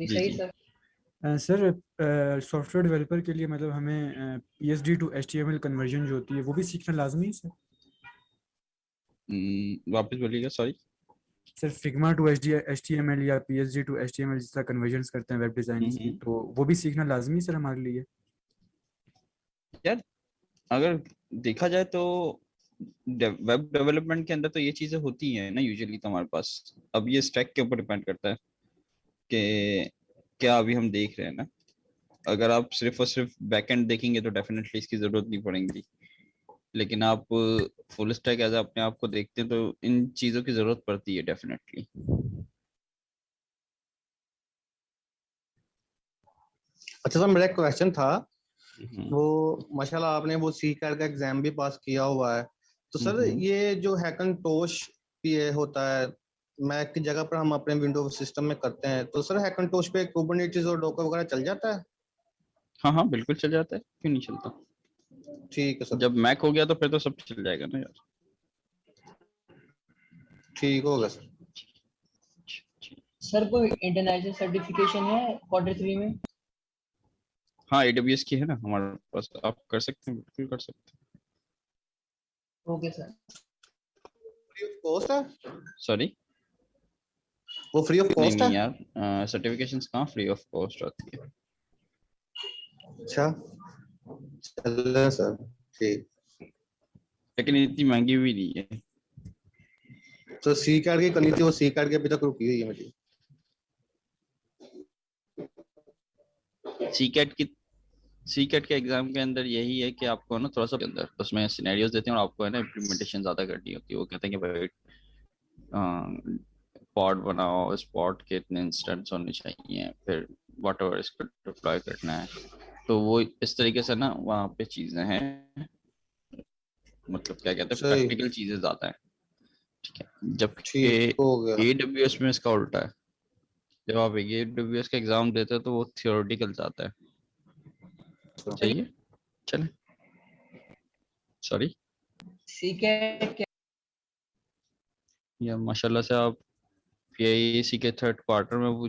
जी सही जी। Sir. Sir software developer के लिए मतलब हमें PSD टू HTML कन्वर्जन जो होती है वो भी सीखना लाजमी है सर। वापस बोलिएगा, sorry. Sir Figma to HTML या PSD टू HTML जिस तरह कन्वर्जन्स करते हैं वेब डिजाइनिंग की, हम्म। तो वो भी सीखना लाजमी है सर हमारे लिए। यार, अगर देखा जाए तो वेब डेवलपमेंट के अंदर तो ये चीजें होती हैं ना यूजुअली तो हमारे पास। अब ये स्टैक के ऊपर डिपेंड करता है कि क्या अभी हम देख रहे हैं ना। अगर आप सिर्फ और सिर्फ बैकएंड देखेंगे तो डेफिनेटली इसकी जरूरत नहीं पड़ेगी। लेकिन आप फुल स्टैक एज अपने आप को देखते हैं तो इन चीजों की जरूरत पड़ती है डेफिनेटली। अच्छा सर, मेरा एक क्वेश्चन था। हम्म वो माशाल्लाह आपने वो सी कैट का एग्जाम भी पास किया हुआ है, तो सर हम्म। ये जो हैकनटोश ये होता है, मैक की जगह पर हम अपने विंडोज सिस्टम में करते हैं, तो सर हैकनटोश पे कुबरनेटिस और डोकर वगैरह चल जाता है? हाँ हाँ, बिल्कुल चल जाता है, क्यों नहीं चलता। ठीक है सर। जब मैक हो गया तो फिर तो सब चल जाएगा ना यार। ठीक होगा सर। सर कोई इंटरनेशनल सर्टिफिकेशन है Q3 में? हाँ, AWS की है ना हमारे पास, आप कर सकते हैं, बिल्कुल कर सकते okay sir. Free of cost है? हैं। सॉरी। वो फ्री ऑफ नहीं कॉस्ट है? नहीं यार, सर्टिफिकेशंस कहाँ फ्री ऑफ कॉस्ट आती है। अच्छा, चल सर, ठीक। लेकिन इतनी महंगी भी नहीं है। तो सी कार्ड की करनी थी, वो सी कार्ड की अभी तक रुकी हुई है मेरी। सीकेट की सीकेट के एग्जाम के अंदर यही है कि आपको ना थोड़ा सा के अंदर उसमें सिनेरियोज देते हैं और आपको है ना इम्प्लीमेंटेशन ज्यादा करनी होती है। वो कहते हैं कि भाई पॉड बनाओ, इस पॉड के इतने इंस्टेंस होने चाहिए, फिर वट एवर इसको डिप्लॉय करना है। तो वो इस तरीके से ना वहाँ पे चीजें हैं, मतलब क्या कहते हैं, सही। प्रैक्टिकल चीजें ज्यादा है। ठीक है, जबकि ठीक हो गया। AWS में इसका उल्टा है। जब आप AWS का एग्जाम देते हो तो वो थियोरेटिकल जाता है। चाहिए, चले, सॉरी। सीकेट क्या? या माशाल्लाह से आप PIAC के थर्ड क्वार्टर में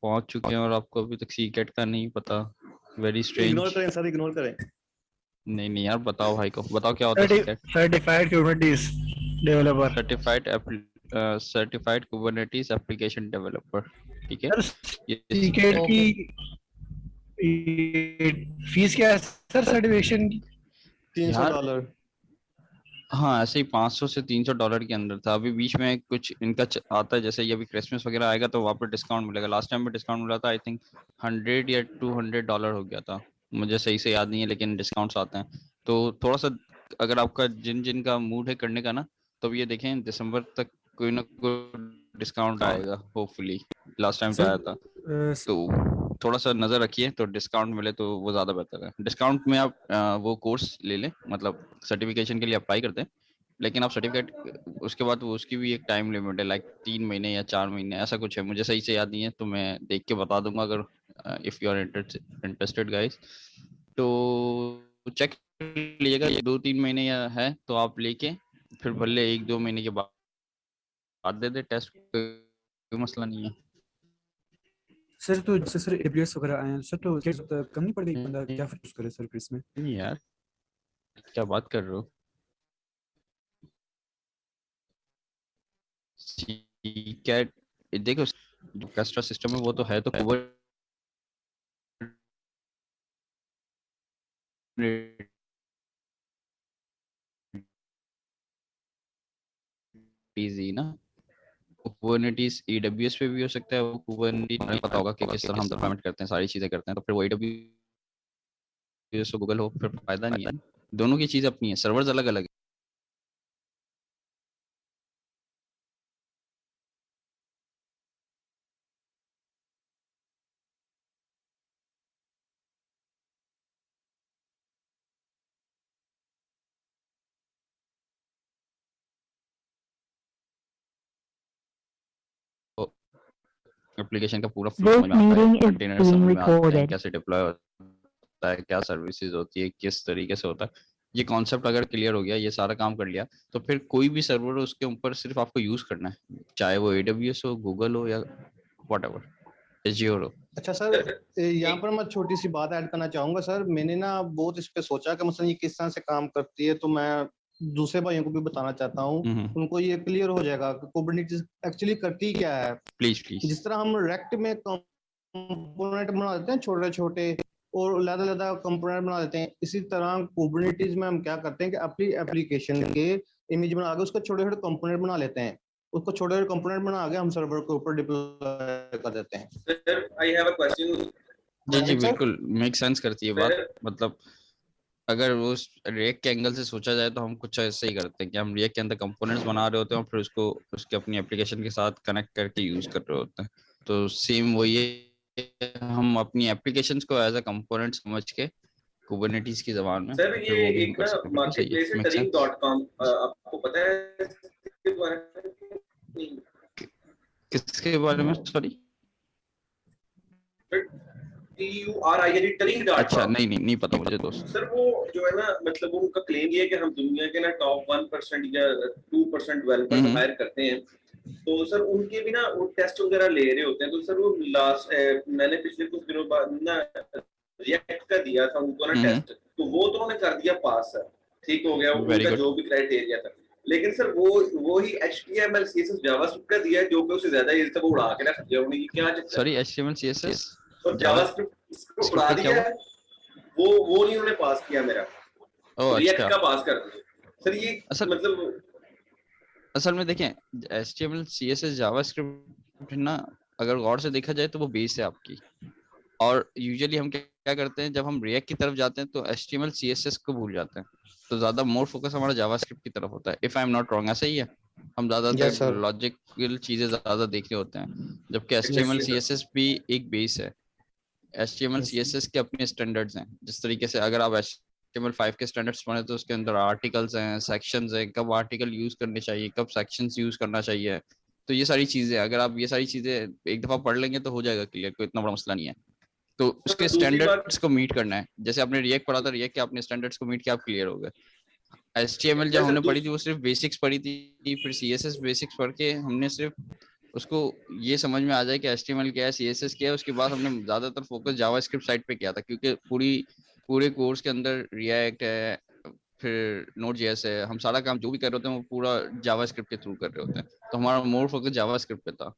पहुंच चुके हैं और आपको अभी तक सीकेट का नहीं पता। Very ignore strange. करें सर, इग्नोर करें। नहीं नहीं यार, बताओ भाई को, बताओ क्या होता है CKAD. Certified Kubernetes developer. Certified Kubernetes application developer. ठीक है, सर ये सीकेट सीकेट। की ओके। फीस क्या है सर सर्टिफिकेशन की? यार $300। हाँ, ऐसे ही $500 से $300 के अंदर था। अभी बीच में कुछ इनका आता है, जैसे ये अभी क्रिसमस वगैरह आएगा तो वहाँ पर डिस्काउंट मिलेगा। लास्ट टाइम में डिस्काउंट मिला था, आई थिंक 100 या $200 हो गया था। मुझे सही से याद नहीं है, लेकिन डिस्काउंट्स आते हैं। तो थोड़ा सा अगर आपका जिन जिन का मूड है करने का ना, तो ये देखें दिसंबर तक कोई ना कोई डिस्काउंट आएगा होपफुली। लास्ट टाइम तो सर आया था। तो थोड़ा सा नजर रखिए, तो डिस्काउंट मिले तो वो ज्यादा बेहतर है। डिस्काउंट में आप वो कोर्स ले लें, मतलब सर्टिफिकेशन के लिए अप्लाई करते हैं। लेकिन आप सर्टिफिकेट उसके बाद वो उसकी भी एक टाइम लिमिट है, लाइक 3 महीने या 4 महीने ऐसा कुछ है। मुझे सही से याद नहीं है, तो मैं देख के बता दूंगा अगर if you are interested guys. तो चेक लीजिएगा, ये 2-3 महीने या है तो आप लेके फिर भले 1-2 महीने के बाद दे दे टेस्ट, कोई मसला नहीं है। सर तो जैसे सर AWS वगैरह आए हैं सर, तो क्या कम नहीं पड़ गई, बंदा क्या नहीं यूज करे सर फिर इसमें। यार, क्या बात कर रहे हो। कैट, देखो, जो कैस्ट्रा सिस्टम है वो तो है तो कुबरनेटिस ही ना। कुबरनेटिस AWS पे भी हो सकता है। वो कुबरनेटिस नहीं पता होगा कि किस तरह हम डिप्लॉयमेंट करते हैं, सारी चीजें करते हैं, तो फिर वो AWS हो गूगल हो, फिर फायदा नहीं है। दोनों की चीज अपनी है, सर्वर्स अलग अलग है। एप्लीकेशन का पूरा फ्लो समझ This में आता है, meeting is कंटेनर being समझ में आते हैं, recorded. कैसे डिप्लॉय होता है, क्या सर्विसेज होती है, किस तरीके से होता है। ये कॉन्सेप्ट अगर क्लियर हो गया, ये सारा काम कर लिया, तो फिर कोई भी सर्वर उसके ऊपर सिर्फ आपको यूज करना है, चाहे वो AWS हो, गूगल हो या वट एवर। एज्योर हो। अच्छा सर, यहाँ पर मैं छोटी सी बात ऐड करना चाहूंगा सर। मैंने ना बहुत इस पे सोचा कि मतलब ये किस तरह से काम करती है, तो मैं दूसरे भाइयों को भी बताना चाहता हूँ, उनको ये क्लियर हो जाएगा कि कुबरनेटिस एक्चुअली करती क्या है। Please please. जिस तरह हम रेक्ट में कंपोनेंट बना देते हैं छोटे छोटे और अलग-अलग कंपोनेंट बना देते हैं, इसी तरह कुबरनेटिस में हम क्या करते हैं कि अपनी एप्लीकेशन के इमेज बना के उसको छोटे छोटे कंपोनेंट बना लेते हैं। उसको छोटे छोटे कंपोनेंट बना के हम सर्वर के ऊपर डिप्लॉय कर देते हैं। Sir I have a question. जी जी Right, sir? बिल्कुल मेक सेंस करती है बात। मतलब अगर वो रिएक्ट के एंगल से सोचा जाए तो हम कुछ ऐसे ही करते हैं कि हम रिएक्ट के अंदर कंपोनेंट्स बना रहे होते हैं और फिर उसको उसके अपनी एप्लीकेशन के साथ कनेक्ट करके यूज कर रहे होते हैं। तो सेम वही है, हम अपनी एप्लीकेशंस को एज अ कंपोनेंट समझ के कुबरनेटिस की जबान में सर फिर ये वो भी हम एक कर ना सकते हैं। बिल्कुल सही मार्केट है, प्लेस है मेक सेंस। taring.com, आपको पता है इसके बारे में? नहीं। किसके बारे में? सॉरी। TURING taring.com। अच्छा नहीं पता मुझे दोस्त। सर वो जो है ना, मतलब वो उनका क्लेम ये है कि हम दुनिया के ना टॉप 1% या 2% डेवलपर्स हायर करते हैं। तो सर उनके भी ना वो टेस्ट वगैरह ले रहे होते हैं। तो सर वो लास्ट मैंने पिछले कुछ दिनों बाद ना रिएक्ट का दिया था उनको ना टेस्ट, तो वो तो उन्होंने कर दिया पास सर, ठीक हो गया Very उनका good. जो भी क्राइटेरिया था। लेकिन सर वो ही HTML CSS जावास्क्रिप्ट का दिया है जो कि उससे ज्यादा इजी था, वो उड़ा के रख दिया उन्होंने। ये क्या चक्कर है? सॉरी HTML CSS और जावास्क्रिप्ट इसको उड़ा का क्या दिया हुआ? है। वो नहीं उन्होंने पास किया मेरा, ओह रिएक्ट अच्छा। का पास कर दिया सर। ये मतलब असल में देखें HTML CSS जावास्क्रिप्ट ना, अगर गौर से देखा जाए तो वो बेस है आपकी। और यूजुअली हम क्या करते हैं जब हम रिएक्ट की तरफ जाते हैं तो HTML CSS को भूल जाते हैं, तो ज्यादा मोर फोकस हमारा जावास्क्रिप्ट की तरफ होता है। If I am not wrong, ऐसा ही है। हम Yes, ज्यादातर sir. लॉजिकल चीजें ज्यादा देख रहे होते हैं, जबकि HTML CSS भी एक बेस है। HTML CSS के अपने स्टैंडर्ड्स हैं। जिस तरीके से अगर आप HTML5 के स्टैंडर्ड्स पढ़े तो उसके अंदर आर्टिकल्स हैं, सेक्शंस हैं, कब आर्टिकल यूज करने चाहिए, कब सेक्शंस यूज करना चाहिए। तो ये सारी चीजें अगर आप ये सारी चीजें एक दफा पढ़ लेंगे तो हो जाएगा क्लियर, कोई इतना बड़ा मसला नहीं है। तो उसके दूसरी बात स्टैंडर्ड्स को मीट करना है। जैसे आपने रिएक्ट पढ़ा था, रिएक्ट के अपने स्टैंडर्ड्स को मीट किया, आप क्लियर हो गए। HTML जब हमने पढ़ी थी वो सिर्फ बेसिक्स पढ़ी थी, फिर CSS बेसिक्स पढ़ के हमने सिर्फ उसको ये समझ में आ जाए कि HTML क्या है, CSS क्या है। उसके बाद हमने ज्यादातर फोकस जावास्क्रिप्ट साइड पे किया था, क्योंकि पूरे कोर्स के अंदर रिएक्ट है, फिर Node.js है। हम सारा काम जो भी कर रहे होते हैं वो पूरा जावास्क्रिप्ट के थ्रू कर रहे होते हैं, तो हमारा मोर फोकस जावास्क्रिप्ट पे था।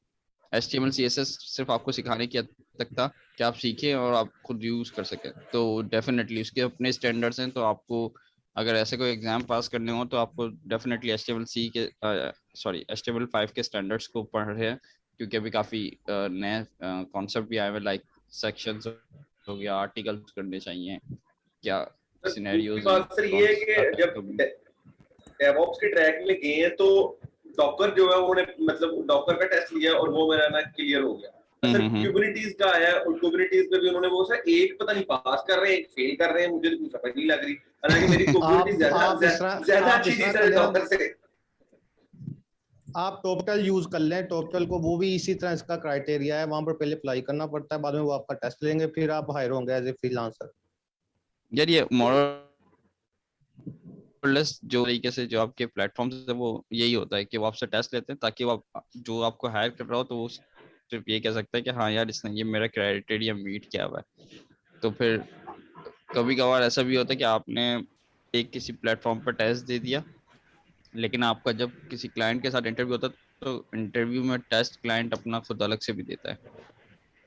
HTML CSS सिर्फ आपको सिखाने की हद तक था कि आप सीखें और आप खुद यूज कर सकें। तो डेफिनेटली उसके अपने स्टैंडर्ड्स हैं। तो आपको अगर ऐसे कोई एग्जाम पास करने हो तो आपको डेफिनेटली HTML5 के स्टैंडर्ड्स को पढ़ रहे हैं, क्योंकि अभी काफी नए कॉन्सेप्ट भी आए हुए, लाइक सेक्शंस हो गया, आर्टिकल्स करने चाहिए, क्या सिनेरियोज दूसरी बात सर ये है कि जब डेवऑप्स के ट्रैक में गए हैं तो डॉकर जो है उन्होंने मतलब डॉकर का टेस्ट लिया और वो मेरा ना क्लियर हो गया। सर कुबरनेटिस का आया और कुबरनेटिस में भी उन्होंने वो सर एक पता नहीं पास कर रहे हैं, एक फेल कर रहे हैं, मुझे तो कुछ समझ नहीं लग रही। हालांकि मेरी कुबरनेटिस ज्यादा अच्छी थी सर डॉकर से। आप टॉपटेल यूज कर लें, टॉपटेल को वो भी इसी तरह इसका क्राइटेरिया है, वहां पर पहले अप्लाई करना पड़ता है, बाद में वो आपका टेस्ट लेंगे, फिर आप हायर होंगे एज ए फ्रीलांसर। यार ये मॉडललेस जो तरीके से जो आपके प्लेटफॉर्म है वो यही होता है कि वो आपसे टेस्ट लेते हैं, ताकि वो जो आपको हायर कर रहा हो तो वो सिर्फ ये कह सकता है कि हाँ यार इसने ये मेरा क्राइटेरिया मीट किया हुआ है। तो फिर कभी कभार ऐसा भी होता है कि आपने एक किसी प्लेटफॉर्म पर टेस्ट दे दिया, लेकिन आपका जब किसी क्लाइंट के साथ इंटरव्यू होता है तो इंटरव्यू में टेस्ट क्लाइंट अपना खुद अलग से भी देता है,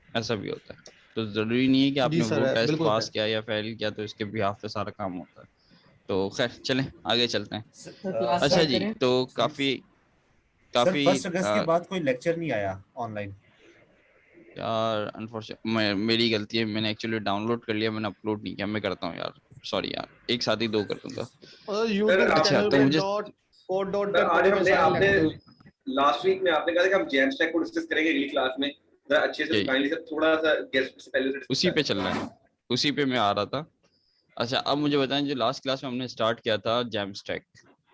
ऐसा भी होता है। तो जरूरी नहीं है कि आपने वो टेस्ट पास किया या फेल किया तो इसके बिहाफ पे सारा काम होता है। तो खैर चलें आगे चलते हैं। अच्छा जी, तो काफी सर 1 अगस्त के बाद कोई लेक्चर नहीं आया ऑनलाइन यार। अनफॉर्चुनेट मेरी गलती है, मैंने एक्चुअली डाउनलोड कर लिया, मैंने अपलोड नहीं किया। मैं करता हूँ यार, सॉरी यार, एक साथ ही 2 कर दूंगा। अच्छा तो मुझे आपने लास्ट वीक में आपने कहा था कि हम जेम स्टैक को डिस्कस करेंगे अगली क्लास में, जरा अच्छे से काइंडली सर थोड़ा सा गेस्ट से पहले उसी पे चल रहा है, उसी पे मैं आ रहा था। अच्छा अब मुझे बताएं, जो लास्ट क्लास में हमने स्टार्ट किया था जेम स्टैक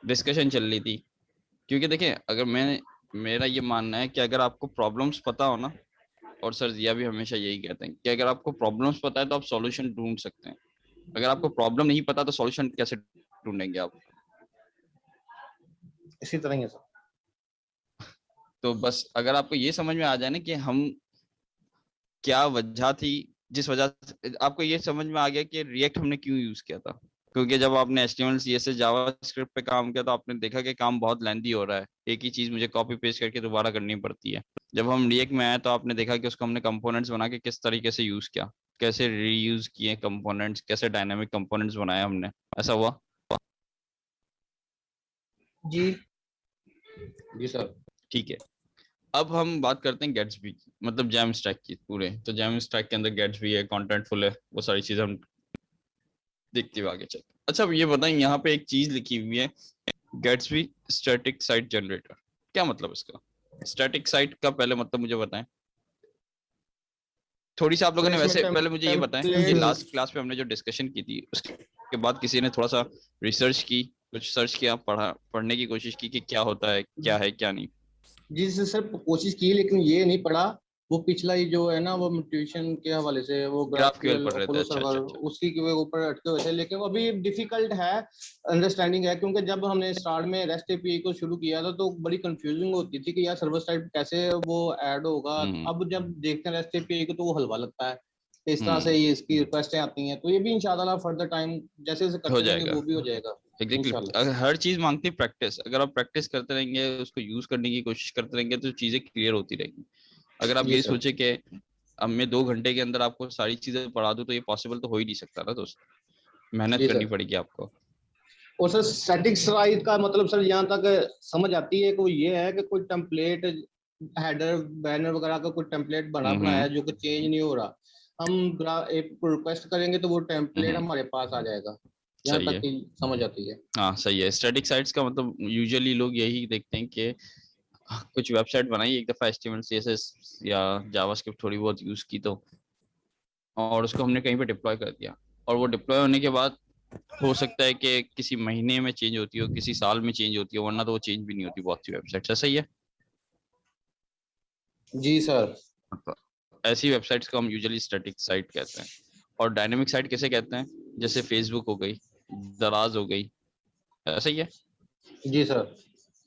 डिस्कशन चल रही थी, क्योंकि देखें अगर मेरा ये मानना है कि अगर आपको प्रॉब्लम्स पता हो ना, और सर जिया भी हमेशा यही कहते हैं कि अगर आपको प्रॉब्लम्स पता है तो आप सॉल्यूशन ढूंढ सकते हैं। अगर आपको प्रॉब्लम नहीं पता तो सॉल्यूशन कैसे ढूंढेंगे आप? इसी तरह ही है सर। तो बस अगर आपको ये समझ में आ जाए ना कि हम क्या वजह थी जिस वजह से आपको ये समझ में आ गया कि रिएक्ट हमने क्यों यूज किया था? क्योंकि जब आपने HTML CSS जावास्क्रिप्ट पे काम किया तो आपने देखा कि काम बहुत लेंथी हो रहा है, एक ही चीज मुझे कॉपी पेस्ट करके दोबारा करनी पड़ती है। जब हम रिएक्ट में आए तो आपने देखा कि उसको हमने कंपोनेंट्स बना के किस तरीके से यूज किया, कैसे रीयूज किए कंपोनेंट्स, कैसे डायनामिक कंपोनेंट्स बनाए हमने, ऐसा हुआ? जी जी सर। ठीक है, अब हम बात करते हैं गेट्सबी की, मतलब जैम स्टैक की पूरे। तो जैम स्टैक के अंदर गेट्सबी है, कॉन्टेंटफुल है, वो सारी चीजें हम देखते हुए आगे चलते हैं। अच्छा, अब ये बताएं, यहाँ पे एक चीज लिखी हुई है गेट्सबी स्टैटिक साइट जनरेटर, क्या मतलब इसका? स्टैटिक साइट का पहले मतलब मुझे बताएं थोड़ी सी। आप लोगों ने वैसे पहले मुझे ये बताएं, ये लास्ट क्लास पे हमने जो डिस्कशन की थी उसके बाद किसी ने थोड़ा सा रिसर्च की, कुछ सर्च किया, पढ़ने की कोशिश की कि क्या होता है क्या नहीं? जी सर, कोशिश की लेकिन ये नहीं पढ़ा। वो पिछला ही जो है ना, वो ट्यूशन के हवाले से वो GraphQL GraphQL पढ़ रहे थे। अपोलो अच्छा, सर्वर, अच्छा। उसकी के ऊपर अटके हुए थे। लेकिन वो अभी डिफिकल्ट है, अंडरस्टैंडिंग है, क्योंकि जब हमने स्टार्ट में रेस्ट एपीआई को शुरू किया था तो बड़ी कंफ्यूजिंग होती थी कि यार सर्वर साइड कैसे वो ऐड होगा। अब जब देखते हैं रेस्ट एपीआई को तो वो हलवा लगता है, इस तरह से ये इसकी रिक्वेस्टें आती हैं। तो ये भी इंशाल्लाह फर्दर टाइम जैसे जैसे हो करते जाएगा, रहेंगे वो भी हो जाएगा एग्जैक्टली। अगर हर चीज मांगती है प्रैक्टिस, अगर आप प्रैक्टिस करते रहेंगे, उसको यूज करने की कोशिश करते रहेंगे तो चीजें क्लियर होती रहेंगी। अगर आप जी ये सर। सोचे कि अब मैं 2 घंटे के अंदर आपको सारी चीजें पढ़ा दूं, तो ये पॉसिबल तो हो ही नहीं सकता ना दोस्त, मेहनत जी करनी सर। पड़ेगी आपको। और सर स्टैटिक साइट का मतलब सर यहाँ तक समझ आती है कि वो ये है कि कोई टेम्पलेट, हेडर बैनर वगैरह का कोई टेम्पलेट बना बनाया है जो कि चेंज नहीं हो रहा, हम एक रिक्वेस्ट करेंगे तो वो टेम्पलेट हमारे पास आ जाएगा। यहाँ सही तक है, की समझ आती है। हाँ सही है। स्टैटिक साइट्स का मतलब यूजुअली लोग यही देखते हैं कि कुछ वेबसाइट बनाई एक दफा, HTML CSS या जावास्क्रिप्ट थोड़ी बहुत यूज की तो, और उसको हमने कहीं पे डिप्लॉय कर दिया, और वो डिप्लॉय होने के बाद हो सकता है कि किसी महीने में चेंज होती हो, किसी साल में चेंज होती हो, वरना तो वो चेंज भी नहीं होती बहुत सी वेबसाइट। ऐसा ही है। जी सर। ऐसी वेबसाइट्स को हम यूजुअली स्टैटिक साइट कहते हैं। और डायनेमिक साइट किसे कहते हैं? जैसे फेसबुक हो गई, दराज हो गई, ऐसा ही है। जी सर।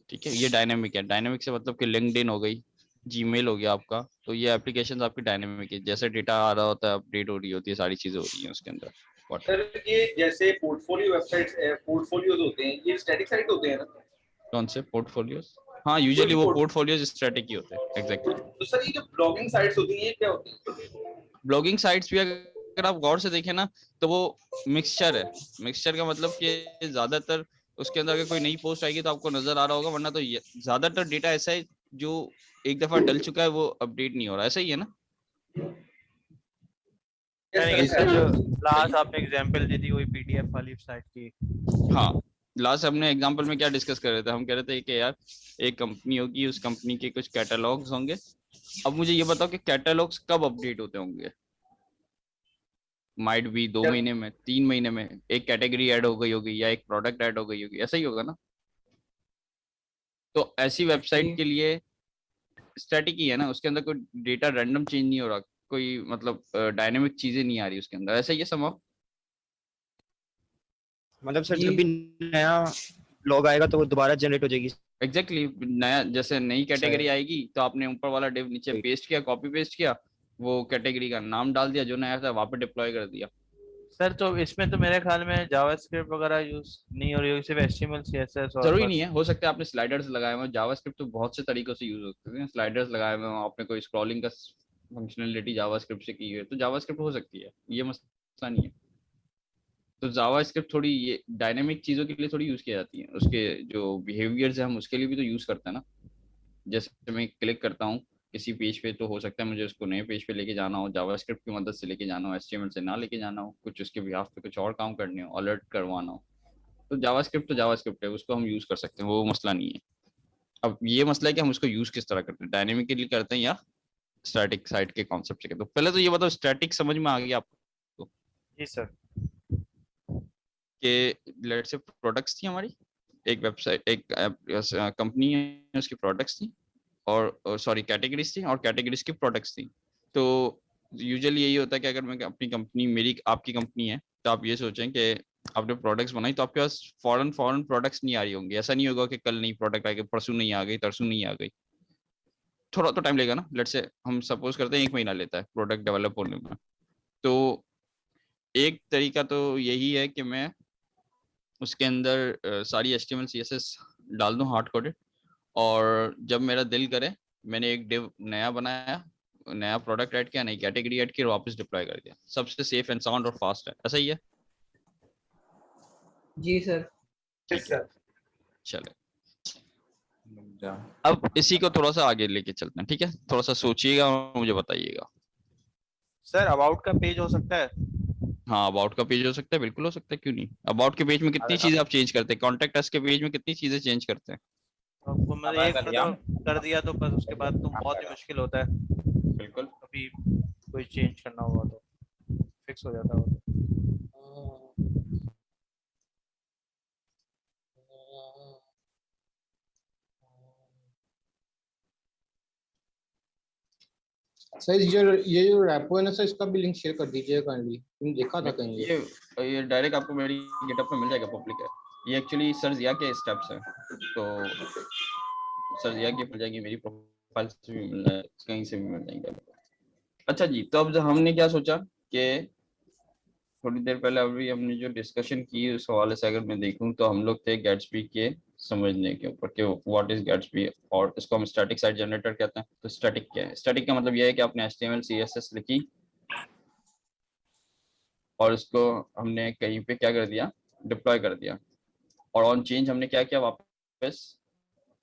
ठीक है, ये डायनेमिक है। डायनेमिक से मतलब कि लिंक्डइन हो गई, जीमेल हो गया आपका, तो ये एप्लीकेशंस आपकी डायनेमिक है। जैसे डेटा आ रहा होता है, अपडेट हो रही होती है, सारी चीजें हो रही हैं उसके अंदर। सर ये जैसे पोर्टफोलियो वेबसाइट्स, पोर्टफोलियोज होते हैं, ये स्टैटिक साइट होते हैं ना? कौन से पोर्टफोलियोज? हाँ, यूजुअली वो पोर्टफोलियोज स्टैटिक ही होते हैं, एग्जैक्टली। तो सर ये जो ब्लॉगिंग साइट्स होती हैं ये क्या होती हैं? ब्लॉगिंग साइट्स भी अगर आप गौर से देखें ना, तो वो मिक्सचर है। मिक्सचर का मतलब कि ज्यादातर उसके अंदर अगर कोई नई पोस्ट आएगी तो आपको नजर आ रहा होगा, वरना तो ज्यादातर डेटा ऐसा है जो एक दफा डल चुका है, वो अपडेट नहीं हो रहा। ऐसा ही है ना? जो लास्ट आपने एग्जांपल दी थी वही PDF वाली साइट की। हाँ, लास्ट हमने एग्जांपल में क्या डिस्कस कर रहे थे? हम कह रहे थे कि यार एक कंपनी होगी, उस कंपनी के कुछ कैटलॉग्स होंगे। अब मुझे ये बताओ कि कैटलॉग्स कब अपडेट होते होंगे? माइट भी 2 महीने में, 3 महीने में एक कैटेगरी ऐड हो गई होगी या एक प्रोडक्ट ऐड हो गई होगी, ऐसा ही होगा ना? तो ऐसी वेबसाइट के लिए स्टैटिक ही है ना, उसके अंदर कोई डेटा रैंडम चेंज नहीं हो रहा, कोई मतलब डायनेमिक चीजें नहीं आ रही उसके अंदर। ऐसा ही है समाव। मतलब सर जब भी नया लॉग आएगा तो वो दोबारा जनरेट हो जाएगी। एग्जैक्टली नया, जैसे नई कैटेगरी आएगी तो आपने ऊपर वाला डिव नीचे पेस्ट किया, कॉपी पेस्ट किया, वो कैटेगरी का नाम डाल दिया, जो नया था वहां पे डिप्लॉय कर दिया। सर तो इसमें तो मेरे ख्याल में जावास्क्रिप्ट वगैरह यूज नहीं हो रही होगी, सिर्फ HTML CSS और जरूरी नहीं है, हो सकता है आपने स्लाइडर्स लगाए हुए। जावास्क्रिप्ट तो बहुत से तरीकों से यूज होते हैं। स्लाइडर्स लगाए हुए हैं आपने, कोई स्क्रॉलिंग का फंक्शनलिटी जावास्क्रिप्ट से की है, तो जावास्क्रिप्ट हो सकती है, ये मसला नहीं है। तो जावास्क्रिप्ट थोड़ी ये डायनेमिक चीजों के लिए थोड़ी यूज की जाती है, उसके जो बिहेवियर्स है हम उसके लिए भी तो यूज करते हैं ना। जैसे मैं क्लिक करता हूँ किसी पेज पे, तो हो सकता है मुझे उसको नए पेज पे लेके जाना हो, जावास्क्रिप्ट की मदद से लेके जाना हो, HTML से ना लेके जाना हो, कुछ उसके बिहाफ पे कुछ और काम करने हो, अलर्ट करवाना हो, तो जावास्क्रिप्ट है, उसको हम यूज कर सकते हैं, वो मसला नहीं है। अब ये मसला है कि हम उसको यूज किस तरह करते हैं, डायनेमिकली करते हैं या स्टैटिक साइट के कॉन्सेप्ट से। तो पहले तो ये बताओ, स्टैटिक समझ में आ गया आपको? जी सर। कि लेट से प्रोडक्ट्स थी हमारी, एक वेबसाइट, एक कंपनी है, उसकी प्रोडक्ट्स थी, और सॉरी कैटेगरीज थी, और कैटेगरीज की प्रोडक्ट्स थी। तो यूजुअली यही होता है कि अगर मैं अपनी कंपनी, मेरी आपकी कंपनी है, तो आप ये सोचें कि आपने प्रोडक्ट्स बनाई तो आपके पास फॉरन प्रोडक्ट्स नहीं आ रही होंगी। ऐसा नहीं होगा कि कल नई प्रोडक्ट आ गई, परसों नहीं आ गई, तरसों नहीं आ गई। थोड़ा तो टाइम लगेगा ना, लेट्स से हम सपोज करते हैं 1 महीना लेता है प्रोडक्ट डेवलप होने में। तो एक तरीका तो यही है कि मैं उसके अंदर सारी HTML CSS डाल दूं हार्ड कोडेड, और जब मेरा दिल करे मैंने एक डिव नया बनाया, नया प्रोडक्ट ऐड किया, नई कैटेगरी ऐड की और वापस डिप्लॉय कर दिया। सबसे सेफ एंड साउंड और फास्ट है, ऐसा ही है? जी सर। ठीक है, चले अब इसी को थोड़ा सा आगे लेके चलते हैं, ठीक है? थोड़ा सा सोचिएगा और मुझे बताइएगा। सर अबाउट का पेज हो सकता है? हाँ, अबाउट का पेज हो सकता है, बिल्कुल हो सकता है, क्यों नहीं। अबाउट के पेज में कितनी चीजें आप चेंज करते हैं? कॉन्टेक्ट अस के पेज में कितनी चीजें चेंज करते हैं? आपको मतलब एक तो कर दिया तो बस उसके बाद तो बहुत ही मुश्किल होता है। बिल्कुल। कभी कोई चेंज करना हुआ तो फिक्स हो जाता है। सर ये जो रैपो है ना सर, इसका भी लिंक शेयर कर दीजिएगा काइंडली, तुम देखा था कहीं ये डायरेक्ट आपको मेरी गिटहब पे मिल जाएगा, पब्लिक है ये। एक्चुअली सर जिया के स्टेप्स हैं, तो सर जिया की मिल जाएगी, मेरी प्रोफाइल से भी मिल जाएगी, कहीं से भी मिल जाएंगे। अच्छा जी, तो अब हमने क्या सोचा कि थोड़ी देर पहले अभी हमने जो डिस्कशन की उस हवाले से अगर मैं देखूं तो हम लोग थे गैट्सबी के समझने के ऊपर कि व्हाट इज गैट्सबी, और इसको हम स्टैटिक साइट जनरेटर कहते हैं। तो स्टैटिक क्या है? स्टैटिक का मतलब यह है कि आपने HTML CSS लिखी और उसको हमने कहीं पे क्या कर दिया, डिप्लॉय कर दिया, और ऑन चेंज हमने क्या किया, वापस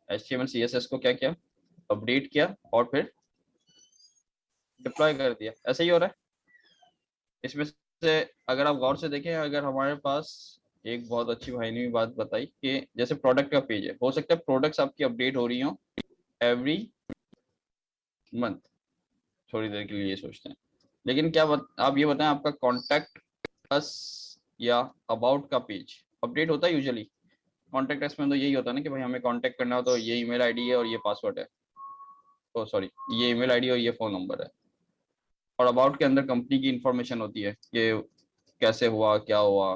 HTML CSS को क्या किया, अपडेट किया और फिर डिप्लॉय कर दिया। ऐसा ही हो रहा है इसमें से। अगर आप गौर से देखें, अगर हमारे पास एक बहुत अच्छी भाई ने भी बात बताई कि जैसे प्रोडक्ट का पेज है, हो सकता है प्रोडक्ट्स आपकी अपडेट हो रही हो एवरी मंथ, थोड़ी देर के लिए ये सोचते हैं, लेकिन आप ये बताएं, आपका कॉन्टैक्ट अस या अबाउट का पेज अपडेट होता है यूजुअली? कॉन्टैक्ट अस में तो यही होता है ना कि भाई हमें कॉन्टैक्ट करना हो तो ये ईमेल आईडी है और ये पासवर्ड है, ओ सॉरी ये ईमेल आईडी और ये फोन नंबर है। और अबाउट के अंदर कंपनी की इंफॉर्मेशन होती है कि कैसे हुआ, क्या हुआ,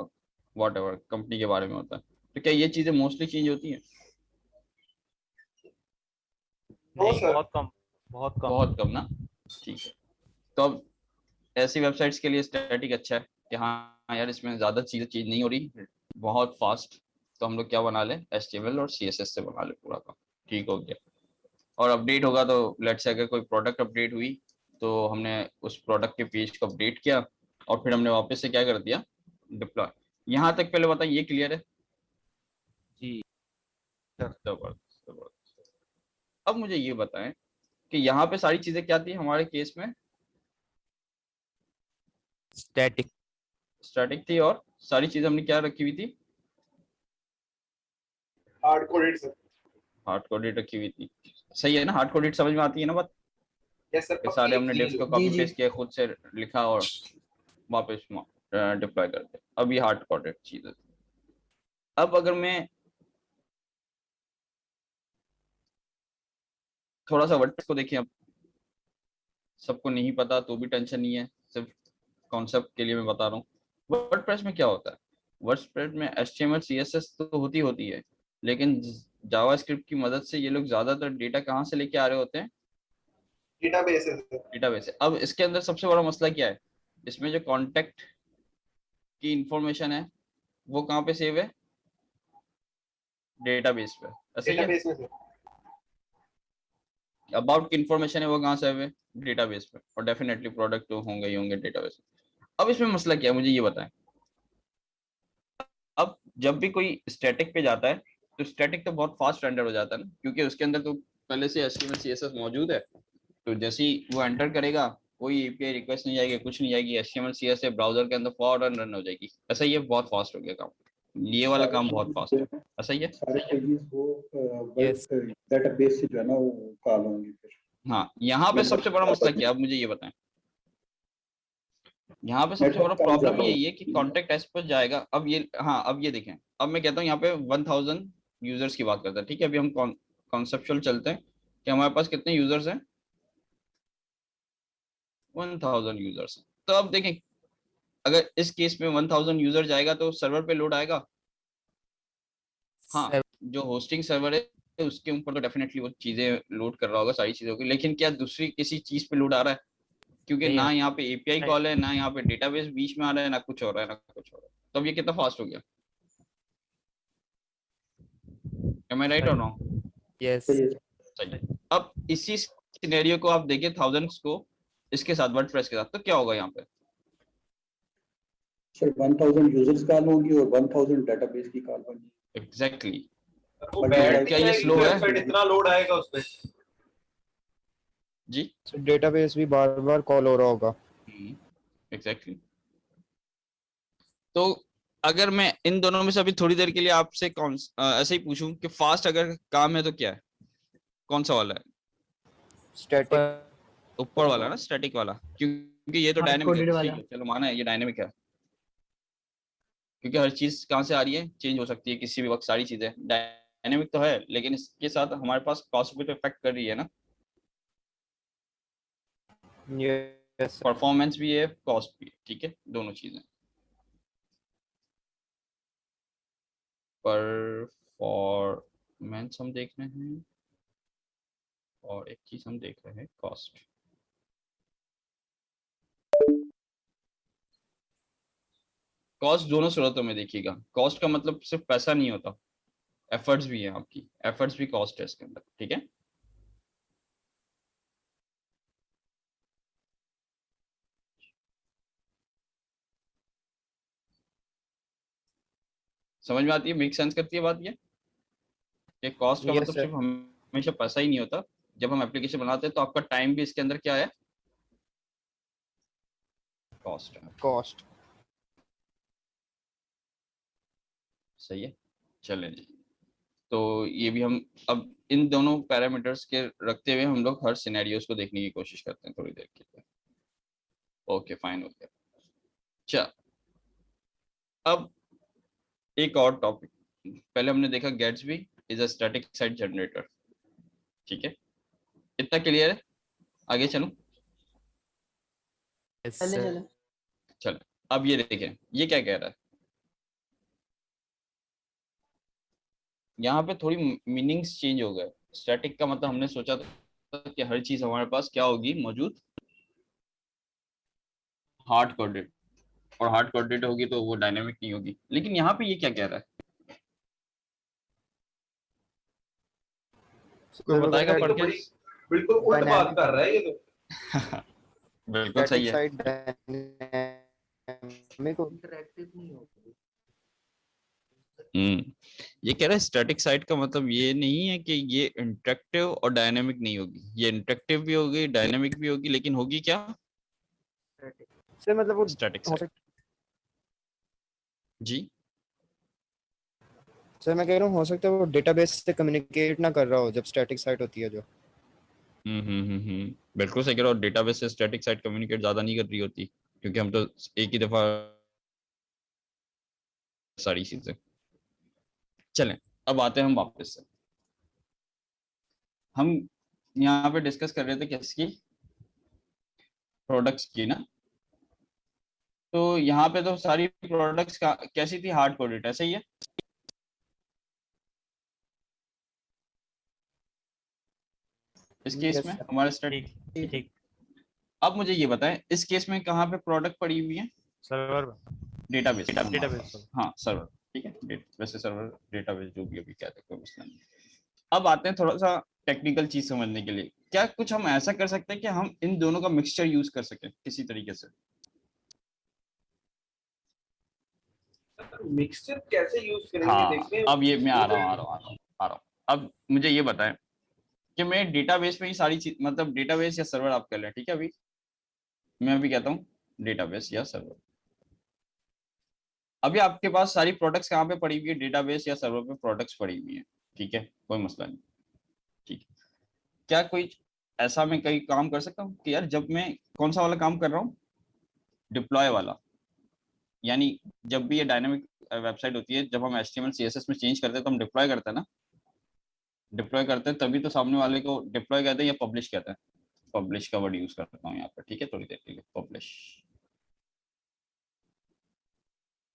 व्हाटएवर कंपनी के बारे में होता है। तो क्या ये चीजें मोस्टली चेंज होती हैं? नहीं, बहुत कम, बहुत कम ना। ठीक है, तो अब ऐसी वेबसाइट्स के लिए स्टैटिक अच्छा है कि हाँ यार इसमें ज्यादा चीजें चेंज नहीं हो रही, बहुत फास्ट, तो हम लोग क्या बना ले, HTML और CSS से बना ले पूरा काम, ठीक हो गया। और अपडेट होगा तो लेट्स से अगर कोई प्रोडक्ट अपडेट हुई तो हमने उस प्रोडक्ट के पेज को अपडेट किया और फिर हमने वापस से क्या कर दिया, डिप्लॉय। यहाँ तक पहले बताइए, ये क्लियर है जी? जबरदस्त। अब मुझे ये बताएं कि यहाँ पे सारी चीजें क्या थी हमारे केस में? स्टैटिक थी, और सारी चीजें हमने क्या रखी हुई थी, hard coded sir. Hard coded रखी हुई थी, सही है ना? हार्ड कोडेड समझ में आती है ना बात? Yes sir. सारे हमने डिव्स को कॉपी पेस्ट किया, खुद से लिखा और वापस डिप्लॉय कर दिया। अब ये हार्ड कोडेड चीज है। अब अगर मैं थोड़ा सा वर्डप्रेस को देखें, अब सबको नहीं पता तो भी टेंशन नहीं है, सिर्फ कॉन्सेप्ट के लिए मैं बता रहा हूँ। वर्डप्रेस में क्या होता है? वर्डप्रेस में HTML CSS तो होती है, लेकिन जावास्क्रिप्ट की मदद से ये लोग ज्यादातर डेटा कहाँ से लेके आ रहे होते हैं? डेटाबेस से। अब इसके अंदर सबसे बड़ा मसला क्या है, इसमें जो कॉन्टेक्ट की इंफॉर्मेशन है वो कहाँ पे सेव है? डेटाबेस पे। ऐसे ही है। अबाउट की इंफॉर्मेशन है वो कहाँ सेव है? डेटाबेस पे, और डेफिनेटली प्रोडक्ट तो होंगे ही होंगे डेटाबेस में। अब इसमें मसला क्या है, मुझे ये बताएं। अब जब भी कोई स्टैटिक पे जाता है तो स्टैटिक तो बहुत फास्ट रेंडर हो जाता है ना, क्योंकि उसके अंदर तो पहले से HTML CSS मौजूद है। तो जैसे ही वो एंटर करेगा कोई API रिक्वेस्ट नहीं आएगी, कुछ नहीं आएगी, HTML CSS ब्राउजर के अंदर फौरन रन हो जाएगी। ऐसा ही है, बहुत फास्ट हो गया काम, ये वाला काम बहुत फास्ट है। ऐसा ही है, सारे पेजेस वो डेटाबेस से जो है ना वो कॉल होंगे फिर। हाँ, यहाँ पे सबसे बड़ा मसला क्या है, अब मुझे ये बताएं। यहाँ पे सबसे बड़ा प्रॉब्लम यही है कि कॉन्टेक्ट एस पर जाएगा। अब ये, हाँ अब ये देखें, अब मैं कहता हूँ यहाँ पे 1000 यूजर्स की बात करते हैं, ठीक है? अभी हम कॉन्सेप्चुअल चलते हैं कि हमारे पास कितने यूजर्स हैं, 1000 यूजर्स। तो अब देखें, अगर इस केस में 1000 यूजर जाएगा तो सर्वर पे लोड आएगा। हाँ, जो होस्टिंग सर्वर है उसके ऊपर तो डेफिनेटली वो चीजें लोड कर रहा होगा, सारी चीजों की, लेकिन क्या दूसरी किसी चीज पे लोड आ रहा है? क्योंकि नहीं ना है। यहाँ पे एपीआई नहीं। कॉल है, ना यहाँ पे डेटाबेस बीच में आ रहा है, ना कुछ हो रहा है, ना कुछ हो रहा है। तो अब ये कितना फास्ट हो गया? एम आई राइट और नॉट? यस सही है सही है। अब इसी सिनेरियो को आप देखिए थाउजेंड्स को इसके साथ, वर्डप्रेस के साथ, तो क्या होगा यहाँ पे? सर 1000 यूजर्स कॉल होंगी और 1000 डेटाबेस की कॉल होंगी। एग्जैक्टली। वो But बैठ क्या नहीं ये जाएगी स्लो है? वेबसाइट, इतना लोड आएगा उसमें। जी डेटाबेस भी बार बार कॉल हो रहा होगा। एग्जैक्टली। तो अगर मैं इन दोनों में से अभी थोड़ी देर के लिए आपसे ऐसे ही पूछूं कि फास्ट अगर काम है तो क्या है, कौन सा वाला है? स्टैटिक ऊपर वाला ना, स्टैटिक वाला, क्योंकि ये तो Hard डायनेमिक है। coded ठीक वाला। है चलो माना है ये डायनेमिक है, क्योंकि हर चीज कहाँ से आ रही है, चेंज हो सकती है किसी भी वक्त, सारी चीजें डायनेमिक तो है, लेकिन इसके साथ हमारे पास कॉस्ट भी तो इफेक्ट कर रही है ना, यस परफॉर्मेंस भी है, कॉस्ट भी है, ठीक है, दोनों चीजें। परफॉर्मेंस हम देख रहे हैं और एक चीज हम देख रहे हैं, कॉस्ट। कॉस्ट दोनों सूरतों में देखिएगा। कॉस्ट का मतलब सिर्फ पैसा नहीं होता, एफर्ट्स भी है, आपकी एफर्ट्स भी कॉस्ट है इसके अंदर, ठीक है। समझ में आती है, मेक सेंस करती है बात ये, कि कॉस्ट का यस मतलब सर सिर्फ हमेशा पैसा ही नहीं होता। जब हम एप्लीकेशन बनाते हैं तो आपका टाइम भी इसके अंदर क्या है, कॉस्ट है। कॉस्ट सही है, चलें जी। तो ये भी हम अब इन दोनों पैरामीटर्स के रखते हुए हम लोग हर सिनेरियोस को देखने की कोशिश करते हैं थोड़ी देर के लिए। ओके फाइन हो गया। चल अब एक और टॉपिक, पहले हमने देखा Gatsby is a static site generator, ठीक है, इतना क्लियर है? आगे चलूं? चले चले। चलो अब ये देखें, ये क्या कह रहा है, यहाँ पे थोड़ी मीनिंग्स चेंज हो गए। स्टैटिक का मतलब हमने सोचा था कि हर चीज हमारे पास क्या होगी मौजूद, हार्ड कोडेड, और हार्ड कोडेड होगी तो वो डायनेमिक नहीं होगी, लेकिन यहाँ पे ये क्या कह रहा है, कोई बताएगा पढ़ के? बिल्कुल उल्ट बात कर रहा है ये तो। बिल्कुल सही है। साइड डायनेमिक इंटरैक्टिव नहीं होगी। ये कह रहा है स्टैटिक साइट का मतलब ये नहीं है कि ये इंटरेक्टिव और डायनेमिक नहीं होगी, ये इंटरेक्टिव भी होगी, डायनेमिक भी होगी, लेकिन होगी क्या, सर मतलब वो स्टैटिक हो साइट। जी सर मैं कह रहा हूँ हो सकता है वो डेटाबेस से कम्युनिकेट ना कर रहा हो जब स्टैटिक साइट होती है जो। बिल्कुल सही कह रहे हो, डेटाबेस से स्टैटिक साइट कम्युनिकेट ज्यादा नहीं कर रही होती, क्योंकि हम तो एक ही दफा सारी चीजें। चलें अब आते हैं हम वापस से, हम यहाँ पे डिस्कस कर रहे थे किसकी, प्रोडक्ट्स की ना। तो यहाँ पे तो सारी प्रोडक्ट्स कैसी थी, हार्ड कोडेड, ऐसा ही है। इस केस में हमारे स्टैटिक। ठीक। अब मुझे ये बताएं, इस केस में कहाँ पे प्रोडक्ट पड़ी हुई है, सर्वर डेटाबेस। डेटाबेस हाँ सर्वर, ठीक है, वैसे सर्वर डेटाबेस जो भी अभी कहते हैं, कोई मसला नहीं। अब आते हैं थोड़ा सा टेक्निकल चीज समझने के लिए, क्या कुछ हम ऐसा कर सकते हैं कि हम इन दोनों का मिक्सचर यूज कर सकें किसी तरीके से? मिक्सचर कैसे यूज करेंगे हाँ देखते हैं। अब ये मैं आ रहा हूँ। अब मुझे ये बताएं कि मैं डेटाबेस में ही सारी चीज, मतलब डेटाबेस या सर्वर आप कर लें, ठीक है, अभी मैं अभी कहता हूँ डेटाबेस या सर्वर। अभी आपके पास सारी प्रोडक्ट्स कहाँ पे पड़ी हुई है, डेटाबेस या सर्वर पे प्रोडक्ट्स पड़ी हुई है, ठीक है, कोई मसला नहीं, ठीक है। क्या कोई ऐसा मैं कहीं काम कर सकता हूँ कि यार जब मैं कौन सा वाला काम कर रहा हूँ, डिप्लॉय वाला, यानी जब भी ये डायनामिक वेबसाइट होती है, जब हम HTML CSS में चेंज करते हैं तो हम डिप्लॉय करते हैं ना, डिप्लॉय करते हैं तभी तो सामने वाले को डिप्लॉय कहते हैं या पब्लिश कहते हैं। पब्लिश का वर्ड यूज करता हूँ यहाँ पर, ठीक है, थोड़ी देर के लिए पब्लिश,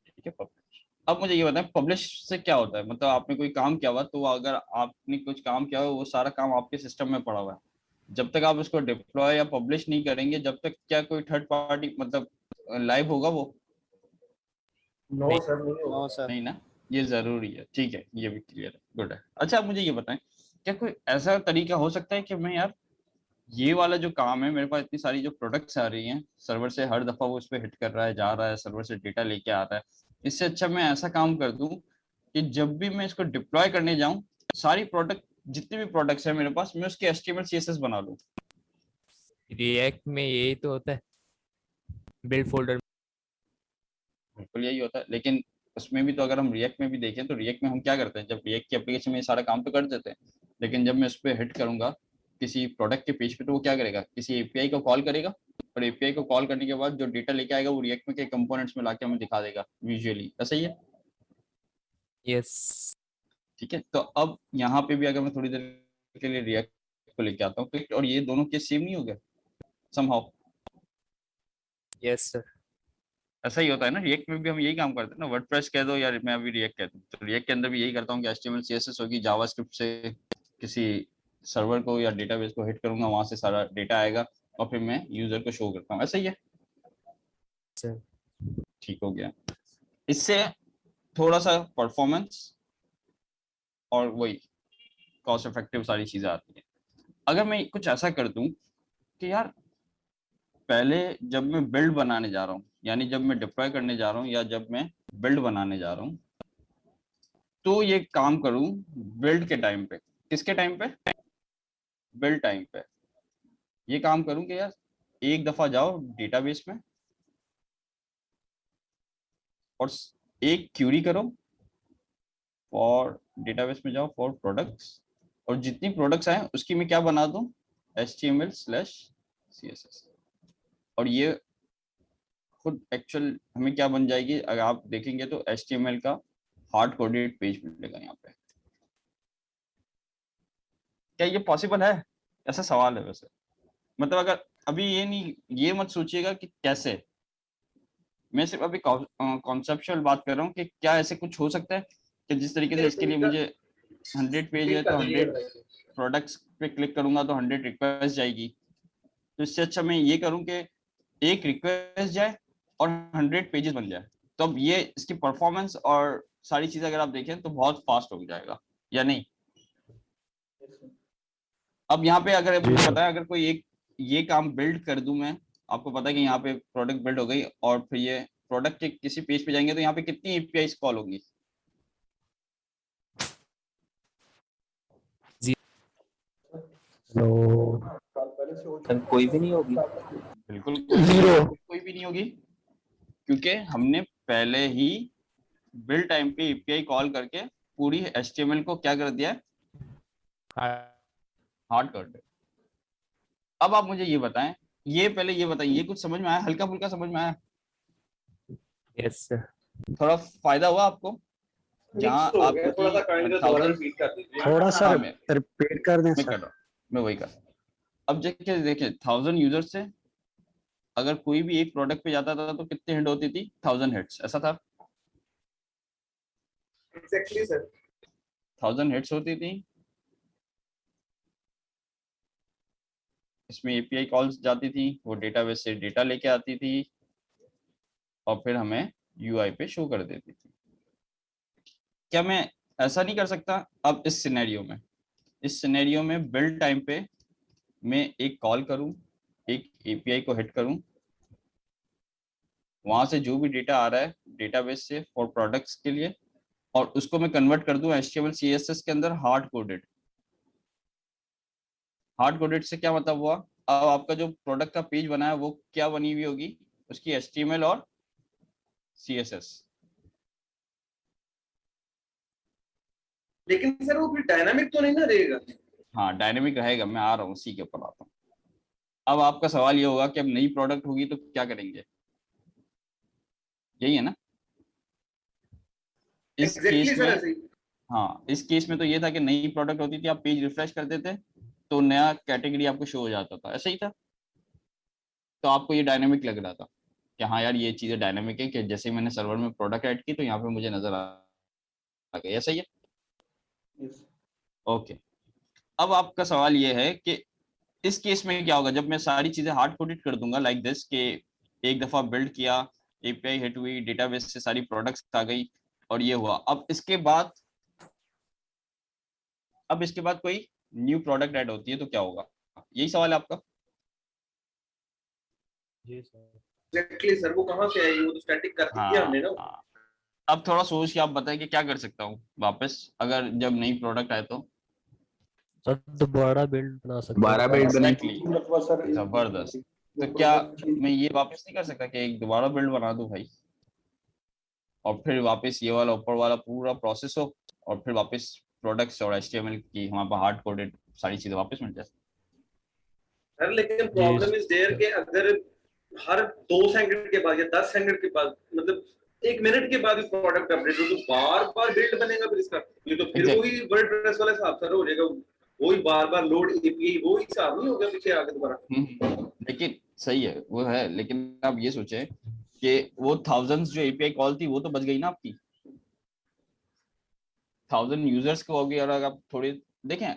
ठीक है, पब्लिश। अब मुझे ये बताएं पब्लिश से क्या होता है, मतलब आपने कोई काम किया हुआ तो अगर आपने कुछ काम किया हुआ वो सारा काम आपके सिस्टम में पड़ा हुआ है, जब तक आप उसको डिप्लॉय या पब्लिश नहीं करेंगे जब तक क्या कोई थर्ड पार्टी मतलब लाइव होगा वो? नो सर नहीं नो होगा। सर। नहीं ना, ये जरूरी है, ठीक है, ये भी क्लियर है, गुड है। अच्छा आप मुझे ये बताएं क्या कोई ऐसा तरीका हो सकता है कि मैं यार ये वाला जो काम है, मेरे पास इतनी सारी जो प्रोडक्ट्स आ रही हैं सर्वर से, हर दफा वो उस पर हिट कर रहा है, जा रहा है, सर्वर से डेटा लेके आ रहा है, इससे अच्छा मैं ऐसा काम कर दूं कि जब भी मैं इसको डिप्लॉय करने जाऊं सारी प्रोडक्ट जितने भी प्रोडक्ट्स हैं मेरे पास मैं उसके HTML CSS बना लूं। रिएक्ट में यही तो होता है, बिल्ड फोल्डर। बिल्कुल यही होता है, लेकिन उसमें भी तो अगर हम रिएक्ट में भी देखें तो रिएक्ट में हम क्या करते हैं, जब रिएक्ट की एप्लीकेशन में ये सारा काम तो कर देते हैं, लेकिन जब मैं उस पर हिट करूंगा किसी प्रोडक्ट के पेज पे तो वो क्या करेगा, किसी API को कॉल करेगा, और API को कॉल करने के बाद जो डेटा लेके आएगा वो रिएक्ट में के कंपोनेंट्स में लाके हमें दिखा देगा विजुअली, ऐसा ही है? यस ठीक है, तो अब यहाँ पे भी अगर मैं थोड़ी देर के लिए रिएक्ट को लेके आता हूँ तो और ये दोनों केस सेम नहीं हो गया समहाउ? Yes sir. ऐसा ही होता है ना, रिएक्ट में भी हम यही काम करते हैं ना, वर्डप्रेस कह दो या मैं अभी रिएक्ट कहता हूँ, तो रिएक्ट के अंदर भी यही करता हूँ कि HTML CSS होगी, जावास्क्रिप्ट से किसी सर्वर को या डेटाबेस को हिट करूंगा, वहां से सारा डेटा आएगा और फिर मैं यूजर को शो करता हूँ, ऐसा ही है सर। ठीक हो गया। इससे थोड़ा सा परफॉर्मेंस और वही कॉस्ट इफेक्टिव सारी चीजें आती है। अगर मैं कुछ ऐसा कर दूं कि यार पहले जब मैं बिल्ड बनाने जा रहा हूँ, यानी जब मैं डिप्लॉय करने जा रहा हूँ या जब मैं बिल्ड बनाने जा रहा हूँ तो ये काम करूं बिल्ड के टाइम पे, किसके टाइम पे, बिल्ड टाइम पे ये काम करूं कि यार एक दफा जाओ डेटाबेस में और एक क्यूरी करो फॉर डेटाबेस में जाओ फॉर प्रोडक्ट्स, और जितनी प्रोडक्ट्स आए उसकी मैं क्या बना दूं HTML/CSS, और ये खुद एक्चुअल हमें क्या बन जाएगी, अगर आप देखेंगे तो HTML का हार्ड कोडेड पेज मिलेगा यहाँ पे। क्या ये पॉसिबल है? ऐसा सवाल है वैसे, मतलब अगर अभी ये नहीं, ये मत सोचिएगा कि कैसे, मैं सिर्फ अभी कॉन्सेप्चुअल बात कर रहा हूँ कि क्या ऐसे कुछ हो सकता है कि जिस तरीके से इसके लिए मुझे 100 पेज है तो 100 प्रोडक्ट्स पे क्लिक करूंगा तो 100 रिक्वेस्ट जाएगी, तो इससे अच्छा मैं ये करूं कि एक रिक्वेस्ट जाए और 100 पेजेस बन जाए, तो अब ये इसकी परफॉर्मेंस और सारी चीजें अगर आप देखें तो बहुत फास्ट हो जाएगा या नहीं? अब यहाँ पे अगर मुझे पता है अगर कोई एक ये काम बिल्ड कर दूं मैं, आपको पता है कि यहाँ पे प्रोडक्ट बिल्ड हो गई और फिर ये प्रोडक्ट के किसी पेज पे जाएंगे तो यहाँ पे कितनी APIs कॉल होंगी? कोई भी नहीं होगी, बिल्कुल Zero. कोई भी नहीं होगी, क्योंकि हमने पहले ही बिल्ड टाइम पे API कॉल करके पूरी HTML को क्या कर दिया है, हार्ड कर दिया। अब आप मुझे ये बताएं, ये पहले ये बताइए, ये कुछ समझ में आया, हल्का फुल्का समझ में आया? Yes sir. थोड़ा फायदा हुआ आपको? जहाँ आपको थोड़ा सा काइंड से दोबारा रिपीट कर दीजिए। थोड़ा सा हाँ, रिपीट कर दें मैं सर। कर रहा हूँ, मैं वही कर रहा हूँ। अब देखिए 1000 यूजर से अगर कोई भी एक प्रोडक्ट पे जाता था तो कितनी हिट होती थी, 1000 हिट्स, ऐसा था? Exactly sir. 1000 हिट्स होती थी, इसमें API कॉल्स जाती थी, वो डेटाबेस से डेटा लेके आती थी और फिर हमें UI पे शो कर देती थी। क्या मैं ऐसा नहीं कर सकता अब इस सिनेरियो में बिल्ड टाइम पे मैं एक कॉल करूं, एक API को हिट करूं, वहां से जो भी डेटा आ रहा है डेटाबेस से फॉर प्रोडक्ट्स के लिए, और उसको मैं कन्वर्ट कर दूं HTML CSS के अंदर हार्ड कोडेड से क्या मतलब हुआ, अब आपका जो प्रोडक्ट का पेज बना है वो क्या बनी हुई होगी, उसकी HTML और CSS। लेकिन सर वो फिर डायनामिक तो नहीं ना रहेगा? हाँ डायनेमिक रहेगा, मैं आ रहा हूँ उसी के ऊपर आता हूँ। अब आपका सवाल ये होगा कि अब नई प्रोडक्ट होगी तो क्या करेंगे, यही है ना? इस केस में हाँ, इस केस में तो ये था कि नई प्रोडक्ट होती थी, आप पेज रिफ्रेश करते थे तो नया कैटेगरी आपको शो हो जाता था, ऐसा ही था, तो आपको ये डायनेमिक लग रहा था। कि हाँ यार ये चीजें डायनामिक है, कि जैसे ही मैंने सर्वर में प्रोडक्ट ऐड की तो यहाँ पे मुझे नजर आ गया। सही है, Yes. ओके। अब आपका सवाल ये है कि इस केस में क्या होगा जब मैं सारी चीजें हार्ड कोडेड कर दूंगा लाइक दिस, कि एक दफा बिल्ड किया, एपीआई हिट हुई, डेटाबेस से सारी प्रोडक्ट्स आ गई और ये हुआ। अब इसके बाद कोई न्यू प्रोडक्ट ऐड होती है तो क्या होगा? यही सवाल है आपका? जी सर। एग्जैक्टली सर, वो कहाँ से आएगी? वो तो स्टैटिक कर दी हमने ना। हाँ, अब थोड़ा सोच के आप बताएं कि क्या कर सकता हूँ वापस अगर जब नई प्रोडक्ट आए तो। सर दोबारा बिल्ड बना सकते दोबारा बिल्ड बना Exactly. जबरदस्त। तो क्या मैं ये वापस नहीं कर सकता कि एक दोबारा बिल्ड बना दूं भाई, और फिर वापस ये वाला ऊपर वाला पूरा प्रोसेस हो, और फिर वापस प्रोडक्ट्स और एचटीएमएल की हमारे पास हार्ड कोडेड सारी चीजें वापस मिल जाए? सर लेकिन प्रॉब्लम इज देयर कि अगर हर 2 सेकंड के बाद या 10 सेकंड के बाद, मतलब 1 मिनट के बाद प्रोडक्ट अपडेट हो तो बार बार बिल्ड बनेगा फिर इसका, ये तो फिर वही वर्डप्रेस वाला हिसाब सर हो जाएगा, वही बार बार लोड एपीआई, वो हिसाब नहीं होगा पीछे आगे दोबारा। लेकिन सही है वो है, लेकिन आप ये सोचे कि वो थाउजेंड्स जो एपीआई कॉल थी वो तो बच गई ना आपकी, 1000 यूजर्स को होगी। और अगर आप थोड़ी देखें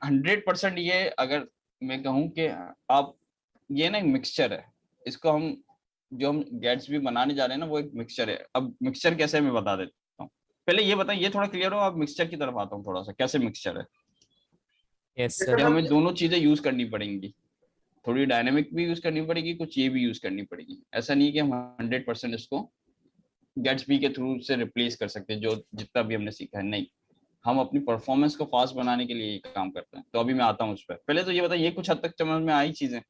100% ये अगर मैं कहूँ कि आप ये ना मिक्सचर है, इसको हम जो हम गेट्स भी बनाने जा रहे हैं ना वो एक मिक्सचर है। अब मिक्सचर कैसे मैं बता देता हूँ, पहले ये बताएं, ये थोड़ा क्लियर हो, आप मिक्सचर की तरफ आता हूँ थोड़ा सा, कैसे मिक्सचर है? यस कि सर। हमें दोनों चीजें यूज करनी पड़ेंगी, थोड़ी डायनेमिक भी यूज करनी पड़ेगी, कुछ ये भी यूज करनी पड़ेगी। ऐसा नहीं कि हम 100% इसको गेट्स बी के थ्रू से रिप्लेस कर सकते हैं जो जितना भी हमने सीखा है, नहीं। हम अपनी परफॉर्मेंस को फास्ट बनाने के लिए ये काम करते हैं। तो अभी मैं आता हूँ उस पर, पहले तो ये बताइए ये कुछ हद तक समझ में आई चीजें?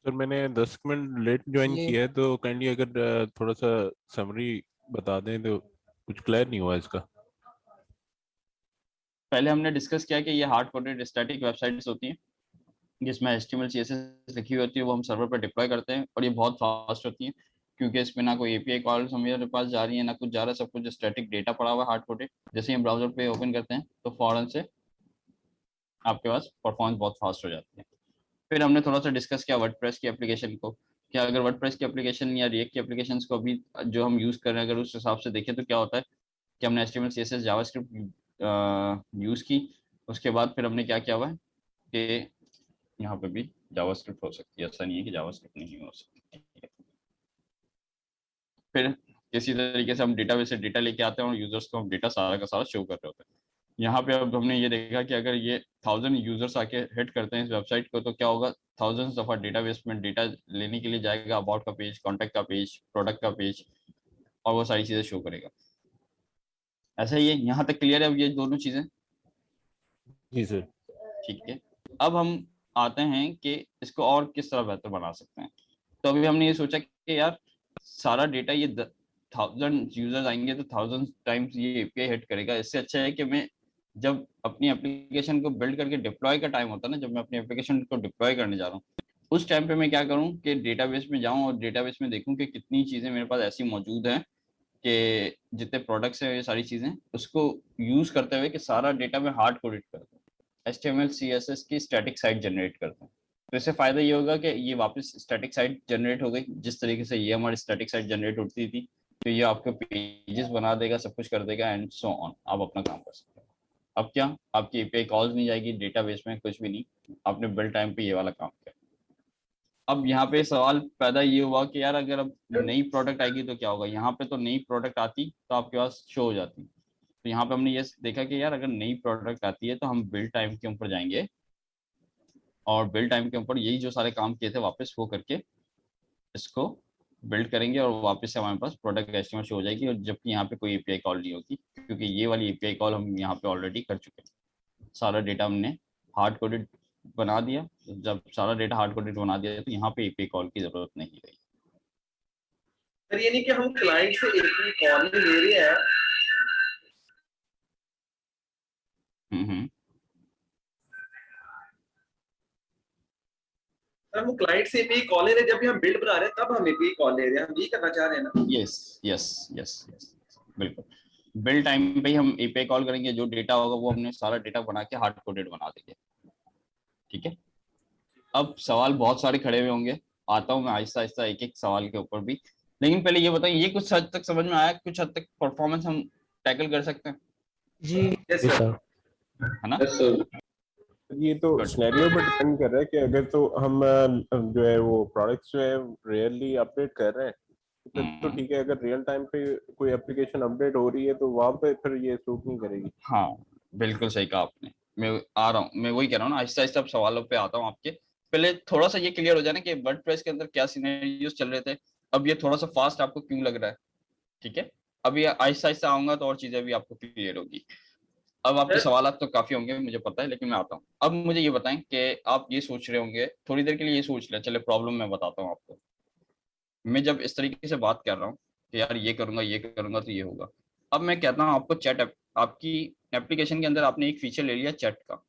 सर मैंने 10 मिनट लेट ज्वाइन किया है, तो काइंडली अगर थोड़ा सा समरी बता दें तो कुछ क्लियर नहीं हुआ इसका। पहले हमने डिस्कस किया कि ये हार्ड कोडेड स्टैटिक वेबसाइट्स होती हैं जिसमें HTML CSS लिखी हुई होती है, वो हम सर्वर पर डिप्लॉय करते हैं और ये बहुत फास्ट होती हैं क्योंकि इसमें ना कोई एपीआई कॉल्स हमारे पास जा रही है ना कुछ जा रहा है, सब कुछ स्टैटिक डेटा पड़ा हुआ है हार्ड कोडेड। जैसे हम ब्राउजर पे ओपन करते हैं तो फौरन से आपके पास परफॉर्मेंस बहुत फास्ट हो जाती है। फिर हमने थोड़ा सा डिस्कस किया वर्डप्रेस की एप्लीकेशन को, क्या अगर वर्डप्रेस की एप्लीकेशन या रिएक्ट की एप्लीकेशंस को अभी जो हम यूज़ कर रहे हैं अगर उस हिसाब से देखें तो क्या होता है कि हमने HTML CSS जावास्क्रिप्ट यूज़ की, उसके बाद फिर हमने क्या किया हुआ है कि यहाँ पे भी जावास्क्रिप्ट हो सकती है, ऐसा नहीं है कि जावास्क्रिप्ट नहीं हो सकती है। फिर किसी तरीके से हम डेटाबेस से डेटा लेके आते हैं और यूजर्स को हम डेटा सारा का सारा शो कर रहे होते हैं। यहाँ पे अब हमने ये देखा कि अगर ये 1000 यूजर्स आके हिट करते हैं इस वेबसाइट को तो क्या होगा, थाउजेंड्स दफा डेटाबेस में डेटा लेने के लिए जाएगा, अबाउट का पेज, कॉन्टैक्ट का पेज, प्रोडक्ट का पेज, और वो सारी चीजें शो करेगा। ऐसा ही है, यहाँ तक क्लियर है अब ये दोनों चीजें? जी सर। ठीक है, अब हम आते हैं कि इसको और किस तरह बेहतर बना सकते हैं। तो अभी हमने ये सोचा कि यार सारा डेटा ये 1000 यूजर्स आएंगे तो 1000 टाइम्स ये एपीआई हिट करेगा। इससे अच्छा है कि मैं जब अपनी एप्लीकेशन को बिल्ड करके डिप्लॉय का टाइम होता है ना, जब मैं अपनी एप्लीकेशन को डिप्लॉय करने जा रहा हूँ उस टाइम पे मैं क्या करूँ कि डेटाबेस में जाऊँ और डेटाबेस में देखूँ कि कितनी चीज़ें मेरे पास ऐसी मौजूद हैं कि जितने प्रोडक्ट्स हैं ये सारी चीज़ें उसको यूज़ करते हुए कि सारा डेटा मैं हार्ड कोडेड करता हूँ, HTML CSS की स्टैटिक साइट जनरेट करता हूँ। तो इससे फायदा ये होगा कि ये वापस स्टैटिक साइट जनरेट हो गई जिस तरीके से ये हमारी स्टैटिक साइट जनरेट होती थी, तो ये आपके पेजेस बना देगा, सब कुछ कर देगा एंड सो ऑन, आप अपना काम कर सकते हैं। अब क्या आपकी एपीआई कॉल्स नहीं जाएगी डेटाबेस में, कुछ भी नहीं, आपने बिल्ड टाइम पे ये वाला काम किया। अब यहाँ पे सवाल पैदा ये हुआ कि यार अगर अब नई प्रोडक्ट आएगी तो क्या होगा? यहाँ पे तो नई प्रोडक्ट आती तो आपके पास शो हो जाती। तो यहाँ पे हमने ये देखा कि यार अगर नई प्रोडक्ट आती है तो हम बिल्ड टाइम के ऊपर जाएंगे और बिल्ड टाइम के ऊपर यही जो सारे काम किए थे वापस वो करके इसको बिल्ड करेंगे और वापस से हमारे पास प्रोडक्ट एस्टिमेट शो हो जाएगी, और जबकि यहाँ पे कोई एपीआई कॉल नहीं होगी क्योंकि ये वाली एपीआई कॉल हम यहाँ पे ऑलरेडी कर चुके हैं। सारा डेटा हमने हार्ड कोडेड बना दिया, जब सारा डेटा हार्ड कोडेड बना दिया तो यहाँ पे एपीआई कॉल की जरूरत नहीं रही। सर ये नहीं कि हम क्लाइंट से एपीआई कॉल नहीं ले रहे हैं। सर हम क्लाइंट से एपीआई कॉल ले रहे हैं, जब भी हम बिल्ड बना रहे हैं तब हम एपीआई कॉल ले रहे हैं, हम ये करना चाह रहे हैं ना? यस यस यस यस बिल्कुल, बिल्ड टाइम पे ही हम एपीआई कॉल करेंगे, जो डेटा होगा वो हमने सारा डेटा बना के हार्ड कोडेड बना देंगे। ठीक है, अब सवाल बहुत सारे खड़े हुए होंगे आता हूँ मैं आहिस्ता आहिस्ता एक एक सवाल के ऊपर भी। लेकिन पहले ये बताइए, ये कुछ हद तक समझ में आया, कुछ हद तक परफॉर्मेंस हम टैकल कर सकते हैं जी यस सर। है ना? Yes sir. ये तो Good. सिनेरियो पर डिपेंड कर रहा है कि अगर तो हम जो है वो प्रोडक्ट्स जो है रियली अपडेट कर रहे हैं फिर तो ठीक है। अगर रियल टाइम पे कोई एप्लीकेशन अपडेट हो रही है तो वहां पे फिर ये सूट नहीं करेगी। हाँ बिल्कुल सही कहा आपने। मैं आ रहा हूँ, मैं वही कह रहा हूँ ना, आहिस्ता आहिस्ता अब सवालों पे आता हूँ आपके। पहले थोड़ा सा ये क्लियर हो जाए ना कि वर्डप्रेस के अंदर क्या सिनेरियोस चल रहे थे, अब ये थोड़ा सा फास्ट आपको क्यों लग रहा है? ठीक है, अभी आहिस्ता आहिस्ता आऊंगा तो और चीजें भी आपको क्लियर होगी। अब आपके सवाल तो काफी होंगे मुझे पता है, लेकिन मैं आता हूँ। अब मुझे ये बताएं कि आप ये सोच रहे होंगे थोड़ी देर के लिए, ये सोच लें, चले प्रॉब्लम मैं बताता हूँ आपको। मैं जब इस तरीके से बात कर रहा हूँ कि यार ये करूंगा तो ये होगा। अब मैं कहता हूँ आपको चैट आपकी एप्लीकेशन के अंदर आपने एक फीचर ले लिया चैट का।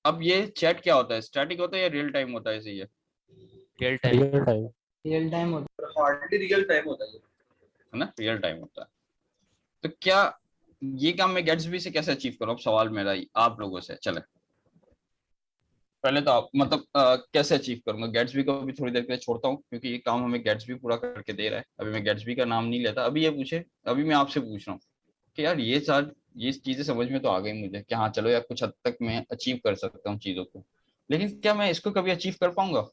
अब ये चैट क्या होता है, स्टैटिक होता है या रियल टाइम होता है? सही है, रियल टाइम। रियल टाइम होता हार्डली रियल टाइम होता है ना? रियल टाइम होता है। तो क्या ये काम मैं गेट्सबी से कैसे अचीव करूँ? अब सवाल मेरा ही आप लोगों से। चले पहले तो आप मतलब कैसे अचीव करूंगा? गेट्सबी को भी थोड़ी देर के लिए छोड़ता हूँ क्योंकि ये काम हमें गेट्सबी पूरा करके दे रहा है। अभी मैं गेट्सबी का नाम नहीं लेता। अभी ये पूछे, अभी मैं आपसे पूछ रहा हूँ कि यार ये चीजें समझ में तो आ गई मुझे कि हाँ चलो यार कुछ हद तक मैं अचीव कर सकता हूँ चीजों को, लेकिन क्या मैं इसको कभी अचीव कर पाऊंगा?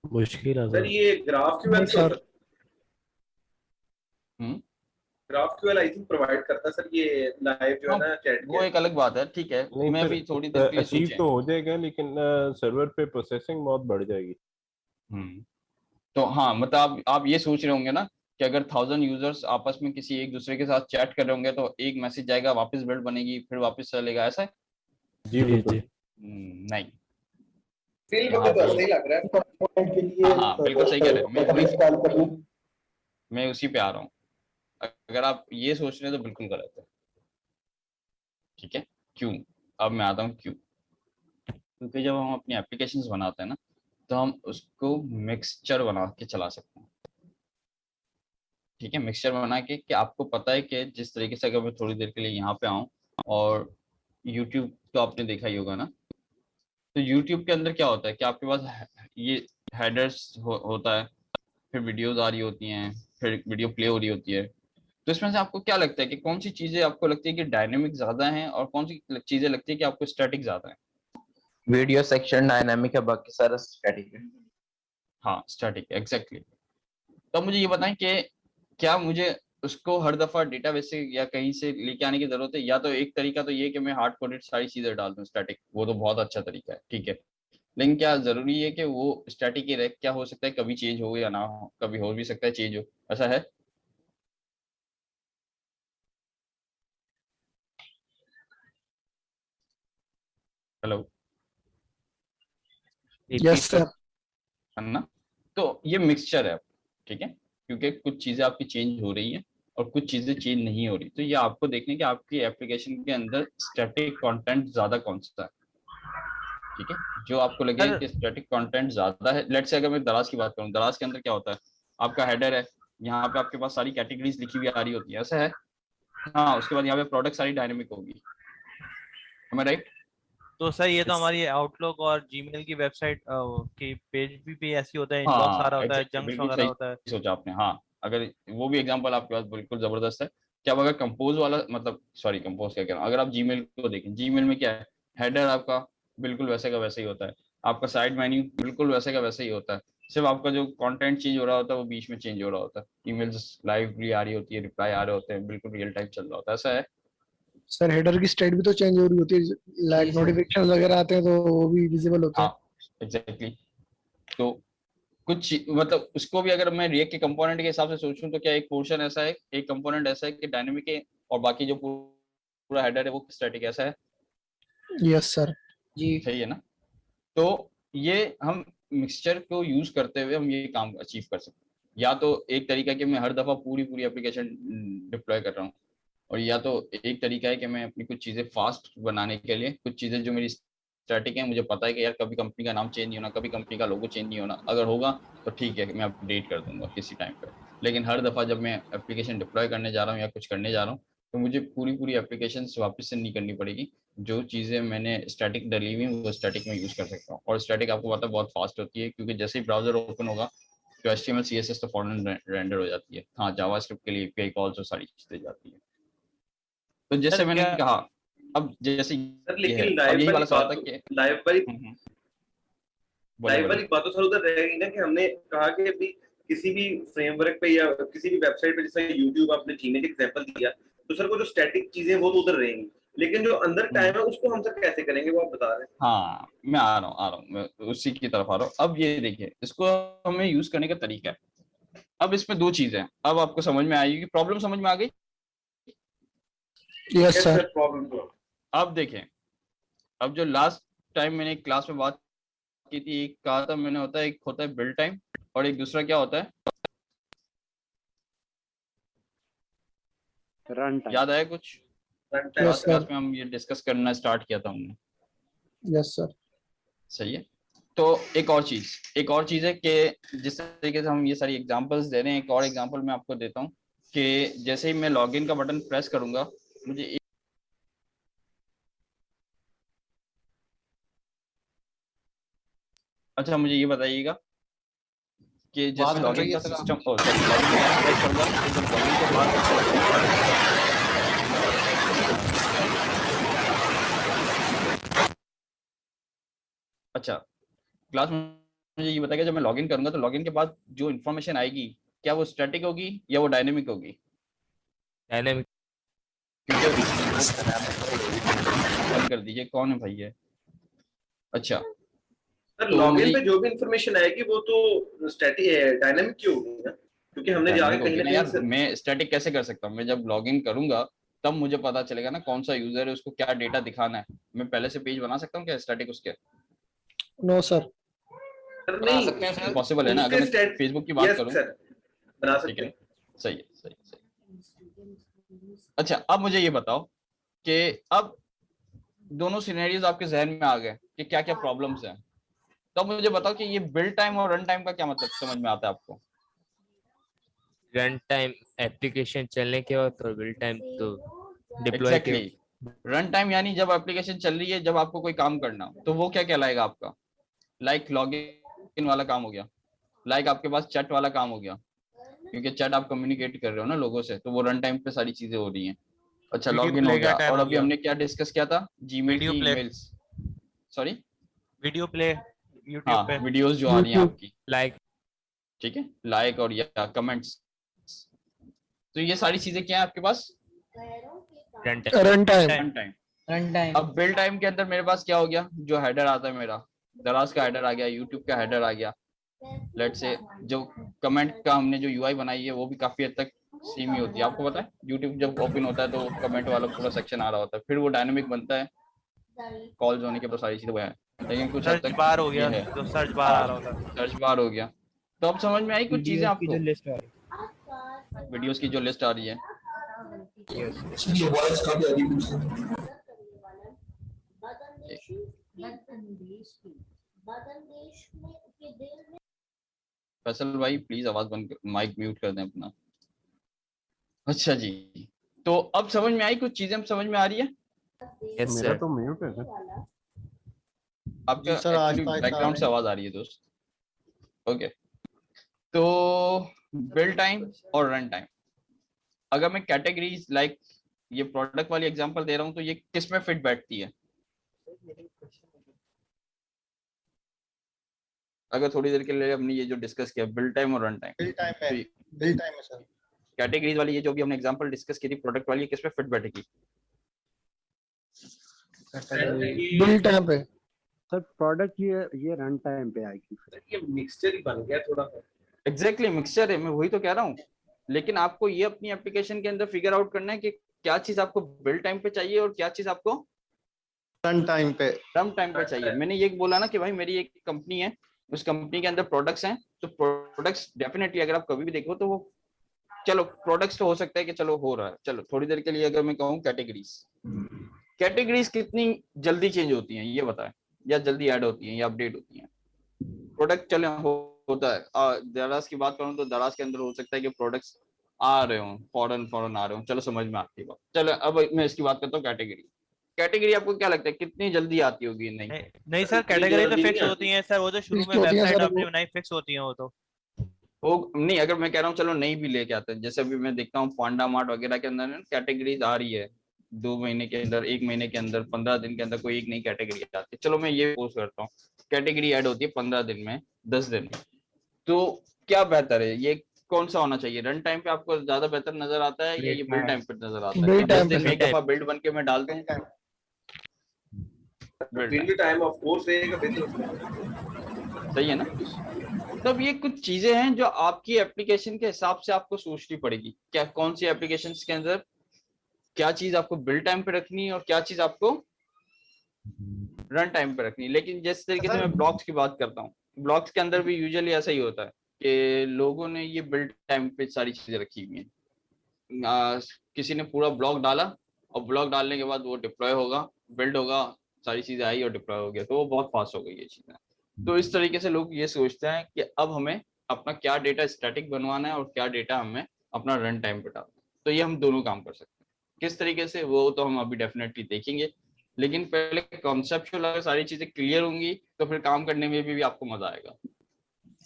मुश्किल है सर। ये ग्राफ क्यूएल से होता है। हम्म, GraphQL I think provide करता है सर ये लाइव जो है ना चैट वो एक अलग बात है। ठीक है, नहीं मैं फिर अभी थोड़ी देर के लिए अचीव सोचें। तो हो जाएगा लेकिन सर्वर पे प्रोसेसिंग बहुत बढ़ जाएगी। तो हाँ मतलब आप ये सोच रहे होंगे ना कि अगर 1000 यूजर्स आपस में किसी एक दूसरे के साथ चैट कर रहे होंगे तो एक मैसेज जाएगा, वापस बिल्ड बनेगी, फिर वापस चलेगा, ऐसा है? जी बिल्कुल। नहीं। फील यहाँ मुझे तो पे ऐसा ही लग रहा है। कंपोनेंट के लिए हाँ बिल्कुल सही कह रहे हैं। डेटाबेस कॉल करना। मैं उसी पे आ रहा हूँ। अगर आप ये सोच रहे हैं तो बिल्कुल गलत है। ठीक है, क्यों? अब मैं आता हूँ क्यों। क्योंकि जब हम अपनी एप्लीकेशंस बनाते हैं ना तो हम उसको मिक्सचर बना के चला सकते हैं। ठीक है, मिक्सचर बना के कि आपको पता है कि जिस तरीके से अगर मैं थोड़ी देर के लिए यहाँ पे आऊँ और YouTube तो आपने देखा ही होगा ना, तो YouTube के अंदर क्या होता है कि आपके पास ये हेडर्स होता है, फिर वीडियोस आ रही होती हैं, फिर वीडियो प्ले हो रही होती है। तो इसमें से आपको क्या लगता है कि कौन सी चीजें आपको लगती है कि डायनेमिक ज्यादा हैं और कौन सी चीजें लगती है कि आपको स्टैटिक ज्यादा है? वीडियो सेक्शन डायनामिक है, बाकी सारा स्टैटिक है। हाँ स्टैटिक, एग्जैक्टली। तो मुझे ये बताएं कि क्या मुझे उसको हर दफा डेटाबेस से या कहीं से लेके आने की जरूरत है? या तो एक तरीका तो ये कि मैं हार्ड कोडेड सारी चीजें डाल दूं स्टैटिक, वो तो बहुत अच्छा तरीका है, ठीक है। लेकिन क्या जरूरी है कि वो स्टैटिक ही रहे? क्या हो सकता है कभी चेंज हो या ना हो, कभी हो भी सकता है चेंज हो, ऐसा है? Hello, yes sir. है ना? तो ये मिक्सचर है, ठीक है, क्योंकि कुछ चीजें आपकी चेंज हो रही हैं और कुछ चीजें चेंज नहीं हो रही। तो ये आपको देखने कि आपकी एप्लीकेशन के अंदर स्टैटिक कंटेंट ज्यादा कौन सा है। ठीक है, जो आपको लगे कि स्टैटिक कंटेंट ज्यादा है। लेट्स से अगर मैं दराज की बात करूं, दराज के अंदर क्या होता है, आपका हेडर है, यहाँ पे आपके पास सारी कैटेगरीज लिखी हुई आ रही होती है, ऐसा है? हाँ, उसके बाद यहाँ पे प्रोडक्ट सारी डायनेमिक होगी, am I right? तो सर ये तो हमारी आउटलुक और जीमेल की वेबसाइट की पेज भी ऐसी होता है, इनबॉक्स हाँ सारा होता है, एग्जैक्टली, जंक्स बिल्कुल वगैरह सही होता है। सोचा आपने। हाँ, अगर वो भी एग्जांपल आपके पास बिल्कुल जबरदस्त है कि अब अगर कंपोज वाला मतलब सॉरी कंपोज क्या कह रहा हूँ, अगर आप जीमेल को देखें, जीमेल में क्या है, हेडर आपका बिल्कुल वैसे का वैसे ही होता है, आपका साइड मेन्यू बिल्कुल वैसे का वैसे ही होता है, सिर्फ आपका जो कंटेंट चेंज हो रहा होता है वो बीच में चेंज हो रहा होता है, ईमेल्स लाइव भी आ रही होती है, रिप्लाई आ रहे होते हैं, बिल्कुल रियल टाइम चल रहा होता है, ऐसा है? सर हेडर की स्टेट भी तो चेंज हो रही होती है, लाइक नोटिफिकेशन वगैरह आते हैं तो वो भी विजिबल होते हैं। हाँ एग्जैक्टली। तो कुछ मतलब उसको भी अगर मैं रिएक्ट के कंपोनेंट के हिसाब से सोचूं तो क्या एक पोर्शन ऐसा है, एक कंपोनेंट ऐसा है कि डायनेमिक है और बाकी जो पूरा हेडर है वो स्टैटिक, ऐसा है? Yes sir. जी सही है ना? तो ये हम मिक्सचर को यूज करते हुए हम ये काम अचीव कर सकते हैं। या तो एक तरीका कि मैं हर दफा पूरी पूरी एप्लीकेशन डिप्लॉय कर रहा हूँ, और या तो एक तरीका है कि मैं अपनी कुछ चीजें फास्ट बनाने के लिए, कुछ चीजें जो मेरी स्टैटिक है, मुझे पता है कि यार कभी कंपनी का नाम चेंज नहीं होना, कभी कंपनी का लोगो चेंज नहीं होना, अगर होगा तो ठीक है मैं अपडेट कर दूंगा किसी टाइम पे। लेकिन हर दफा जब मैं एप्लीकेशन डिप्लॉय करने जा रहा हूँ या कुछ करने जा रहा हूँ तो मुझे पूरी पूरी एप्लीकेशन वापस से नहीं करनी पड़ेगी, जो चीजें मैंने स्टैटिक डली हुई वो स्टैटिक में यूज कर सकता हूँ। और स्टैटिक आपको पता है बहुत फास्ट होती है, क्योंकि जैसे ही ब्राउजर ओपन होगा तो HTML CSS तो फौरन रेंडर हो जाती है। हाँ, जावास्क्रिप्ट के लिए API कॉल्स और सारी चीजें जाती है। तो जैसे सर मैंने क्या कहा, अब जैसे सर ये है, लेकिन अब यही वाला सवाल था कि लाइव वाली बोले बोले बात तो सर उधर रहेगी ना कि हमने कहा कि अभी किसी भी फ्रेमवर्क पे या किसी भी वेबसाइट पे, जैसे यूट्यूब आपने जीने का एग्जांपल दिया, तो सर वो जो स्टैटिक चीजें वो तो उधर रहेंगी, लेकिन जो अंदर टाइम है उसको हम सर कैसे करेंगे वो आप बता रहे हैं। हाँ, मैं आ रहा हूँ मैं उसी की तरफ आ रहा हूँ। अब ये देखिए, इसको हमें यूज करने का तरीका है। अब इसमें दो चीजें हैं, अब आपको समझ में आएगी, प्रॉब्लम समझ में आ गई? Yes sir. प्रॉब्लम तो अब देखें, अब जो लास्ट टाइम मैंने क्लास में बात की थी, एक कहा था मैंने, होता है एक होता है बिल्ड टाइम और एक दूसरा क्या होता है, रन टाइम। याद आया कुछ? लास्ट क्लास में हम ये डिस्कस करना स्टार्ट किया था हमने। Yes sir. सही है। तो एक और चीज है कि जिस तरीके से हम ये सारी एग्जांपल्स दे रहे हैं, एक और एग्जांपल मैं आपको देता हूँ कि जैसे ही मैं लॉगिन का बटन प्रेस करूंगा, मुझे अच्छा मुझे ये बताइएगा कि जैसे लॉगिन का सिस्टम लॉगिन प्रेस करूंगा तो जब लॉगिन के बाद अच्छा क्लास में मुझे ये बताइएगा, जब मैं लॉगिन करूंगा तो लॉगिन के बाद जो इन्फॉर्मेशन आएगी, क्या वो स्टैटिक होगी या वो डायनेमिक होगी? डायनेमिक। बंद कर दीजिए, कौन है भाई ये? अच्छा, सर तो लॉगिन पे जो भी इंफॉर्मेशन आएगी वो तो स्टैटिक डायनामिक क्यों होगी ना, क्योंकि हमने जाके कहीं ना यार कहीं मैं स्टैटिक कैसे कर सकता हूँ? मैं जब लॉगिन करूंगा तब मुझे पता चलेगा ना कौन सा यूजर है, उसको क्या डेटा दिखाना है। मैं पहले से पेज बना सकता हूँ क्या स्टैटिक उसके? No sir. बना सकते हैं सर, पॉसिबल है ना? अगर मैं फेसबुक की बात करूँ, बना सकते हैं। सही है, सही सही। अच्छा, अब मुझे ये बताओ कि अब दोनों सिनेरियोज आपके जहन में आ गए कि क्या क्या प्रॉब्लम्स हैं। तो अब मुझे बताओ कि ये बिल्ड टाइम और रन टाइम का क्या मतलब समझ में आता है आपको? रन टाइम एप्लीकेशन चलने के बाद और बिल्ड टाइम तो डिप्लॉय के। रन टाइम यानी जब एप्लीकेशन चल रही है, जब आपको कोई काम करना हो, तो वो क्या कहलाएगा आपका? लाइक लॉगिन वाला काम हो गया, लाइक आपके पास चैट वाला काम हो गया, क्योंकि चैट आप कम्युनिकेट कर रहे हो ना लोगों से, तो वो रन टाइम पे सारी चीजें हो रही हैं। अच्छा, लॉगिन हो गया। और अभी हमने क्या डिस्कस किया था? जीमेल की emails, sorry video play YouTube हाँ, पे, वीडियोस जो आ रही हैं आपकी, लाइक, ठीक है, लाइक और या कमेंट्स। तो ये सारी चीजें क्या है आपके पास? Run time. अब बिल्ड टाइम के अंदर मेरे पास क्या हो गया? जो हेडर आता है मेरा, दराज का हेडर आ गया, यूट्यूब का हेडर आ गया। लेट्स से जो कमेंट का हमने जो यूआई बनाई है वो भी काफी हद तक सेम ही होती है। आपको पता है यूट्यूब जब ओपन होता है तो कमेंट वाला पूरा सेक्शन आ रहा होता है, फिर वो डायनेमिक बनता है, कॉल्स होने के बाद सारी चीजें वो है, लेकिन कुछ हद सर्च तक बार हो ये गया, है, जो सर्च बार आ रहा होता है। सर्च बार हो गया। तो अब समझ में आई कुछ चीजें आपको? वीडियोस की जो लिस्ट आ रही है, फैसल भाई प्लीज आवाज बंद, माइक म्यूट कर दें अपना। अच्छा जी, तो अब समझ में आई कुछ चीजें? अब समझ में आ रही है? यस मेरा सर। तो म्यूट है सर। आपका एक्चुअली बैकग्राउंड से आवाज आ रही है दोस्त। ओके, तो बिल्ड टाइम और रन टाइम, अगर मैं कैटेगरीज लाइक ये प्रोडक्ट वाली एग्जांपल दे रहा हूं तो ये किस में फिट बैठती है? अगर थोड़ी देर के लिए हमने ये जो डिस्कस किया बिल्ड टाइम और रन टाइम, बिल्ड टाइम है सर। कैटेगरीज वाली ये जो भी हमने एग्जांपल डिस्कस की थी प्रोडक्ट वाली, किस में फिट बैठेगी? बिल्ड टाइम पे। सर प्रोडक्ट ये रन टाइम पे आएगी। ये मिक्सचर ही बन गया थोड़ा। एग्जैक्टली मिक्सचर है, मैं वही तो कह रहा हूँ। लेकिन आपको ये अपनी एप्लीकेशन के अंदर फिगर आउट करना है कि क्या चीज आपको बिल्ड टाइम पे चाहिए और क्या चीज आपको रन टाइम पे चाहिए। मैंने ये बोला ना कि भाई मेरी एक कंपनी है, उस कंपनी के अंदर प्रोडक्ट्स हैं, तो प्रोडक्ट्स डेफिनेटली अगर आप कभी भी देखो तो वो, चलो प्रोडक्ट्स तो हो सकता है कि चलो हो रहा है, चलो थोड़ी देर के लिए अगर मैं कहूँ कैटेगरीज कितनी जल्दी चेंज होती हैं ये बताएं, या जल्दी ऐड होती हैं या अपडेट होती हैं? प्रोडक्ट चले होता है, दराज की बात करूं तो दराज के अंदर हो सकता है कि प्रोडक्ट्स आ रहे हो फौरन आ रहे हो, चलो समझ में आती है बात। चलो अब मैं इसकी बात करता हूँ कैटेगरी। कैटेगरी आपको क्या लगता है कितनी जल्दी आती होगी? नहीं नहीं सर, कैटेगरी तो फिक्स होती है सर, वो तो शुरू में वेबसाइट आपने बनाई फिक्स होती है वो तो। वो नहीं, अगर मैं कह रहा हूँ चलो नहीं भी लेके आते हैं, जैसे अभी मैं देखता हूँ पांडा मार्ट वगैरह के अंदर कैटेगरीज आ रही है 2 महीने के अंदर, 1 महीने के अंदर, 15 दिन के अंदर कोई एक नई कैटेगरी आती है। चलो मैं ये पोस्ट करता हूँ, कैटेगरी ऐड होती है 15 दिन में, 10 दिन में, तो क्या बेहतर है? ये कौन सा होना चाहिए? रन टाइम पे आपको ज्यादा बेहतर नजर आता है या ये बिल्ड टाइम पे नजर आता है? 10 दिन में एक दफा बिल्ड बन के मैं डाल दूं, बिल्ड टाइम ऑफ कोर्स रहेगा बेहतर, सही है ना? तब ये कुछ चीजें हैं जो आपकी एप्लीकेशन के हिसाब से आपको सोचनी पड़ेगी, क्या कौन सी एप्लीकेशंस के अंदर क्या चीज आपको बिल्ड टाइम पे रखनी है और क्या चीज आपको रन टाइम पे रखनी है। लेकिन जिस तरीके से मैं ब्लॉग्स की बात करता हूँ, ब्लॉग्स के अंदर भी यूजुअली ऐसा ही होता है कि लोगों ने ये बिल्ड टाइम पे सारी चीजें रखी हुई हैं। किसी ने पूरा ब्लॉग डाला और ब्लॉग डालने के बाद वो डिप्लॉय होगा, बिल्ड होगा, सारी चीजें आई और डिप्लॉय हो गया, तो वो बहुत फास्ट हो गई ये चीजें। तो इस तरीके से लोग ये सोचते हैं कि अब हमें अपना क्या डेटा स्टैटिक बनवाना है और क्या डेटा हमें अपना रन टाइम पे डालना है। तो ये हम दोनों काम कर सकते हैं। किस तरीके से वो तो हम अभी डेफिनेटली देखेंगे, लेकिन पहले कॉन्सेप्चुअल अगर सारी चीजें क्लियर होंगी तो फिर काम करने में भी आपको मजा आएगा।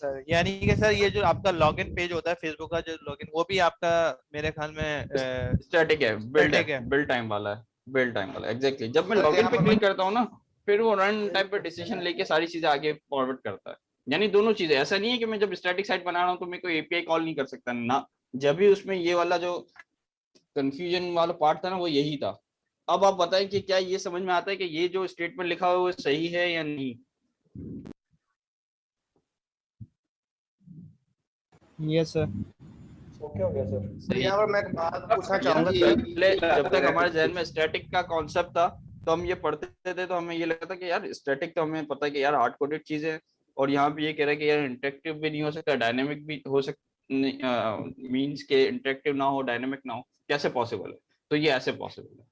सर यानी कि सर ये जो आपका लॉगिन पेज होता है फेसबुक का जो लॉगिन, वो भी आपका मेरे ख्याल में स्टैटिक है, बिल्ड टाइम वाला है, बिल्ड टाइम वाला एग्जैक्टली। जब मैं लॉगिन पे क्लिक करता हूँ ना, फिर वो रन टाइम पे डिसीजन लेके सारी चीजें आगे फॉरवर्ड करता है। यानी दोनों चीजें, ऐसा नहीं है कि मैं जब स्टैटिक साइट बना रहा हूँ तो मैं कोई एपीआई कॉल नहीं कर सकता ना। जब भी उसमें ये वाला जो कंफ्यूजन वाला पार्ट था ना, वो यही था। अब आप बताएं कि क्या ये समझ में आता है कि ये जो स्टेटमेंट लिखा हुआ है वो सही है या नहीं? Yes sir. ओके हो गया सर। यहाँ पर मैं एक बात पूछना चाहूंगा पहले जब तक हमारे जहन में स्टैटिक का कॉन्सेप्ट था तो हम ये पढ़ते थे तो हमें ये लगता था कि यार स्टैटिक तो हमें पता है कि यार हार्ड कोडेड चीज है, और यहाँ पे ये कह रहा है कि यार इंटरेक्टिव भी नहीं हो सकता, डायनेमिक भी हो सकता, मींस के इंटरेक्टिव ना हो, डायनेमिक ना हो, कैसे पॉसिबल है? तो ये ऐसे पॉसिबल है।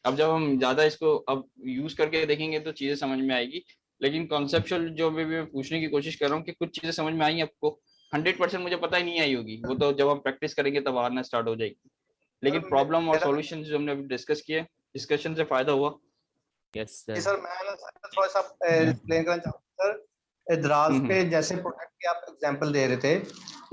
अब जब हम ज्यादा इसको अब यूज करके देखेंगे तो चीजें समझ में आएगी। लेकिन कॉन्सेप्चुअल जो मैं पूछने की कोशिश कर रहा हूँ कि कुछ चीजें समझ में आई आपको, 100% मुझे पता ही नहीं आई होगी, वो तो जब हम प्रैक्टिस करेंगे तब आना स्टार्ट हो जाएगी। लेकिन प्रॉब्लम और सॉल्यूशन जो हमने अभी डिस्कस किए, डिस्कशन से फायदा हुआ। यस जी सर। सर, मैं थोड़ा सा एक्सप्लेन करना चाहूँगा सर। द्राज पे जैसे प्रोडक्ट की आप एग्जांपल दे रहे थे,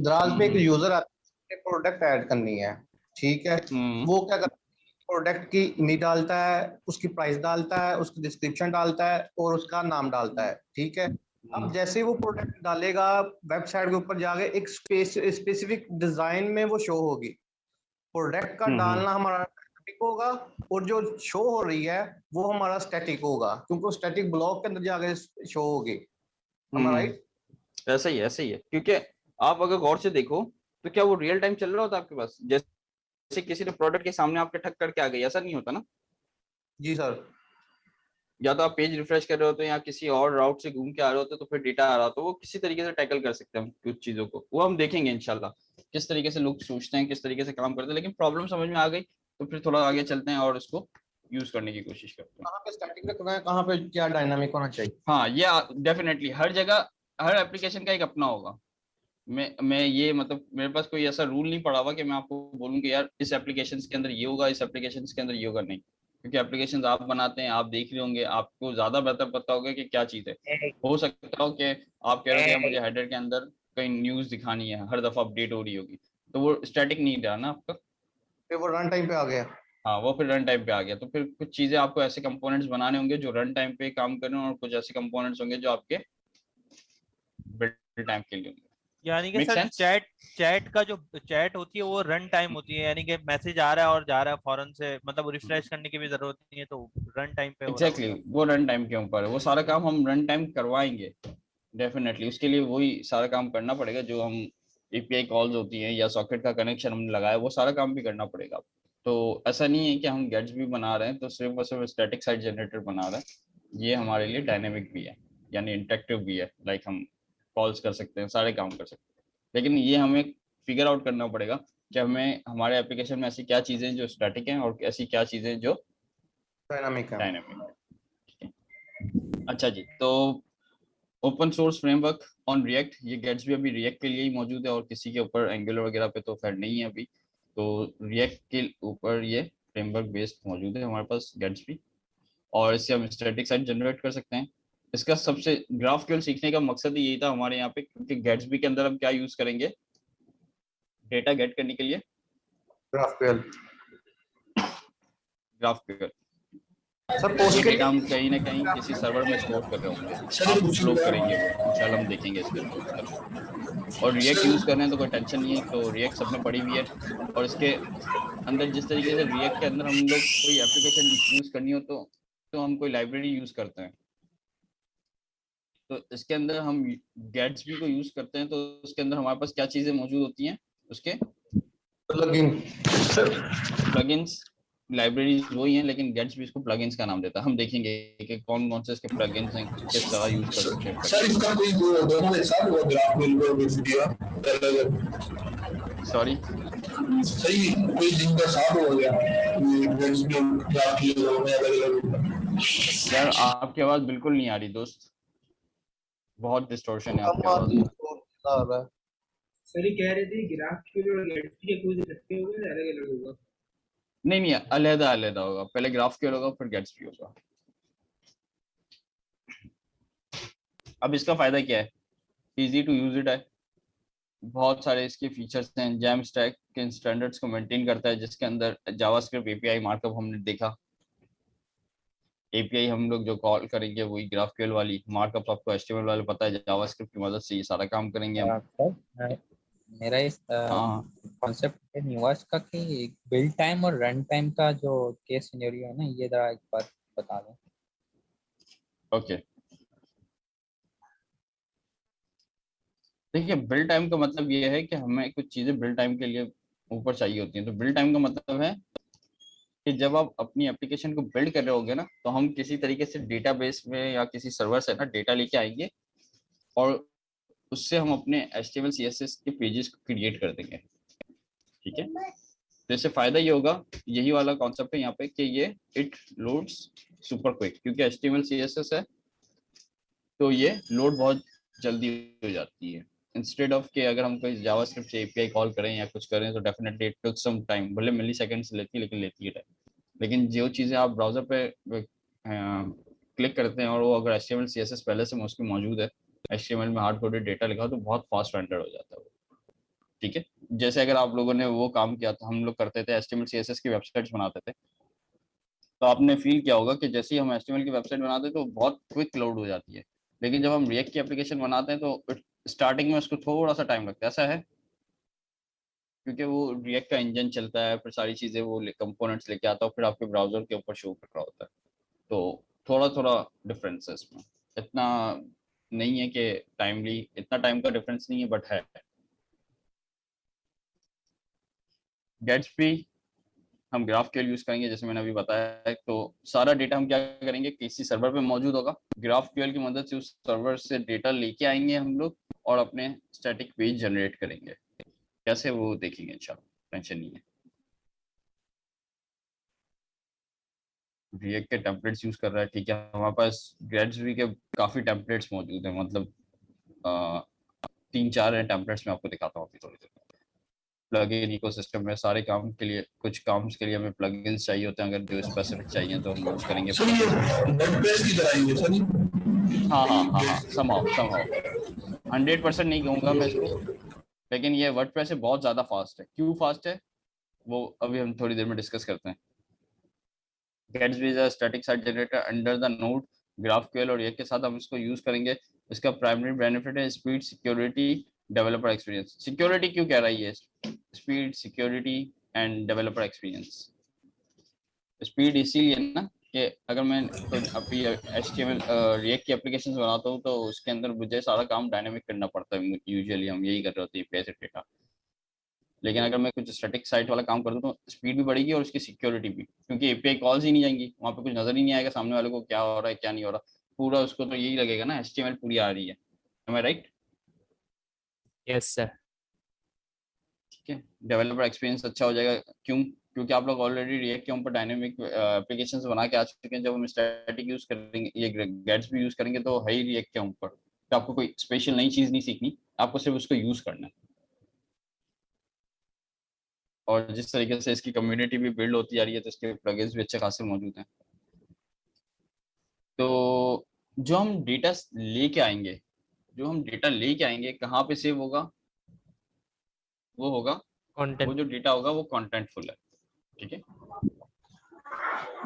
द्राज पे एक यूजर आता है, प्रोडक्ट ऐड करनी है, ठीक है। वो क्या करता है, प्रोडक्ट की इमेज डालता है, उसकी प्राइस डालता है, उसकी डिस्क्रिप्शन डालता है और उसका नाम डालता है, ठीक है। अब जैसे ही वो प्रोडक्ट डालेगा, वेबसाइट के ऊपर जाके एक स्पेसिफिक डिजाइन में वो शो होगी। प्रोडक्ट का डालना हमारा स्टैटिक होगा और जो शो हो रही है वो हमारा स्टैटिक होगा, क्योंकि वो स्टैटिक ब्लॉक के अंदर जाके शो होगी। राइट? ऐसा ही है, क्योंकि आप अगर गौर से देखो तो क्या वो रियल टाइम चल रहा होता आपके पास? जैसे किसी ने प्रोडक्ट के सामने आपके ठक करके आ गई, ऐसा नहीं होता ना? जी सर। या तो आप पेज रिफ्रेश कर रहे होते हैं या किसी और राउट से घूम के आ रहे होते तो फिर डेटा आ रहा, तो वो किसी तरीके से टैकल कर सकते हैं कुछ चीजों को। वो हम देखेंगे इंशाल्लाह किस तरीके से लोग सोचते हैं, किस तरीके से काम करते हैं। लेकिन प्रॉब्लम समझ में आ गई तो फिर थोड़ा आगे चलते हैं और इसको यूज करने की कोशिश करते हैं। कहाँ पे स्टैटिक रखना है, कहाँ पे क्या डायनामिक होना चाहिए। हाँ, ये डेफिनेटली हर जगह हर एप्लीकेशन का एक अपना होगा। मैं ये मतलब मेरे पास कोई ऐसा रूल नहीं पड़ा हुआ कि मैं आपको बोलूँ कि यार इस एप्लीकेशन के अंदर ये होगा, इस एप्लीकेशन के अंदर ये होगा, नहीं। क्योंकि एप्लीकेशन आप बनाते हैं, आप देख रहे होंगे, आपको ज्यादा बेहतर पता होगा कि क्या चीज है। हो सकता हो कि आप कह रहे हो कि मुझे हेडर के अंदर कहीं न्यूज दिखानी है, हर दफा अपडेट हो रही होगी, तो वो स्टैटिक नहीं रहा ना आपका, फिर वो रन टाइम पे आ गया। हाँ वो फिर रन टाइम पे आ गया। तो फिर कुछ चीजें आपको ऐसे कंपोनेंट्स बनाने होंगे जो रन टाइम पे काम करें, और कुछ ऐसे कंपोनेंट्स होंगे जो आपके बिल्ड टाइम के लिए होंगे। यानी कि सर चैट का जो चैट होती है वो रन टाइम होती है, यानी कि मैसेज आ रहा है और जा रहा है फौरन से, मतलब रिफ्रेश करने की भी जरूरत नहीं है, तो रन टाइम पे एग्जैक्टली वो रन टाइम के ऊपर है। वो सारा काम हम रन टाइम करवाएंगे डेफिनेटली। उसके लिए वही सारा काम करना पड़ेगा जो हम एपीआई कॉल्स होती हैं या सॉकेट का कनेक्शन हमने लगाया, वो सारा काम भी करना पड़ेगा। तो ऐसा नहीं है कि हम गेट्स भी बना रहे हैं तो सिर्फ और सिर्फ स्टैटिक साइट जनरेटर बना रहे हैं। ये हमारे लिए डायनेमिक भी है, यानी इंटरेक्टिव भी है, लाइक हम कॉल्स कर सकते हैं, सारे काम कर सकते हैं। लेकिन ये हमें फिगर आउट करना पड़ेगा कि हमें हमारे एप्लीकेशन में ऐसी क्या चीजें जो स्टैटिक हैं और ऐसी क्या चीजें जो डायनामिक है। अच्छा जी, तो open source framework on react, ये गेट्स भी अभी रिएक्ट के लिए ही मौजूद है और किसी के ऊपर एंगुलर वगैरह पे तो खैर नहीं है अभी। तो रिएक्ट के ऊपर ये फ्रेमवर्क बेस्ड मौजूद है हमारे पास गेट्स भी। और इससे हम स्टैटिक साइट जनरेट कर सकते हैं। इसका सबसे GraphQL सीखने का मकसद ही यही था हमारे यहाँ पे, क्योंकि गेट्सबी के अंदर हम क्या यूज करेंगे डेटा गेट करने के लिए, GraphQL सर पोस्ट डेटा हम कहीं ना कहीं किसी सर्वर में स्टोर कर रहे होंगे, आप लोग करेंगे वो इंशाल्लाह, हम देखेंगे इसके अंदर। और रिएक्ट यूज कर रहे हैं तो कोई टेंशन नहीं है, तो रिएक्ट सब में पड़ी हुई है। और इसके अंदर जिस तरीके से रिएक्ट के अंदर हम लोग कोई एप्लीकेशन यूज करनी हो तो हम कोई लाइब्रेरी यूज करते हैं, तो इसके अंदर हम गेट्सबी को यूज करते हैं। तो उसके अंदर हमारे पास क्या चीजें मौजूद होती हैं, उसके प्लगइन्स लाइब्रेरीज वही हैं, लेकिन गेट्सबी इसको प्लगइन्स का नाम देता है। हम देखेंगे कि कौन कौन से इसके प्लगइन्स हैं, किस तरह यूज कर सकते हैं। सर इसका कोई दोनों एक साथ हुआ ग्राफक्यूल और विकिपीडिया सॉरी सही कोई लिंक का साथ हो गया गेट्सबी ग्राफक्यूल में अलग-अलग। यार आपकी आवाज बिल्कुल नहीं आ रही दोस्त, बहुत डिस्टॉर्शन है आपकी आवाज। सर ये कह रहे थे ग्राफक्यूल और गेट्सबी के कुछ रखे हुए अलग-अलग होगा। नहीं अलग होगा, पहले GraphQL होगा फिर गेट्सबी होगा। अब इसका फायदा क्या है, इजी टू यूज इट है, बहुत सारे इसके फीचर्स हैं। जैम स्टैक के स्टैंडर्ड्स को मेंटेन करता है, जिसके अंदर जावास्क्रिप्ट एपीआई मार्कअप हमने देखा। एपीआई हम लोग जो कॉल करेंगे वही GraphQL वाली, मार्कअप आपको HTML वाले पता है, जावास्क्रिप्ट की मदद से ये सारा काम करेंगे हम। मेरा इस कॉन्सेप्ट नहीं हुआ इसका कि बिल्ड टाइम और रन टाइम का जो केस सिनेरियो है ना, ये जरा एक बार बता दें। ओके देखिए, बिल्ड टाइम का मतलब ये है कि हमें कुछ चीजें बिल्ड टाइम के लिए ऊपर चाहिए होती हैं। तो बिल्ड टाइम का मतलब है कि जब आप अपनी एप्लीकेशन को बिल्ड कर रहे होगे ना, तो हम किसी तरीके से डेटाबेस में या किसी सर्वर से ना डेटा लेके आएंगे और उससे हम अपने HTML CSS के पेजेस को क्रिएट कर देंगे, ठीक है। तो इससे फायदा ये होगा, यही वाला कॉन्सेप्ट है यहाँ पे कि ये इट लोड्स सुपर क्विक, क्योंकि HTML CSS है तो ये लोड बहुत जल्दी हो जाती है। इंस्टेड ऑफ के अगर हम कोई जावास्क्रिप्ट से API कॉल करें या कुछ करें तो definitely it takes some time, भले मिली सेकेंड्स लेती है लेकिन लेती है टाइम। लेकिन जो चीज़ें आप ब्राउजर पे क्लिक करते हैं और वो अगर HTML CSS पहले से उसकी मौजूद है, HTML में हार्ड कोडेड डेटा लिखा हो, तो बहुत फास्ट रेंडर हो जाता है वो, ठीक है। जैसे अगर आप लोगों ने वो काम किया था, हम लोग करते थे HTML CSS की वेबसाइट्स बनाते थे, तो आपने फील किया होगा कि जैसे ही हम HTML की वेबसाइट बनाते हैं तो बहुत क्विक लोड हो जाती है। लेकिन जब हम रिएक्ट की एप्लीकेशन बनाते हैं तो स्टार्टिंग में उसको थोड़ा सा टाइम लगता है, ऐसा है, क्योंकि वो रिएक्ट का इंजन चलता है, फिर सारी चीज़ें वो कंपोनेंट्स लेके आता है, फिर आपके ब्राउजर के ऊपर शो कर रहा होता है। तो थोड़ा थोड़ा डिफरेंस है इसमें, इतना नहीं है कि टाइमली, इतना टाइम का डिफरेंस नहीं है, बट है। गेट्सबी हम GraphQL यूज करेंगे, जैसे मैंने अभी बताया है। तो सारा डेटा हम क्या करेंगे, किसी सर्वर पे मौजूद होगा, GraphQL की मदद से उस सर्वर से डेटा लेके आएंगे हम लोग और अपने स्टैटिक पेज जनरेट करेंगे। कैसे वो देखेंगे इंशाल्लाह, टेंशन नहीं है। रिएक्ट के टेम्पलेट्स यूज कर रहा है, ठीक है। हमारे पास गेट्सबी के काफी टेम्पलेट्स मौजूद हैं, मतलब 3-4 हैं टेम्पलेट्स, मैं आपको दिखाता हूँ अभी थोड़ी देर में। प्लगइन इकोसिस्टम में सारे काम के लिए, कुछ काम्स के लिए हमें प्लगइन्स चाहिए होते हैं, अगर जो स्पेसिफिक चाहिए तो हम यूज करेंगे। हाँ समहाउ 100% नहीं कहूँगा मैं इसको, लेकिन ये वर्डप्रेस से बहुत ज़्यादा फास्ट है। क्यों फास्ट है वो अभी हम थोड़ी देर में डिस्कस करते हैं। Gatsby is a static site generator under the node GraphQL, और ये के साथ हम इसको यूज करेंगे। इसका प्राइमरी बेनिफिट है speed, security, developer experience. Security क्यों कह रहा है ये, speed, security end developer experience. Speed इसीलिए ना कि अगर मैं अभी HTML रिएक्ट की एप्लीकेशंस बनाता हूँ तो उसके अंदर मुझे सारा काम डायनेमिक करना पड़ता है, यूजुअली हम यही कर रहे होते हैं API से डेटा। लेकिन अगर मैं कुछ स्टैटिक साइट वाला काम कर दूँ तो स्पीड भी बढ़ेगी और उसकी सिक्योरिटी भी, क्योंकि API कॉल्स ही नहीं जाएंगी, वहाँ पे कुछ नजर ही नहीं आएगा सामने वाले को क्या हो रहा है क्या नहीं हो रहा, पूरा उसको तो यही लगेगा ना HTML पूरी आ रही है। Am I right? Yes sir. ठीक है, डेवलपर एक्सपीरियंस अच्छा हो जाएगा। क्यों? क्योंकि आप लोग ऑलरेडी रिएक्ट के ऊपर डायनेमिक एप्लीकेशंस बना के आ चुके हैं। जब हम स्टैटिक यूज करेंगे, ये गेट्सबी यूज करेंगे तो है ही रिएक्ट के ऊपर, तो आपको कोई स्पेशल नई चीज नहीं सीखनी, आपको सिर्फ उसको यूज करना है। और जिस तरीके से इसकी कम्युनिटी भी बिल्ड होती जा रही है तो इसके प्लगइन्स भी अच्छे खासे मौजूद हैं। तो जो हम डेटा लेके आएंगे कहाँ पे सेव होगा? वो होगा कंटेंट। वो जो डेटा होगा वो कॉन्टेंटफुल है, ठीक है।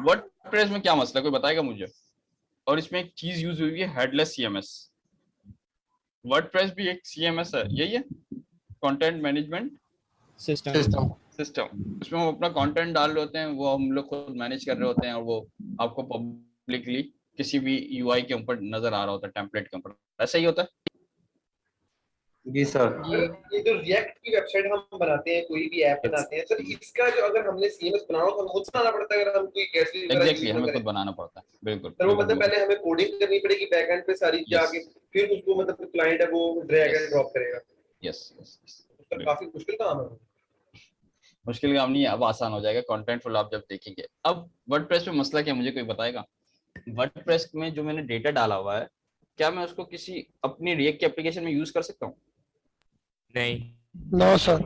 वर्डप्रेस में क्या मसला, कोई बताएगा मुझे? और इसमें एक चीज यूज हुई है, हेडलेस सीएमएस। वर्डप्रेस भी एक सीएमएस है, यही है, कंटेंट मैनेजमेंट सिस्टम। उसमें हम अपना कंटेंट डाल रहे होते हैं, वो हम लोग खुद मैनेज कर रहे होते हैं, और वो आपको पब्लिकली किसी भी यूआई के ऊपर नजर आ रहा होता है, टेम्पलेट के ऊपर। ऐसा ही होता है जी सर। ये जो रिएक्ट की वेबसाइट हम बनाते हैं, कोई भी ऐप बनाते हैं सर, इसका जो अगर हमने सीएमएस बनाना हो तो खुद बनाना पड़ता है, अगर हम कोई गैस एग्जैक्टली हमें खुद बनाना पड़ता है, बिल्कुल। सर वो मतलब पहले हमें कोडिंग करनी पड़ेगी बैकएंड पे सारी जाके, फिर उसको मतलब क्लाइंट है वो ड्रैग एंड ड्रॉप करेगा। यस सर काफी मुश्किल काम है। मुश्किल काम नहीं है, अब आसान हो जाएगा कॉन्टेंटफुल आप जब देखेंगे। अब वर्डप्रेस में मसला क्या, मुझे कोई बताएगा? वर्डप्रेस में जो मैंने डेटा डाला हुआ है, क्या मैं उसको किसी अपनी रिएक्ट के एप्लीकेशन में यूज कर सकता हूँ? नहीं। No sir.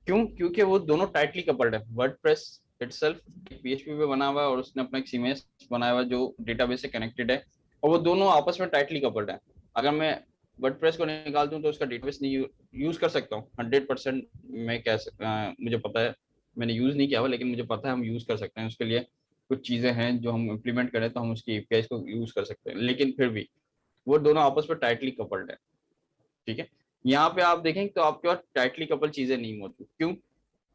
क्यों? क्योंकि वो दोनों टाइटली कपल्ड है। वर्डप्रेस इटसेल्फ पीएचपी पे बना हुआ है और उसने अपना एक सीएमएस बनाया हुआ है जो डेटाबेस से कनेक्टेड है, और वो दोनों आपस में टाइटली कपल्ड है। अगर मैं वर्डप्रेस को निकाल दूं तो उसका डेटाबेस नहीं यूज कर सकता हूँ 100%। मैं मुझे पता है, मैंने यूज नहीं किया हुआ, लेकिन मुझे पता है हम यूज कर सकते हैं। उसके लिए कुछ चीजें हैं जो हम इम्प्लीमेंट करें तो हम उसकी एपीआई को यूज कर सकते हैं, लेकिन फिर भी वो दोनों आपस में टाइटली कपल्ड है, ठीक है। यहाँ पे आप देखेंगे तो आपके पास टाइटली कपल चीजें नहीं मौजूद। क्यों?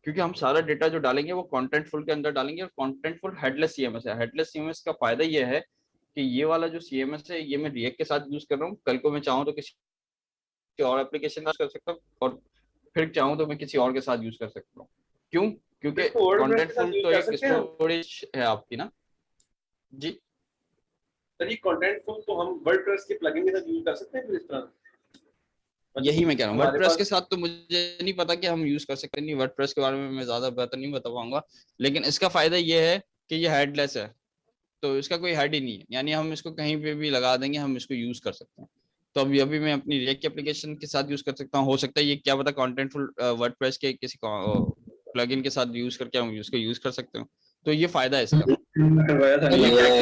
क्योंकि हम सारा डेटा जो डालेंगे वो कॉन्टेंटफुल के अंदर डालेंगे, और कॉन्टेंटफुल हेडलेस सीएमएस है। हेडलेस सीएमएस का फायदा ये है कि ये वाला जो सीएमएस है ये मैं रिएक्ट के साथ यूज कर रहा हूँ, कल को मैं चाहूँ तो किसी और एप्लीकेशन का कर सकता हूँ, और फिर चाहूँ तो मैं किसी और के साथ यूज कर सकता हूँ। क्यों? क्योंकि कॉन्टेंटफुल तो एक स्टोरेज है आपकी ना जी। सर ये कॉन्टेंटफुल तो हम वर्डप्रेस के प्लगइन के साथ यूज कर सकते हैं फिर इस तरह? यही मैं कह रहा हूँ, वर्डप्रेस के साथ तो मुझे नहीं पता कि हम यूज कर सकते नहीं, वर्डप्रेस के बारे में मैं ज्यादा बेहतर नहीं बता पाऊंगा, लेकिन इसका फायदा ये है कि ये हेडलेस है, तो इसका कोई हेड ही नहीं है, यानी हम इसको कहीं पे भी लगा देंगे, हम इसको यूज कर सकते हैं। तो अभी मैं अपनी रिएक्ट एप्लीकेशन के साथ यूज कर सकता हूँ। हो सकता है ये क्या पता कॉन्टेंटफुल वर्डप्रेस के किसी प्लगइन के साथ यूज करके हम उसको यूज कर सकते हो। तो ये फायदा है इसका,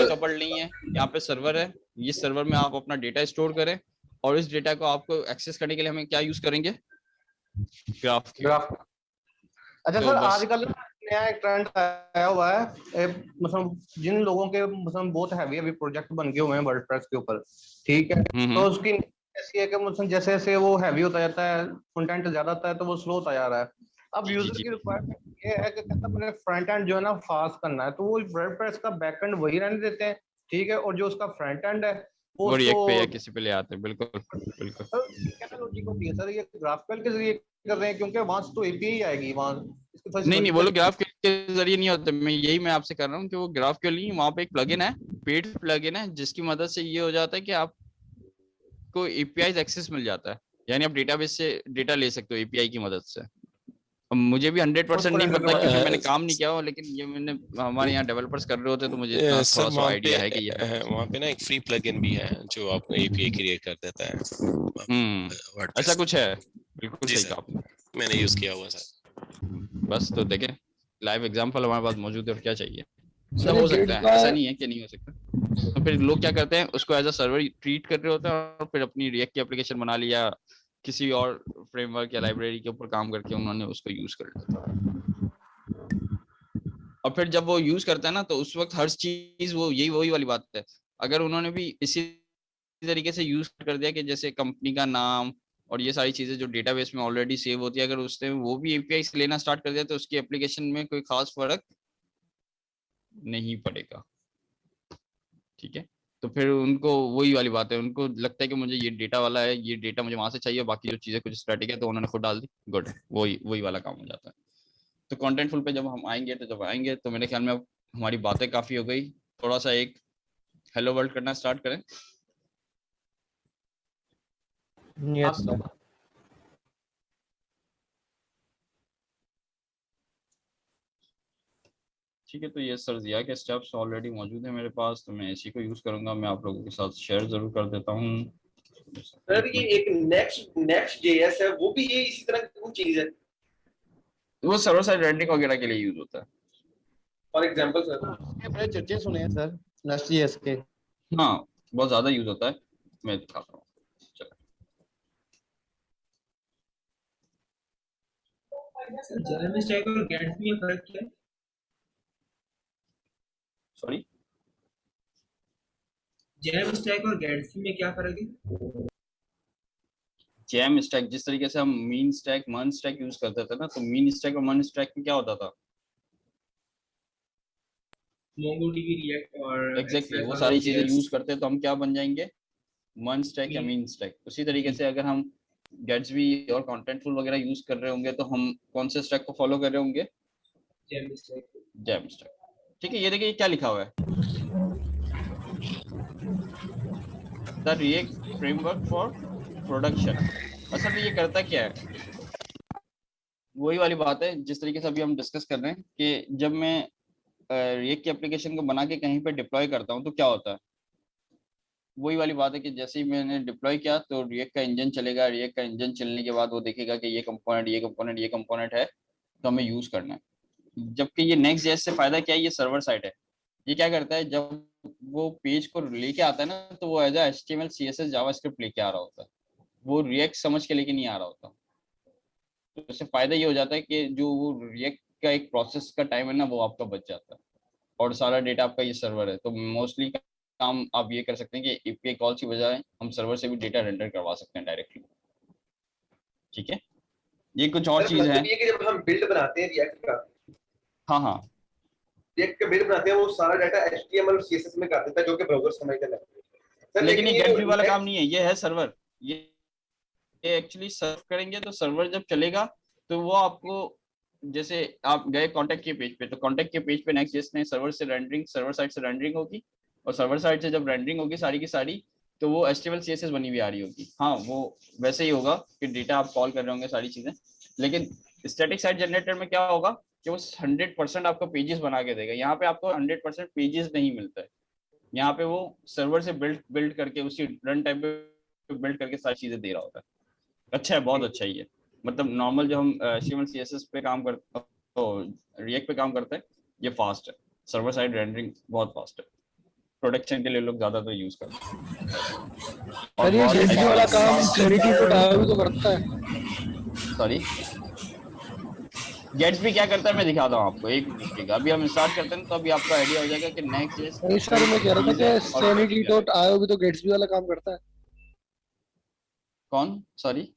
कपल्ड नहीं है। यहाँ पे सर्वर है, ये सर्वर में आप अपना डेटा स्टोर करें, और इस डेटा को आपको एक्सेस करने के लिए हमें क्या यूज करेंगे? ग्राफ। अच्छा तो सर, आजकल नया एक ट्रेंड आया हुआ है, मतलब जिन लोगों के मतलब बहुत हैवी अभी प्रोजेक्ट बन गए हुए हैं वर्डप्रेस के ऊपर, ठीक है, तो उसकी ऐसी है कि मतलब जैसे जैसे वो हैवी होता जाता है, कंटेंट ज्यादा आता है, तो वो स्लो होता जा रहा है। अब यूजर की रिक्वायरमेंट ये है कि अपने फ्रंट एंड जो है ना फास्ट करना है, तो वो वर्डप्रेस का बैक एंड वही रहने देते हैं, ठीक है, और जो उसका फ्रंट एंड है वो रिएक्ट पे या किसी पे ले आते हैं। बिल्कुल बिल्कुल। क्या लॉजिक होती है सर, ये ग्राफिकल के जरिए कर रहे हैं, क्योंकि वहां से तो एपीआई आएगी वहां। नहीं वो लोग ग्राफ के जरिए नहीं होते, मैं आपसे कर रहा हूँ कि वो ग्राफ के लिए वहां पे एक प्लगइन है, पेड प्लगइन है, जिसकी मदद से ये हो जाता है कि आपको एपीआई एक्सेस मिल जाता है, यानी आप डेटाबेस से डेटा ले सकते हो एपीआई की मदद से। मुझे भी 100% नहीं पता क्योंकि मैंने काम नहीं किया हो, लेकिन ये मैंने हमारे यहाँ डेवलपर्स कर रहे होते तो मुझे इतना थोड़ा सा आइडिया है कि ये वहाँ पे ना एक फ्री प्लगइन भी है जो आपको एपीआई क्रिएट कर देता है। ऐसा कुछ है, बिल्कुल सही कहा आपने, मैंने यूज किया हुआ सर। बस तो देखें लाइव एग्जांपल हमारे पास मौजूद है, और क्या चाहिए। सब हो सकता है, ऐसा नहीं है कि नहीं हो सकता। तो फिर लोग क्या करते हैं, उसको एज अ सर्वर ट्रीट कर रहे होते हैं, और फिर अपनी रिएक्ट की एप्लीकेशन बना लिया, किसी और फ्रेमवर्क या लाइब्रेरी के ऊपर काम करके उन्होंने उसको यूज कर लिया। और फिर जब वो यूज करता है ना, तो उस वक्त हर चीज वो वही वाली बात है, अगर उन्होंने भी इसी तरीके से यूज कर दिया कि जैसे कंपनी का नाम और ये सारी चीजें जो डेटाबेस में ऑलरेडी सेव होती है, अगर उसने वो भी एपीआई से लेना स्टार्ट कर दिया तो उसकी एप्लीकेशन में कोई खास फर्क नहीं पड़ेगा, ठीक है। तो फिर उनको वही वाली बात है, उनको लगता है कि मुझे ये डेटा वाला है, ये डेटा मुझे वहां से चाहिए, बाकी जो चीजें कुछ स्टैटिक है तो उन्होंने खुद डाल दी, गुड, वही वाला काम हो जाता है। तो कॉन्टेंटफुल पे जब हम आएंगे तो मेरे ख्याल में अब हमारी बातें काफी हो गई, थोड़ा सा एक हेलो वर्ल्ड करना स्टार्ट करें। Yes sir. ठीक है, तो ये सर्जिया के स्टेप्स ऑलरेडी मौजूद है मेरे पास, तो मैं इसी को यूज करूंगा, मैं आप लोगों के साथ शेयर जरूर कर देता हूँ। सर ये एक नेक्स्ट जेएस है, वो भी ये इसी तरह की कोई चीज है? वो सर्वर साइड रेंडरिंग वगैरह के लिए यूज होता है। फॉर एग्जांपल सर, बड़े चर्चे सुने हैं सर Nest.js के हाँ बहुत ज्यादा यूज होता है, मैं दिखाता हूँ। जेएम स्टैक और गेट्सबी में फर्क क्या है? सॉरी, जेएम स्टैक और गेट्सबी में क्या फर्क है? जैम स्टैक जिस तरीके से हम मीन स्टैक मन स्टैक यूज करते थे ना, तो मीन स्टैक और मन स्टैक में क्या होता था? MongoDB, React और एग्जैक्टली Express वो और सारी चीजें Node.js। यूज करते हैं तो हम क्या बन जाएंगे? मन स्टैक या मीन स्टैक। उसी तरीके से अगर हम गेट्सबी और कॉन्टेंटफुल वगैरह यूज कर रहे होंगे तो हम कौन से स्टैक को फॉलो कर रहे होंगे? JM stack. Jam stack. ठीक है, ये देखिए क्या लिखा हुआ है, the react framework for production. असल में ये करता क्या है? वही वाली बात है जिस तरीके से अभी हम डिस्कस कर रहे हैं कि जब मैं रिएक्ट की एप्लीकेशन को बना के कहीं पे डिप्लॉय करता हूँ तो क्या होता है? वही वाली बात है कि जैसे ही मैंने डिप्लॉय किया तो रिएक्ट का इंजन चलेगा, रिएक्ट का इंजन चलने के बाद वो देखेगा कि ये कंपोनेंट ये कंपोनेंट ये कंपोनेंट है तो हमें यूज करना है। जबकि ये नेक्स्ट जेएस से फायदा क्या है, ये सर्वर साइड है। ये क्या करता है, जब वो पेज को लेके आता है ना तो वो एज HTML CSS जावास्क्रिप्ट लेके आ रहा होता है, वो रिएक्ट समझ के लेके नहीं आ रहा होता। तो इससे फायदा ये हो जाता है कि जो वो रिएक्ट का एक प्रोसेस का टाइम है ना वो आपका बच जाता है और सारा डेटा आपका ये सर्वर है। तो मोस्टली काम आप ये कर सकते हैं कि API कॉल की बजाय हम सर्वर से भी डेटा रेंडर करवा सकते हैं डायरेक्टली। ठीक है, ये कुछ और चीज है। मतलब ये कि जब हम बिल्ड बनाते हैं रिएक्ट का, हाँ रिएक्ट का बिल्ड बनाते हैं वो सारा डाटा HTML और CSS में कर देता है जो कि ब्राउजर समझते हैं। लेकिन ये गेटवे वाला काम नहीं है, ये है सर्वर। ये एक्चुअली सर्व करेंगे तो सर्वर जब चलेगा तो वो आपको, जैसे आप गए कॉन्टैक्ट के पेज पे तो कॉन्टैक्ट के पेज पे नेक्स्ट जेएस ने सर्वर से रेंडरिंग, सर्वर साइड से रेंडरिंग होगी और सर्वर साइड से जब रेंडरिंग होगी सारी की सारी तो वो HTML CSS बनी हुई आ रही होगी। हाँ वो वैसे ही होगा कि डेटा आप कॉल कर रहे होंगे सारी चीजें, लेकिन स्टैटिक साइट जनरेटर में क्या होगा कि वो 100% आपको पेजेस बना के देगा। यहाँ पे आपको 100% पेजेस नहीं मिलता है, यहाँ पे वो सर्वर से बिल्ड करके उसी रन टाइम पे बिल्ड करके सारी चीजें दे रहा होता है। अच्छा है, बहुत अच्छा ही है। मतलब नॉर्मल जो हम HTML CSS पे काम करते हैं तो रिएक्ट पे काम करते हैं, ये फास्ट है, सर्वर साइड रेंडरिंग बहुत फास्ट है, प्रोडक्शन के लिए लोग ज्यादा तो यूज करते हैं। और ये गेट्सबी वाला काम Sanity.io भी तो करता है। सॉरी, गेट्सबी क्या करता है मैं दिखाता हूँ आपको, एक मिनट। अभी हम स्टार्ट करते हैं तो अभी आपको आइडिया हो जाएगा कि नेक्स्ट जेएस। सर मैं कह रहा था कि Sanity.io भी तो गेट्सबी वाला काम करता है। कौन? Sorry,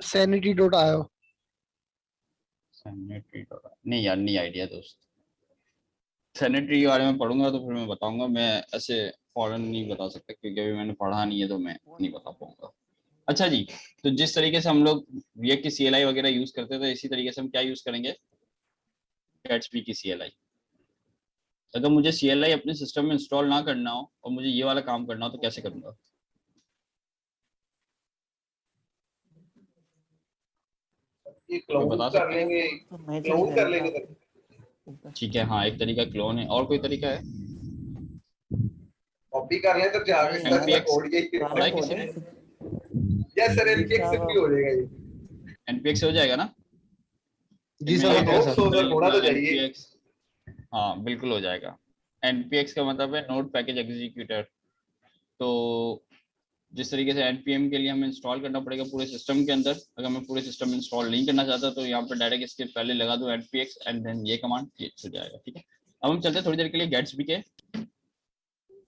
Sanity.io। नहीं यार, नहीं आइडिया दोस्त। सैनिटरी के बारे में पढ़ूंगा तो फिर मैं बताऊंगा, मैं ऐसे फॉरन नहीं बता सकता क्योंकि अभी मैंने पढ़ा नहीं है तो मैं नहीं बता पाऊंगा। अच्छा जी, तो जिस तरीके से हम लोग रिएक्ट की CLI वगैरह यूज करते थे इसी तरीके से हम क्या यूज करेंगे, गेट्सबी की CLI। अगर मुझे CLI अपने सिस्टम में इंस्टॉल ना करना हो और मुझे ये वाला काम करना हो तो कैसे करूंगा? बता कर लेंगे, क्लोन कर लेंगे। ठीक है, हाँ एक तरीका क्लोन है, और कोई तरीका है? कॉपी कर लें तो जाके NPX कोड यही पढ़ा है किसी ने? यस सर, NPX से भी हो जाएगा ये। NPX से हो जाएगा ना? जी सर, थोड़ा तो चाहिए। हाँ बिल्कुल हो जाएगा। NPX का मतलब है नोड पैकेज एग्जीक्यूटर। तो जिस तरीके से npm के लिए हमें इंस्टॉल करना पड़ेगा पूरे सिस्टम के अंदर, अगर मैं पूरे सिस्टम में इंस्टॉल नहीं करना चाहता तो यहाँ पर डायरेक्ट इसके पहले लगा दूं npx एंड देन ये कमांड, ये हो जाएगा। ठीक है, अब हम चलते हैं थोड़ी देर के लिए गेट्सबी के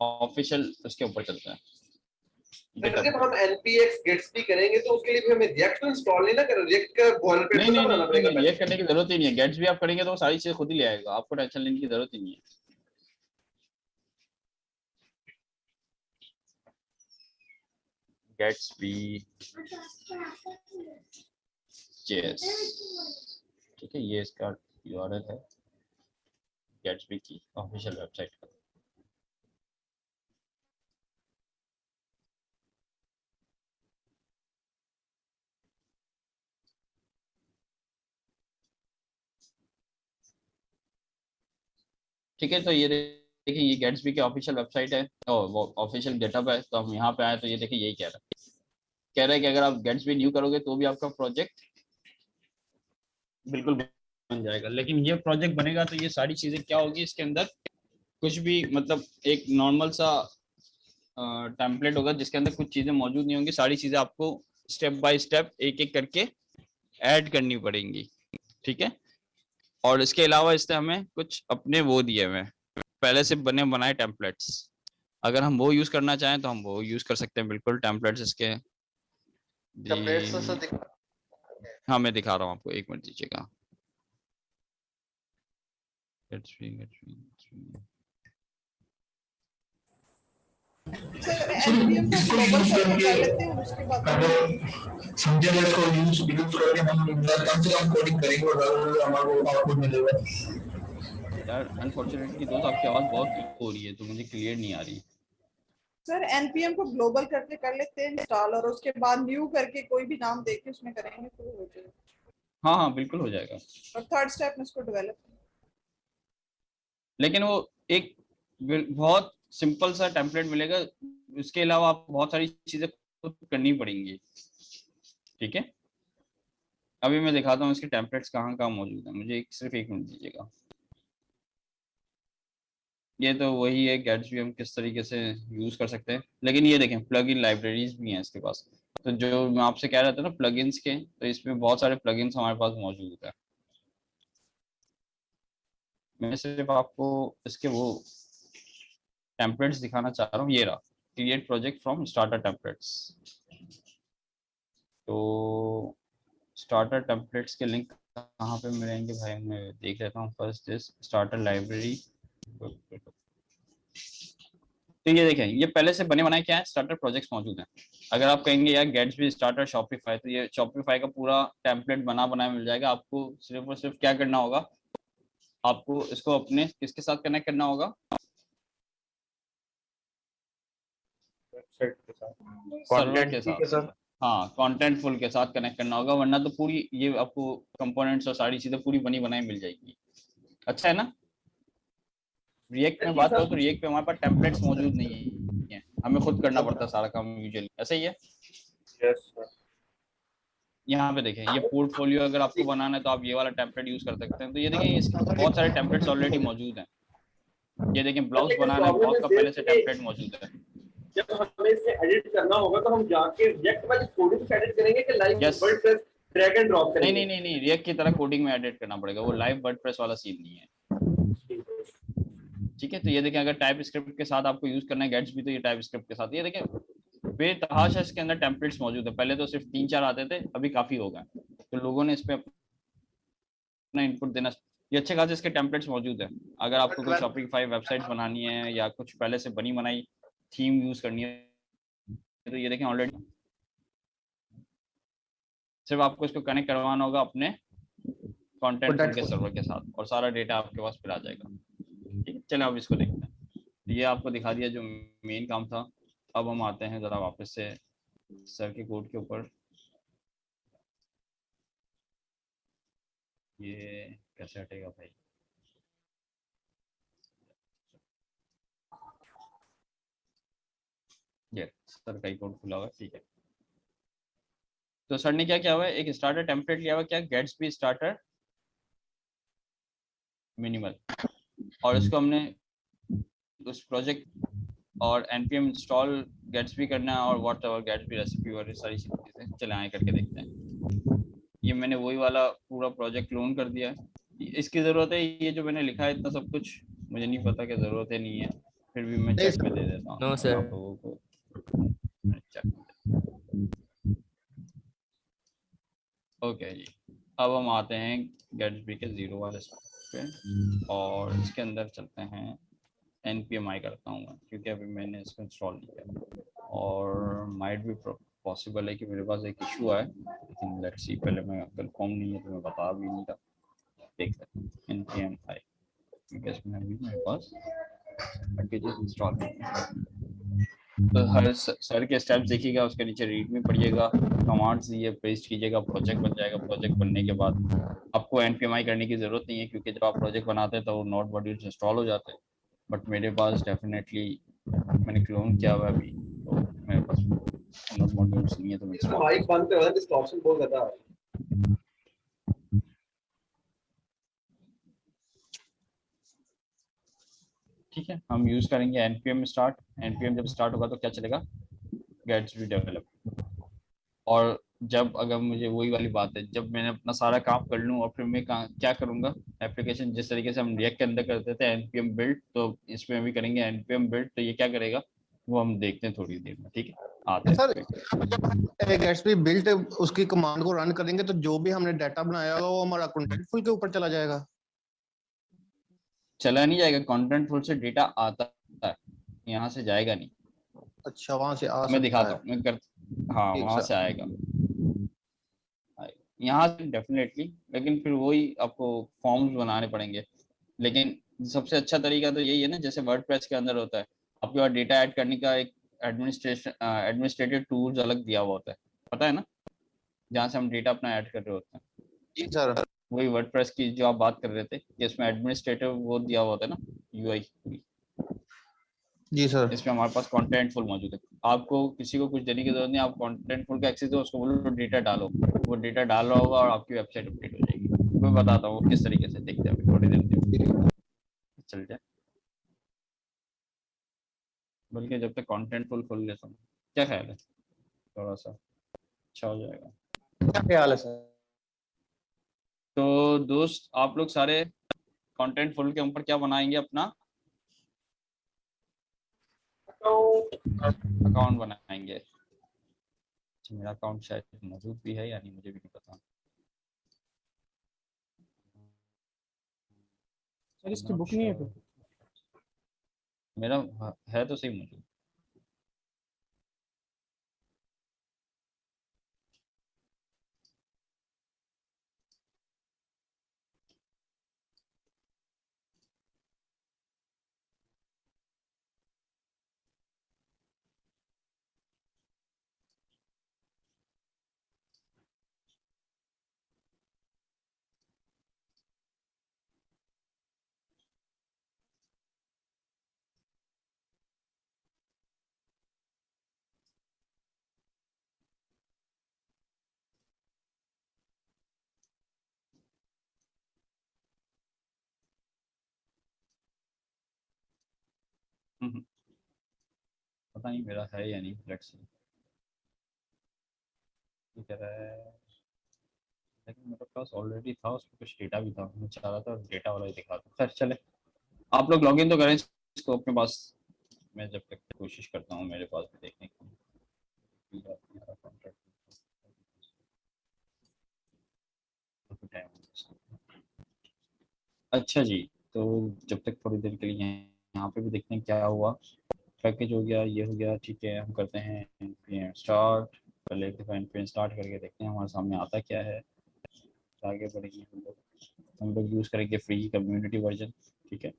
ऑफिशियल उसके ऊपर चलते हैं। जब हम npx गेट्सबी करेंगे तो उसके लिए भी हमें रिएक्ट तो इंस्टॉल नहीं ना करें, रिएक्ट का बॉयलरप्लेट तो बनाना पड़ेगा। रिएक्ट करने की जरूरत ही नहीं है, गेट्सबी आप करेंगे तो वो सारी चीजें खुद ही ले आएगा, आपको टेंशन लेने की जरूरत ही नहीं है। गेट्सबी JS, ठीक है, ये इसका URL है गेट्सबी की ऑफिशियल वेबसाइट का। ठीक है, तो ये देखिए ये गेट्सबी की ऑफिशियल वेबसाइट है और वो ऑफिशियल गेटअप है। तो हम यहाँ पे आए तो ये देखिए यही कह रहा है कि अगर आप गेट्सबी न्यू करोगे तो भी आपका प्रोजेक्ट बिल्कुल बन जाएगा। लेकिन ये प्रोजेक्ट बनेगा तो ये सारी चीजें क्या होगी इसके अंदर, कुछ भी मतलब एक नॉर्मल सा टेम्पलेट होगा जिसके अंदर कुछ चीजें मौजूद नहीं होंगी, सारी चीजें आपको स्टेप बाय स्टेप एक एक करके ऐड करनी पड़ेंगी, ठीक है। और इसके अलावा इससे हमें कुछ अपने वो दिए हुए पहले से बने बनाए टेम्पलेट्स, अगर हम वो यूज करना चाहें तो हम वो यूज कर सकते हैं बिल्कुल। टेम्पलेट्स इसके हाँ मैं दिखा रहा हूँ आपको, एक मिनट दीजिएगा। समझेगा इसको यूज करके हम कम से कम कोडिंग करेंगे और हमारे को आउटपुट मिलेगा। यार अनफॉर्चुनेटली दोस्त आपकी आवाज बहुत हो रही है तो मुझे क्लियर नहीं आ रही। सर एनपीएम को ग्लोबल करके कर लेते हैं इंस्टॉल, और उसके बाद न्यू करके कोई भी नाम देके उसमें करेंगे तो हो जाएगा। हाँ हाँ बिल्कुल हो जाएगा। और थर्ड स्टेप में इसको डेवलप, लेकिन वो एक बहुत सिंपल सा टेम्पलेट मिलेगा, उसके अलावा आप बहुत सारी चीजें खुद करनी पड़ेंगी, ठीक है। अभी मैं दिखाता हूँ इसके टेम्पलेट्स कहाँ कहाँ मौजूद है, मुझे सिर्फ एक मिनट दीजिएगा। ये तो वही है गैट्सबी हम किस तरीके से यूज कर सकते हैं, लेकिन ये देखें प्लगइन लाइब्रेरीज भी हैं इसके पास। तो जो मैं आपसे कह रहा था ना प्लगइन्स के, तो इसमें बहुत सारे प्लगइन्स हमारे पास मौजूद है। मैं सिर्फ आपको इसके वो टेम्पलेट्स दिखाना चाह रहा हूँ। ये रहा create project from starter templates. तो स्टार्टर टेम्पलेट्स के लिंक कहाँ पे मिलेंगे भाई, मैं देख लेता हूँ। First this starter library. तो ये देखें ये पहले से बने बनाए क्या है स्टार्टर प्रोजेक्ट्स मौजूद हैं। अगर आप कहेंगे यार गैट्सबी स्टार्टर शॉपिफाई, तो ये शॉपिफाई का पूरा टेम्पलेट बना बनाया मिल जाएगा आपको। सिर्फ और सिर्फ क्या करना होगा, आपको इसको अपने किसके साथ कनेक्ट करना होगा, सर्वर के साथ। हाँ कॉन्टेंटफुल के साथ कनेक्ट करना होगा, वरना तो पूरी ये आपको कंपोनेंट्स और सारी चीजें पूरी बनी बनाई मिल जाएगी। अच्छा है ना। रिएक्ट में बात करो तो रिएक्ट पे हमारे पास टेम्पलेट्स मौजूद नहीं है, हमें खुद करना पड़ता है सारा काम यूजुअली, ऐसा ही है। Yes sir. यहाँ पे देखें ये पोर्टफोलियो अगर आपको बनाना है तो आप ये वाला टेम्पलेट यूज कर सकते हैं। तो ये देखें इसके बहुत सारे टेम्पलेट्स ऑलरेडी मौजूद हैं। ये देखें ब्लॉग्स बनाना है, ब्लॉग का पहले से टेम्पलेट मौजूद है। जब हमें इसे एडिट करना होगा तो हम जाके रिएक्ट में कोडिंग से एडिट करेंगे कि live WordPress drag and drop करेंगे? नहीं रिएक्ट की तरह कोडिंग में एडिट करना पड़ेगा, वो लाइव वर्डप्रेस वाला सीन नहीं है, ठीक है। तो ये देखें अगर टाइप स्क्रिप्ट के साथ आपको यूज करना है गैट्सबी, तो ये टाइप स्क्रिप्ट के साथ। ये देखें बेतहाशा इसके अंदर टेम्पलेट्स मौजूद है। पहले तो सिर्फ 3-4 आते थे, अभी काफी हो गए, तो लोगों ने इस पे अपना इनपुट देना। ये अच्छे खासे इसके टेम्पलेट्स मौजूद है। अगर आपको कोई शॉपिफाई वेबसाइट्स बनानी है या कुछ पहले से बनी बनाई थीम यूज करनी है, तो ये देखें ऑलरेडी सिर्फ आपको इसको कनेक्ट करवाना होगा अपने कंटेंट के सर्वर के साथ, और सारा डेटा आपके पास फिर आ जाएगा, ठीक है। चलो अब इसको देखते हैं। ये आपको दिखा दिया जो मेन काम था। अब हम आते हैं जरा वापस से सर के कोड के ऊपर। ये कैसे हटेगा भाई, ये सर का ही कोड खुला हुआ है, ठीक है। तो सर ने क्या किया हुआ है, एक स्टार्टर टेम्पलेट लिया हुआ है, क्या गैट्सबी स्टार्टर मिनिमल, और इसको हमने उस प्रोजेक्ट और npm इंस्टॉल गैट्सबी करना है और व्हाटएवर गैट्सबी रेसिपी और सारी चीजें चले आए करके देखते हैं। ये मैंने वही वाला पूरा प्रोजेक्ट क्लोन कर दिया है। इसकी जरूरत है, ये जो मैंने लिखा है इतना सब कुछ मुझे नहीं पता कि जरूरत है नहीं है, फिर भी मैं चेक में दे देता हूँ नो सर। आप लोगों को। ओके जी, अब हम आते हैं गैट्सबी के 0 वाले पे और इसके अंदर चलते हैं। npmi करता हूँ मैं, क्योंकि अभी मैंने इसको इंस्टॉल नहीं किया और माइट भी पॉसिबल है कि मेरे पास एक इशू आए, लेकिन लेट्स सी। पहले मैं कंफर्म नहीं है तो मैं बता भी नहीं था। देख सकते हैं npmi, क्योंकि इसमें अभी मेरे पास पैकेजेस इंस्टॉल तो हर सर के स्टेप्स देखिएगा, उसके नीचे रीड में पढ़िएगा, कमांड्स दिए पेस्ट कीजिएगा, प्रोजेक्ट बन जाएगा। प्रोजेक्ट बनने के बाद आपको npmi करने की जरूरत नहीं है, क्योंकि जब आप प्रोजेक्ट बनाते हैं तो नोड मॉड्यूल्स इंस्टॉल हो जाते हैं। बट मेरे पास डेफिनेटली मैंने क्लोन किया हुआ अभी, तो मेरे पास नोड मॉड्यूल्स नहीं है तो मैं माइक बंद कर वाला डिस्टॉर्शन बहुत ज्यादा है। ठीक है, हम यूज करेंगे npm स्टार्ट। npm जब स्टार्ट होगा तो क्या चलेगा, गेट्स बी डेवलप। और जब अगर मुझे वही वाली बात है, जब मैंने अपना सारा काम कर लूँ और फिर मैं क्या करूँगा, एप्लीकेशन जिस तरीके से हम रिएक्ट के अंदर करते थे npm बिल्ड, तो इसमें भी करेंगे npm बिल्ड। तो ये क्या करेगा वो हम देखते हैं थोड़ी देर में, ठीक है आते हैं। सर गेट्सबी बिल्ट उसकी कमांड को रन करेंगे तो जो भी हमने डाटा बनाया होगा वो हमारा कॉन्टेंटफुल के ऊपर चला जाएगा। चला नहीं जाएगा, कॉन्टेंटफुल से डेटा आता है, यहाँ से जाएगा नहीं। अच्छा वहां से आ मैं सकता दिखाता है। हूँ, मैं कर, हाँ ठीक वहां सर। से आएगा, यहाँ से डेफिनेटली। लेकिन फिर वही आपको फॉर्म्स बनाने पड़ेंगे। लेकिन सबसे अच्छा तरीका तो यही है ना, जैसे वर्डप्रेस के अंदर होता है, आपके पास डेटा ऐड करने का एक एडमिनिस्ट्रेटिव टूल्स अलग दिया हुआ होता है, पता है ना, जहाँ से हम डेटा अपना ऐड कर रहे होते हैं। जी सर। वही वर्डप्रेस की जो आप बात कर रहे थे कि इसमें एडमिनिस्ट्रेटिव वो दिया हुआ होता है ना, यूआई। जी सर। इसमें हमारे पास कंटेंटफुल मौजूद है। आपको किसी को कुछ देने की जरूरत नहीं, आप कंटेंटफुल का एक्सेस दो, उसको बोलो डेटा डालो, वो डेटा डाल रहा होगा और आपकी वेबसाइट अपडेट हो जाएगी। मैं बताता हूँ किस तरीके से, देखते हैं थोड़ी देर चल जाए, बल्कि जब तक कंटेंटफुल खोल लेता हूँ। क्या ख्याल है, थोड़ा सा अच्छा हो जाएगा। क्या ख्याल है सर? तो दोस्त आप लोग सारे कंटेंटफुल के ऊपर क्या बनाएंगे, अपना अकाउंट बनाएंगे। मेरा अकाउंट शायद मौजूद भी है या नहीं मुझे भी नहीं पता। सर इसकी बुक नहीं है फिर? मेरा है तो सही मौजूद। पता नहीं मेरा है या नहीं, लेट्स सी। ये कह रहा है, लेकिन मेरे पास ऑलरेडी था, उसमें कुछ डेटा भी था, मैं चाह रहा था डेटा वाला ही दिखा दूं। खैर चले, आप लोग लॉगिन तो करें इसको अपने पास, मैं जब तक कोशिश करता हूँ मेरे पास भी देखने की। अच्छा जी, तो जब तक थोड़ी देर के लिए यहाँ पे भी देखते हैं क्या हुआ। पैकेज हो गया, ये हो गया, ठीक है। हम करते हैं npm स्टार्ट, पहले एक दफ़ा npm स्टार्ट करके देखते हैं हमारे सामने आता क्या है। आगे बढ़ेंगे हम लोग यूज़ करेंगे फ्री कम्युनिटी वर्जन, ठीक है।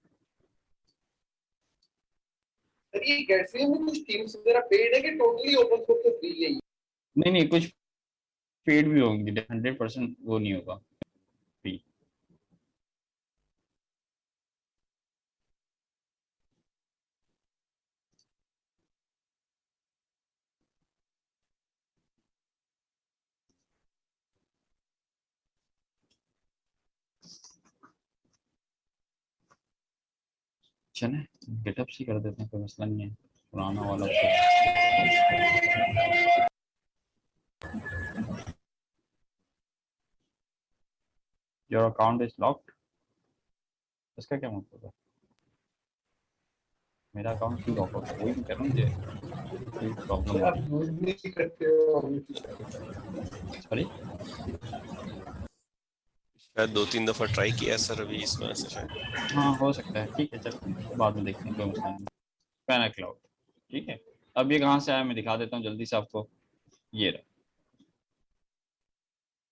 ये गेट्सबी में कुछ थीम्स वगैरह पेड है कि टोटली ओपन सोर्स से फ्री है? नहीं नहीं, कुछ पेड भी होंगे, 100% वो नहीं होगा फ्री। चले गेटअप से कर देते हैं, कोई मसला नहीं है, पुराना वाला योर अकाउंट इज लॉक्ड, इसका क्या मतलब है? मेरा अकाउंट क्यों लॉक होगा, वही कह रहा हूँ मुझे कोई प्रॉब्लम आप यूज नहीं करते हो। सॉरी, शायद 2-3 दफा ट्राई किया है सर अभी इस वजह से शायद। हाँ हो सकता है, ठीक है चल बाद में देखते हैं, कोई मसला नहीं। पैना क्लाउड, ठीक है। अब ये कहाँ से आया मैं दिखा देता हूँ जल्दी से आपको, ये रहा।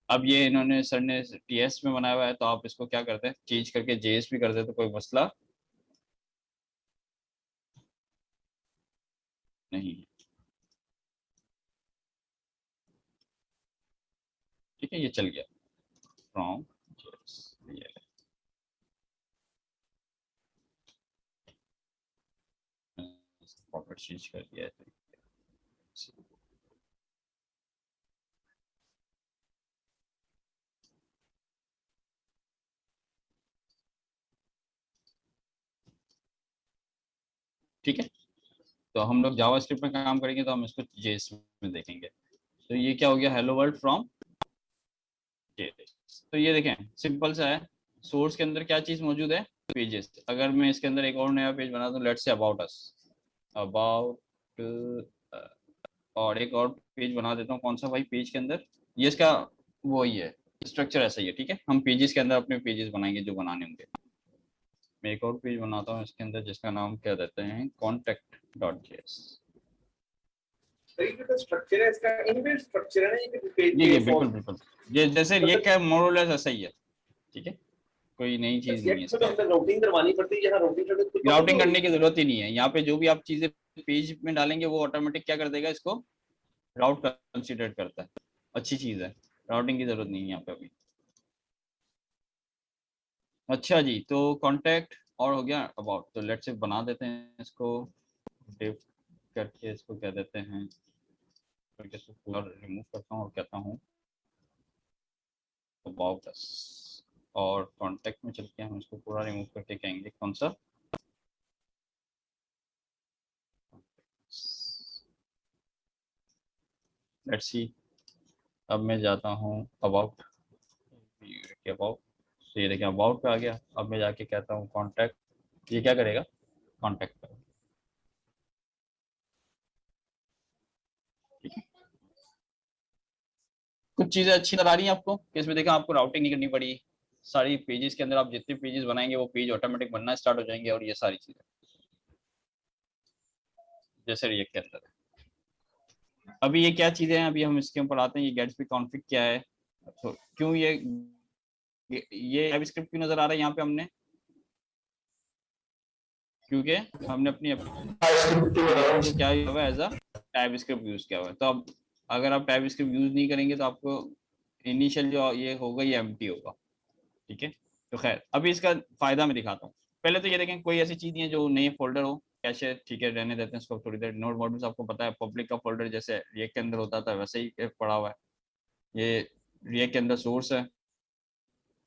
अब ये इन्होंने सर ने टीएस में बनाया हुआ है, तो आप इसको क्या करते हैं, चेंज करके जेएस भी कर देते, तो कोई मसला नहीं है, ठीक है। ये चल गया फ्रॉम जेएस, ये फॉर्मेट चेंज कर दिया है। ठीक है। तो हम लोग जावास्क्रिप्ट में काम करेंगे तो हम इसको जेएस में देखेंगे। तो ये क्या हो गया, हेलो वर्ल्ड फ्रॉम जेएस। तो ये देखें सिंपल सा है, सोर्स के अंदर क्या चीज मौजूद है, पेजेस। अगर मैं इसके अंदर एक और नया पेज बना दूं, let's say about us, about, और एक और पेज बना देता हूँ, कौन सा भाई पेज के अंदर, ये इसका वो ही है, स्ट्रक्चर ऐसा ही है, ठीक है। हम पेजेस के अंदर अपने पेजेस बनाएंगे जो बनाने होंगे। मैं एक और पेज बनाता हूँ इसके अंदर जिसका नाम क्या देते हैं, contact.js। स्ट्रक्चर है इसका, इनबिल्ट स्ट्रक्चर है ना ये पेज। ये बिल्कुल बिल्कुल ये जैसे ये क्या मोरलेस ऐसा ही है, ठीक है, कोई नई चीज नहीं है इसमें। तो राउटिंग करवानी पड़ती है, यहाँ राउटिंग करने की जरूरत ही नहीं है। यहाँ पे जो भी आप चीजें पेज में डालेंगे वो ऑटोमेटिक क्या कर देगा, इसको राउट कंसीडर करता है। अच्छी चीज है, राउटिंग की जरूरत नहीं है यहाँ पे अभी। अच्छा जी, तो कॉन्टैक्ट और हो गया अबाउट। तो लेट्स से बना देते हैं इसको डिव करके, इसको क्या देते हैं, पूरा रिमूव करता हूँ और कहता हूँ अबाउट अस। और कॉन्टैक्ट में चल के हम इसको पूरा रिमूव करके कहेंगे कौन सा, लेट्स सी। अब मैं जाता हूँ अबाउट, अबाउट, तो ये देखिए अबाउट पे आ गया। अब मैं जाके कहता हूँ कॉन्टैक्ट, ये क्या करेगा, कॉन्टैक्ट करेगा, ठीक है। कुछ चीजें अच्छी नजर आ रही हैं आपको कि इसमें देखा आपको राउटिंग नहीं करनी पड़ी। सारी पेजेस के अंदर आप जितने पेजेस बनाएंगे वो पेज ऑटोमेटिक बनना स्टार्ट हो जाएंगे। और ये सारी चीजें जैसे रिएक्ट के अंदर है। अभी ये क्या चीजें हैं, अभी हम इसके ऊपर आते हैं। ये गेट्सबी कॉन्फ़िग क्या है, तो क्यों ये टाइपस्क्रिप्ट क्यों नजर आ रहा है यहाँ पे हमने, क्योंकि हमने अपनी क्या हुआ है एज अ टाइपस्क्रिप्ट यूज किया हुआ है। तो अब अगर आप टाइपस्क्रिप्ट यूज नहीं करेंगे तो आपको इनिशियल जो ये होगा ये एम्प्टी होगा, ठीक है। तो खैर अभी इसका फायदा मैं दिखाता हूँ। पहले तो ये देखें कोई ऐसी चीज नहीं है जो नई फोल्डर हो, कैसे, ठीक है, रहने देते हैं इसको थोड़ी देर। नोड मॉड्यूल्स आपको पता है पब्लिक का फोल्डर जैसे रिएक्ट के अंदर होता था वैसे ही पड़ा हुआ है। ये रिएक्ट के अंदर सोर्स है,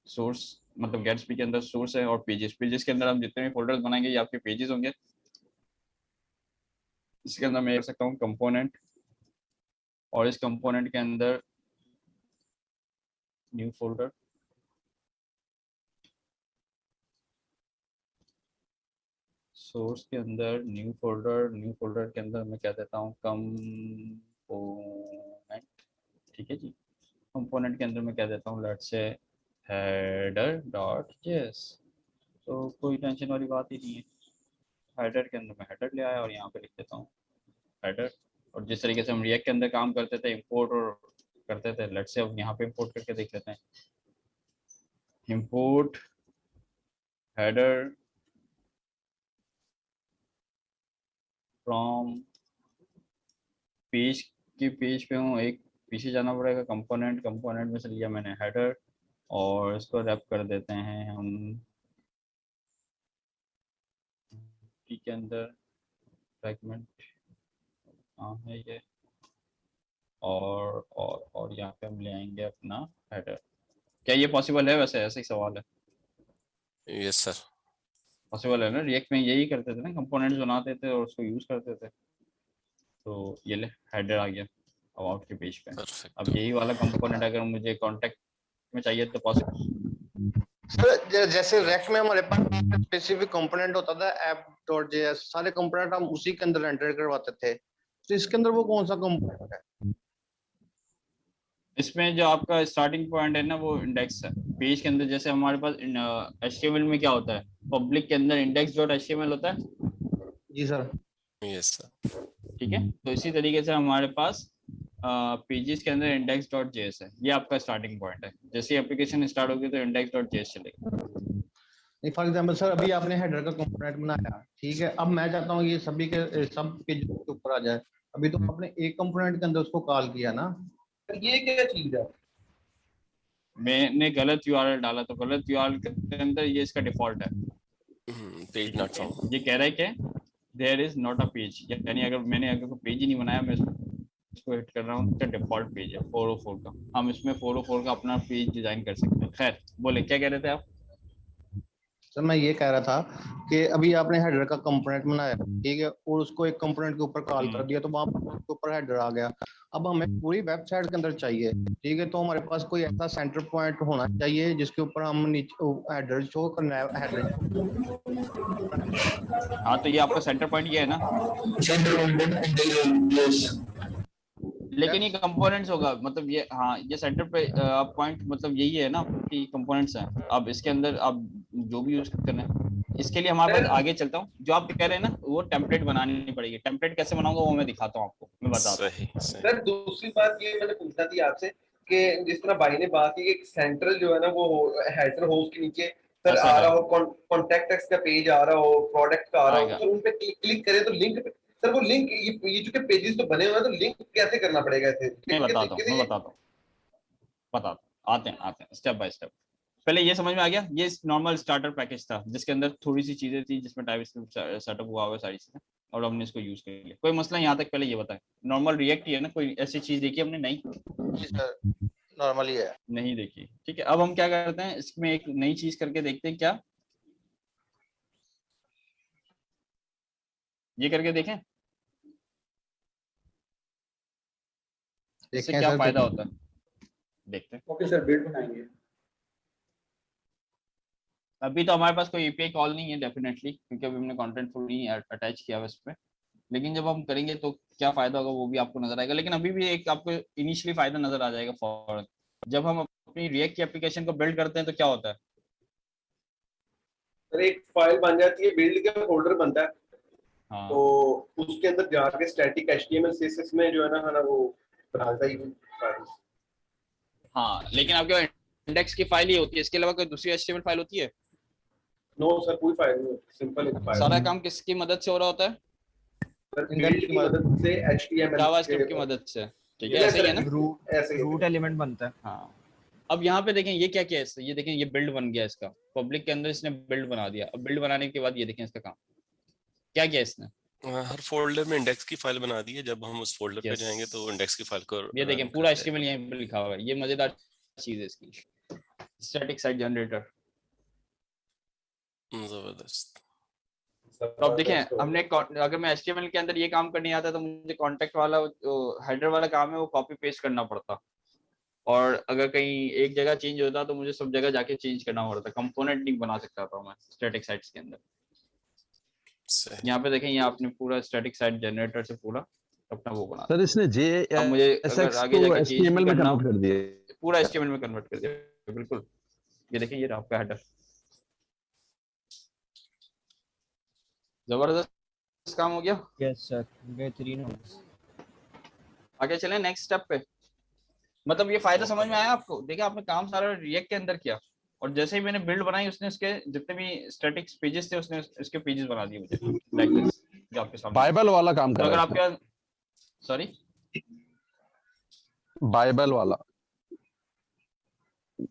सोर्स मतलब गेट्सबी के अंदर सोर्स है, और पेजेस, पेजेस के अंदर हम जितने भी फोल्डर्स बनाएंगे ये आपके पेजेस होंगे। इसके अंदर मैं कर सकता हूँ कंपोनेंट, और इस कंपोनेंट के अंदर न्यू फोल्डर, सोर्स के अंदर न्यू फोल्डर, न्यू फोल्डर के अंदर मैं क्या देता हूँ कंपोनेंट, ठीक है जी। कंपोनेंट के अंदर मैं क्या देता हूँ, लेट्स से header.js। तो कोई टेंशन वाली बात ही नहीं है। हेडर के अंदर मैं हेडर ले आया और यहाँ पे लिख देता हूँ हेडर। और जिस तरीके से हम रिएक्ट के अंदर काम करते थे इंपोर्ट और करते थे, लेट्स से अब यहाँ पे इंपोर्ट करके देख लेते हैं। इंपोर्ट हेडर फ्रॉम पेज के पेज पे हूँ, एक पीछे जाना पड़ेगा, कंपोनेंट, कंपोनेंट में से लिया मैंने हेडर और इसको रैप कर देते हैं हम के अंदर, फ्रैगमेंट हाँ है ये, और यहाँ पे हम ले आएंगे अपना हेडर। क्या ये पॉसिबल है, वैसे ऐसा ही सवाल है। यस सर, पॉसिबल है ना, रिएक्ट में यही करते थे ना, कंपोनेंट्स बनाते थे और उसको यूज करते थे। तो ये ले हेडर आ गया अबाउट के पेज पे। अब यही वाला कंपोनेंट अगर मुझे कॉन्टेक्ट में चाहिए तो पॉसिबल। सर जैसे रेक्ट में हमारे पास स्पेसिफिक कंपोनेंट होता था app.js, सारे कंपोनेंट हम उसी के अंदर एंटर करवाते थे। तो इसके अंदर वो कौन सा कंपोनेंट है? इसमें जो आपका स्टार्टिंग पॉइंट है ना वो इंडेक्स है पेज के अंदर। जैसे हमारे पास HTML में क्या होता है, पब्लिक के अंदर index.html होता है। जी सर। Yes sir. ठीक है, तो इसी तरीके से हमारे पास पेजेस के अंदर index.js है। ये आपका स्टार्टिंग पॉइंट है। जैसे एप्लीकेशन स्टार्ट होगी तो index.js चलेगा। फॉर एग्जांपल सर अभी आपने हेडर का कंपोनेंट बनाया, ठीक है, अब मैं चाहता हूँ ये सभी के सब पेज के ऊपर आ जाए। अभी तो आपने एक कंपोनेंट के अंदर उसको कॉल किया ना, ये क्या चीज है? मैंने गलत URL डाला, तो गलत URL के अंदर ये इसका डिफॉल्ट है, पेज नॉट फाउंड। ये कह रहा है कि there is not a page, यानी अगर मैंने कोई पेज ही नहीं बनाया, मैं इसको हिट कर रहा हूँ, इसका डिफॉल्ट पेज है 404 का। हम इसमें 404 का अपना पेज डिजाइन कर सकते हैं। खैर बोले क्या कह रहे थे आप? सर मैं ये कह रहा था कि अभी आपने हेडर का कंपोनेंट बनाया, ठीक है, और उसको एक कंपोनेंट के ऊपर कॉल कर दिया तो वहां पर उसके ऊपर हेडर आ गया। अब हमें पूरी वेबसाइट के अंदर चाहिए, ठीक है, तो हमारे पास कोई ऐसा सेंटर पॉइंट होना चाहिए जिसके ऊपर हम नीचे हेडर शो करना है, हेडर। हाँ तो ये आपका सेंटर पॉइंट ये है ना, लेकिन ये कंपोनेंट्स होगा, मतलब ये, हाँ ये सेंटर पे आप पॉइंट मतलब यही है ना कि कंपोनेंट्स हैं। अब इसके अंदर आप जो भी यूज करना है, इसके लिए हमारे पास आगे चलता हूँ। जो आप कह रहे हैं ना वो टेम्पलेट बनानी पड़ेगी। टेम्पलेट कैसे बनाऊंगा वो मैं दिखाता हूँ आपको, मैं बताता हूँ। सर दूसरी बात ये मैंने पूछना थी आपसे कि जिस तरह भाई ने बात की कि सेंट्रल जो है ना वो हेडर होस्ट के नीचे सर आ रहा हो, कॉन्टैक्ट अस का पेज आ रहा हो, प्रोडक्ट का आ रहा हो, तो उन पे क्लिक करें तो लिंक पे, सर वो लिंक ये जो पेजेस तो बने हुए हैं तो लिंक कैसे करना पड़ेगा इसे? मैं बताता हूँ आते हैं स्टेप बाय स्टेप। पहले ये समझ में आ गया, ये नॉर्मल स्टार्टर पैकेज था जिसके अंदर थोड़ी सी चीजें थी, जिसमें टाइपस्क्रिप्ट सेटअप हुआ हुआ सारी चीजें, और हमने इसको यूज कर लिया। कोई मसला यहाँ तक? पहले ये बताएं, नॉर्मल रिएक्ट ही है ना, कोई ऐसी चीज देखी हमने? नहीं नॉर्मली है, नहीं देखी, ठीक है। अब हम क्या करते हैं, इसमें एक नई चीज करके देखते हैं। क्या ये करके देखें, इससे क्या फायदा होता है देखते हैं। ओके सर, बिल्ड बनाएंगे। अभी तो हमारे पास कोई एपीआई कॉल नहीं है डेफिनेटली, क्योंकि अभी हमने कंटेंट फुल नहीं अटैच किया हुआ इस पे। लेकिन जब हम करेंगे तो क्या फायदा होगा वो भी आपको नजर आएगा। लेकिन अभी भी एक आपको इनिशियली फायदा नजर आ जाएगा फौरन। जब हम अपनी रिएक्ट की एप्लीकेशन को बिल्ड करते हैं तो क्या होता है, सर एक फाइल बन जाती है, बिल्ड का फोल्डर बनता है। हाँ। तो उसके अंदर जाके स्टैटिक एचटीएमएल सीएसएस में जो है ना वो बनाता ही फाइल। हाँ लेकिन आपके इंडेक्स की फाइल ही होती है, इसके अलावा कोई दूसरी एचटीएमएल फाइल होती है? नो सर, कोई फाइल नहीं, सिंपल एक फाइल। सारा काम किसकी मदद से हो रहा होता है? सर बिल्ड की मदद से, एचटीएमएल जावास्क्रिप्ट की मदद से, ठीक है, ऐसे ही है ना, रूट एलिमेंट बनता है। हाँ। अब यहाँ पे देखें ये क्या क्या है इससे, ये देखें ये बिल्ड बन गया इसका, पब्लिक के अंदर इसने बिल्ड बना दिया। अब बिल्ड बनाने के बाद ये देखें इसका काम क्या किया इसने, हर फोल्डर में इंडेक्स की फाइल बना दी है। जब हम उस फोल्डर पे जाएंगे तो इंडेक्स की फाइल को ये देखें पूरा एचटीएमएल यहीं पे लिखा हुआ है। ये मजेदार चीज है इसकी, स्टैटिक साइट जनरेटर। जबरदस्त। तो अब देखें हमने, अगर मैं एचटीएमएल के अंदर ये काम करने आता तो मुझे कॉन्टेक्ट वाला जो हेडर वाला काम है वो कॉपी पेस्ट करना पड़ता, और अगर कहीं एक जगह चेंज होता तो मुझे सब जगह जाके चेंज करना पड़ता। कंपोनेंट नहीं बना सकता था मैं स्टैटिक साइट्स के अंदर। यहाँ पे देखें, ये आपने पूरा स्टैटिक साइट जनरेटर से पूरा अपना वो बना। सर इसने मुझे अगर आगे जाके एचटीएमएल में कन्वर्ट कर दिया, पूरा एचटीएमएल में कन्वर्ट कर दिया, बिल्कुल। ये देखें ये आपका हेडर, जबरदस्त काम हो गया। यस सर, बेहतरीन हो गया। आगे चलें नेक्स्ट स्टेप पे। मतलब ये फायदा समझ में आया आपको? देखिए आपने काम सारा रिएक्ट के अंदर किया, और जैसे ही मैंने बिल्ड बनाई उसने उसके जितने भी स्टैटिक पेजेस थे उसने इसके पेजेस बना दिए मुझे, लाइक दिस जो आपके सामने। बाइबल वाला काम कर तो अगर रहा आपके, सॉरी बाइबल वाला,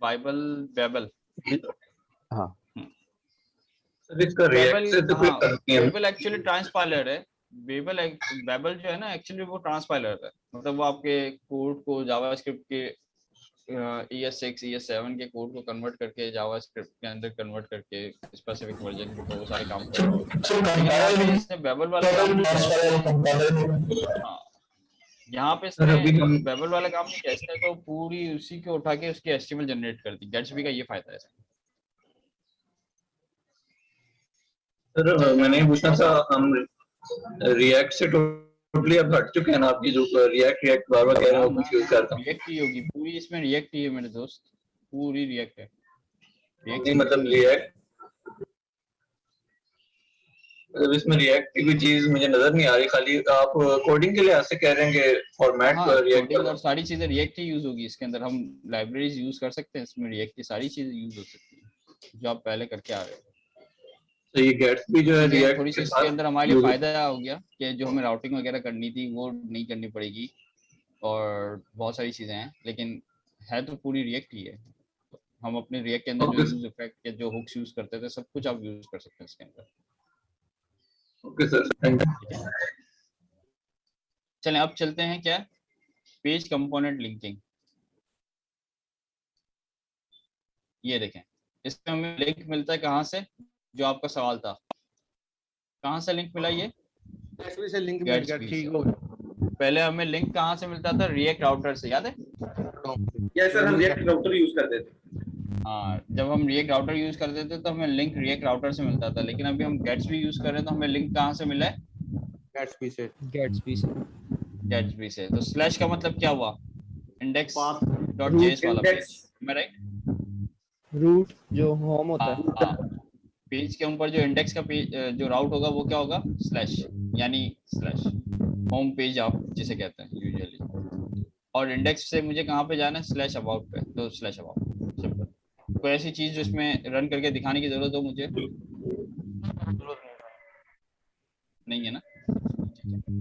बाइबल हाँ बेबल एक्चुअली ट्रांसपाइलर है। बेबल जो है ना एक्चुअली वो ट्रांसपाइलर है, मतलब वो आपके कोड को जावास्क्रिप्ट के ES6 ES7 के कोड को कन्वर्ट करके जावास्क्रिप्ट के अंदर कन्वर्ट करके स्पेसिफिक वर्जन को वो सारे काम करते हैं। इसने बेबल वाला काम, हाँ यहाँ पे इसने बेबल वाला काम नहीं किया, इसने तो पूरी उसी को उठा के उसकी एचटीएमएल जनरेट कर दी। गेट्सबी का ये फायदा है। सर मैंने पूछना था, हम रिएक्ट से टोटली अब हट चुके हैं ना, आपकी जो रिएक्ट बार बार कह रहे हो कुछ यूज करता हूं। रिएक्ट ही होगी पूरी, इसमें रिएक्ट ही है मेरे दोस्त, पूरी रिएक्ट है। नहीं मतलब रिएक्ट, मतलब इसमें रिएक्ट की कोई चीज मुझे नजर नहीं आ रही, खाली आप कोडिंग के लिए ऐसे कह रहे हैं कि फॉर्मेट पर रिएक्ट और सारी चीजें रिएक्ट ही यूज होगी इसके अंदर। हम लाइब्रेरीज यूज कर सकते हैं, इसमें रिएक्ट की सारी चीजें यूज हो सकती है जो आप पहले करके आ रहे हो। तो ये गेट्सबी जो है रिएक्ट थोड़ी सी इसके अंदर हमारे लिए फायदा हो गया कि जो हमें राउटिंग वगैरह करनी थी वो नहीं करनी पड़ेगी, और बहुत सारी चीजें हैं, लेकिन है तो पूरी रिएक्ट ही है। हम अपने रिएक्ट के अंदर जो यूज इफेक्ट के जो हुक्स यूज करते थे सब कुछ आप यूज कर सकते हैं इसके अंदर। Okay sir, thank you. चलें अब चलते हैं क्या, पेज कंपोनेंट लिंकिंग। ये देखें इसमें हमें लिंक मिलता है कहाँ से, जो आपका सवाल था, कहाँ से लिंक मिला ये? Gatsby से लिंक मिल गया, Gatsby ठीक से। हो गया। पहले हमें लिंक कहाँ से मिलता था? रिएक्ट राउटर से, याद है? यस सर, हम रिएक्ट राउटर यूज करते थे। हाँ, जब हम रिएक्ट राउटर यूज करते थे तो हमें लिंक रिएक्ट राउटर से मिलता था, लेकिन अभी हम Gatsby यूज कर रहे हैं तो हमें लिंक कहाँ से मिला है? Gatsby से। Gatsby से। तो स्लैश का मतलब क्या हुआ? index.js वाला पेज, मैं राइट? रूट जो होम होता है। हाँ, पेज के ऊपर जो इंडेक्स का पेज जो राउट होगा वो क्या होगा? स्लैश, यानी स्लैश होम पेज आप जिसे कहते हैं यूजुअली। और इंडेक्स से मुझे कहाँ पे जाना है? स्लैश अबाउट पे, तो स्लैश अबाउट। सिंपल। कोई ऐसी चीज जो इसमें रन करके दिखाने की जरूरत हो मुझे? नहीं है ना?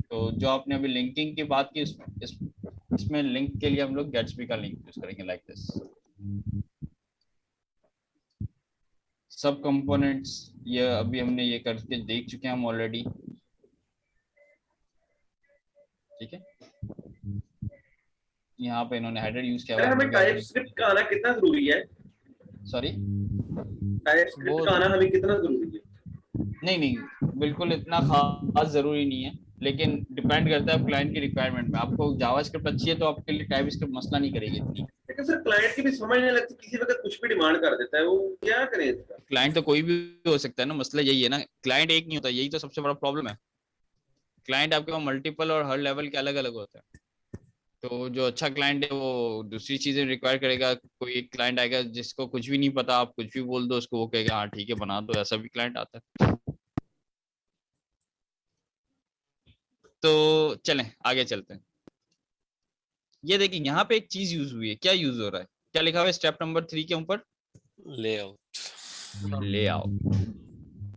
तो जो आपने अभी लिंकिंग की बात की, इसमें लिंक के लिए हम लोग Gatsby का लिंक यूज करेंगे, लाइक दिस। सब कंपोनेंट्स ये अभी हमने ये करके देख चुके हैं हम ऑलरेडी, ठीक है। यहाँ पे इन्होंने हेडर यूज किया हुआ है। हमें टाइपस्क्रिप्ट का आना कितना जरूरी है? सॉरी, टाइपस्क्रिप्ट का आना हमें कितना जरूरी है? नहीं, बिल्कुल इतना खास जरूरी नहीं है, लेकिन डिपेंड करता है क्लाइंट की रिक्वायरमेंट में। आपको जावास्क्रिप्ट अच्छी है तो आपके लिए टाइपस्क्रिप्ट मसला नहीं करेगी इतनी। लेकिन सर क्लाइंट की भी समझ नहीं लगती, किसी वक्त कुछ भी डिमांड कर देता है, वो क्या करे इसका? क्लाइंट तो कोई भी हो सकता है ना, मसला यही है ना, क्लाइंट एक नहीं होता, यही तो सबसे बड़ा प्रॉब्लम है। क्लाइंट आपके पास मल्टीपल और हर लेवल के अलग अलग होते हैं। तो जो अच्छा क्लाइंट है वो दूसरी चीजें रिक्वायर करेगा, कोई एक क्लाइंट आएगा जिसको कुछ भी नहीं पता, आप कुछ भी बोल दो उसको, वो कहेगा हाँ ठीक है बना दो, ऐसा भी क्लाइंट आता है। तो चलें आगे चलते हैं। ये देखिए यहाँ पे एक चीज यूज हुई है, क्या यूज हो रहा है? क्या लिखा हुआ है स्टेप नंबर 3 के ऊपर? लेआउट।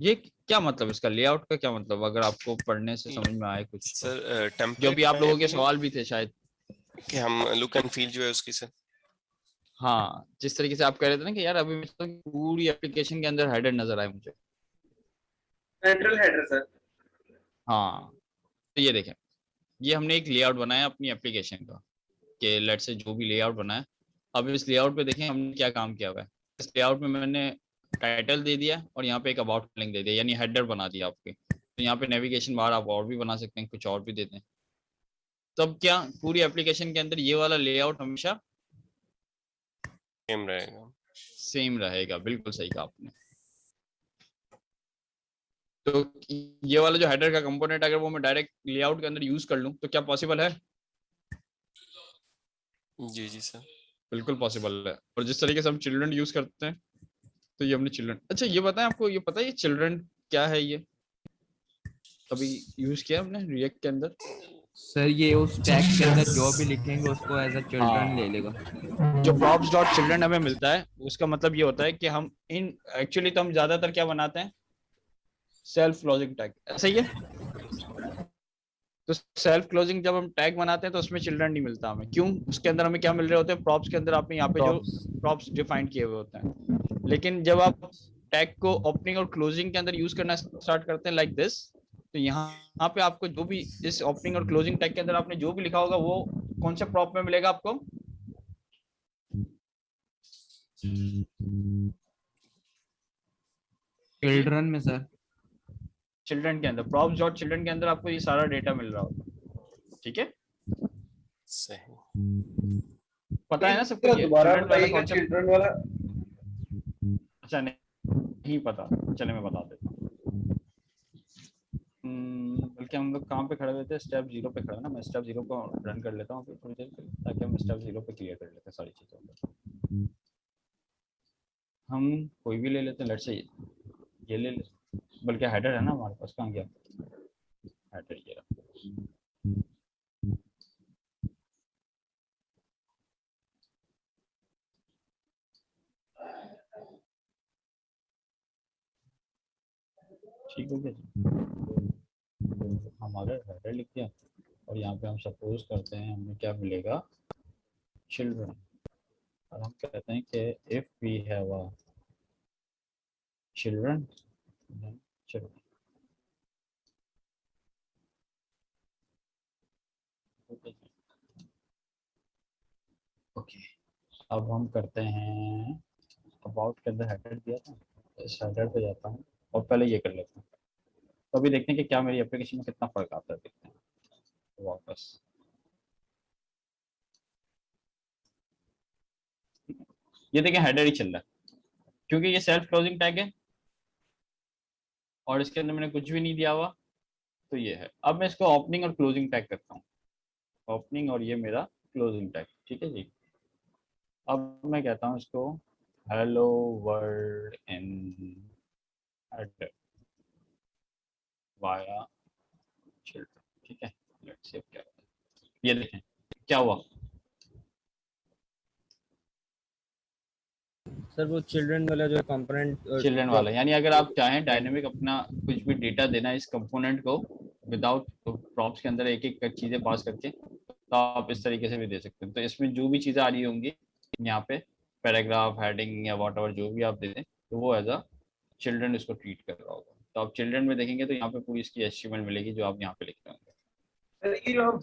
ये क्या मतलब, इसका लेआउट का क्या मतलब, अगर आपको पढ़ने से समझ में आए कुछ? सर जो भी आप लोगों के सवाल भी थे शायद कि हम लुक एंड फील जो है उसकी सर। हाँ, जिस तरीके से आप कह रहे थे ना कि यार अभी तो पूरी एप्लीकेशन के अंदर हेडर नजर आए मुझे, सेंट्रल हेडर सर। हाँ, तो ये देखें, ये हमने एक लेआउट बनाया अपनी एप्लीकेशन का, कि लेट से जो भी लेआउट बनाया। अब इस लेआउट पे देखें हमने क्या काम किया हुआ है। इस लेआउट में मैंने टाइटल दे दिया और यहाँ पे एक अबाउट लिंक दे दिया, यानी हेडर बना दिया आपके। तो यहाँ पे नेविगेशन बार आप और भी बना सकते हैं, कुछ और भी देते हैं। तब क्या पूरी एप्लीकेशन के अंदर ये वाला लेआउट हमेशा सेम रहेगा। बिल्कुल सही कहा आपने। तो ये वाला जो हेडर का कंपोनेंट अगर वो मैं डायरेक्ट लेआउट के अंदर यूज कर लूं तो क्या पॉसिबल है? जी सर, बिल्कुल पॉसिबल है। और जिस तरीके से हम चिल्ड्रन यूज करते हैं, तो ये हमने चिल्ड्रन, अच्छा ये बताएं आपको, ये पता है ये चिल्ड्रन क्या है? ये कभी यूज किया हमने रिएक्ट के अंदर? सर ये उस टैग के अंदर जो भी लिखेंगे उसको एज अ चिल्ड्रन ले लेगा। जो props.children हमें मिलता है उसका मतलब ये होता है कि हम इन एक्चुअली तो हम ज्यादातर क्या बनाते हैं? सेल्फ क्लोजिंग टैग, ऐसा ही है। तो सेल्फ क्लोजिंग जब हम टैग बनाते हैं तो उसमें चिल्ड्रन नहीं मिलता हमें। क्यों? उसके अंदर हमें क्या मिल रहे होते हैं? प्रॉप्स के अंदर आपने यहाँ पे जो प्रॉप्स डिफाइन किए हुए होते हैं। लेकिन जब आप टैग को ओपनिंग और क्लोजिंग के अंदर यूज करना स्टार्ट करते हैं लाइक दिस, तो यहाँ पे आपको जो भी इस ओपनिंग और क्लोजिंग टैग के अंदर आपने जो भी लिखा होगा वो कौन से प्रॉप में मिलेगा आपको? चिल्ड्रन में सर, चिल्ड्रन के अंदर props.children के अंदर आपको ये सारा डेटा मिल रहा होगा। ठीक है, सही। पता है ना सबको? दोबारा बताइएगा चिल्ड्रन वाला। अच्छा नहीं पता, चले मैं बता देता हूँ। बल्कि हम लोग कहाँ पे खड़े हुए थे? स्टेप 0 पे खड़ा ना। मैं स्टेप 0 को रन कर लेता हूँ थोड़ी देर के लिए, ताकि हम स्टेप 0 पे क्लियर कर लेते हैं सारी चीज़ों। हम कोई भी ले लेते हैं, लेट्स से ये ले लेते, बल्कि हेडर है ना हमारे पास, कहाँ गया हेडर? ये रहा। ठीक हो गया। हम अगर हेडर लिख दिया और यहाँ पे हम सपोज करते हैं हमें क्या मिलेगा? चिल्ड्रन। और हम कहते हैं कि if we have a children, okay. अब हम करते हैं अबाउट के अंदर हेडर दिया था, इस हेडर पे जाता हूँ और पहले ये कर लेते हैं। तो अभी देखते हैं कि क्या मेरी एप्लीकेशन में कितना फर्क आता है, देखते हैं वापस। ये देखें हेडर ही चल रहा है क्योंकि ये सेल्फ क्लोजिंग टैग है और इसके अंदर मैंने कुछ भी नहीं दिया हुआ, तो ये है। अब मैं इसको ओपनिंग और क्लोजिंग टैग करता हूँ, ओपनिंग और ये मेरा क्लोजिंग टैग, ठीक है जी। अब मैं कहता हूँ इसको hello world in header via children, ठीक है। लेट्स सी क्या होता है, ये देखें क्या हुआ। सर वो चिल्ड्रन वाला जो कंपोनेंट, चिल्ड्रन वाला यानी अगर आप चाहें डायनेमिक अपना कुछ भी डेटा देना इस कंपोनेंट को विदाउट प्रॉप्स के अंदर एक एक चीजें पास करके, तो आप इस तरीके से भी दे सकते हैं। तो इसमें जो भी चीजें आ रही होंगी यहाँ पे पैराग्राफ, हेडिंग या व्हाटएवर जो भी आप दे दें, तो वो एज अ चिल्ड्रन इसको ट्रीट कर रहा होगा। तो आप चिल्ड्रन में देखेंगे तो यहाँ पे पूरी इसकी एचटीएमएल मिलेगी जो आप यहाँ पे लिख रहे होंगे। ये जो हम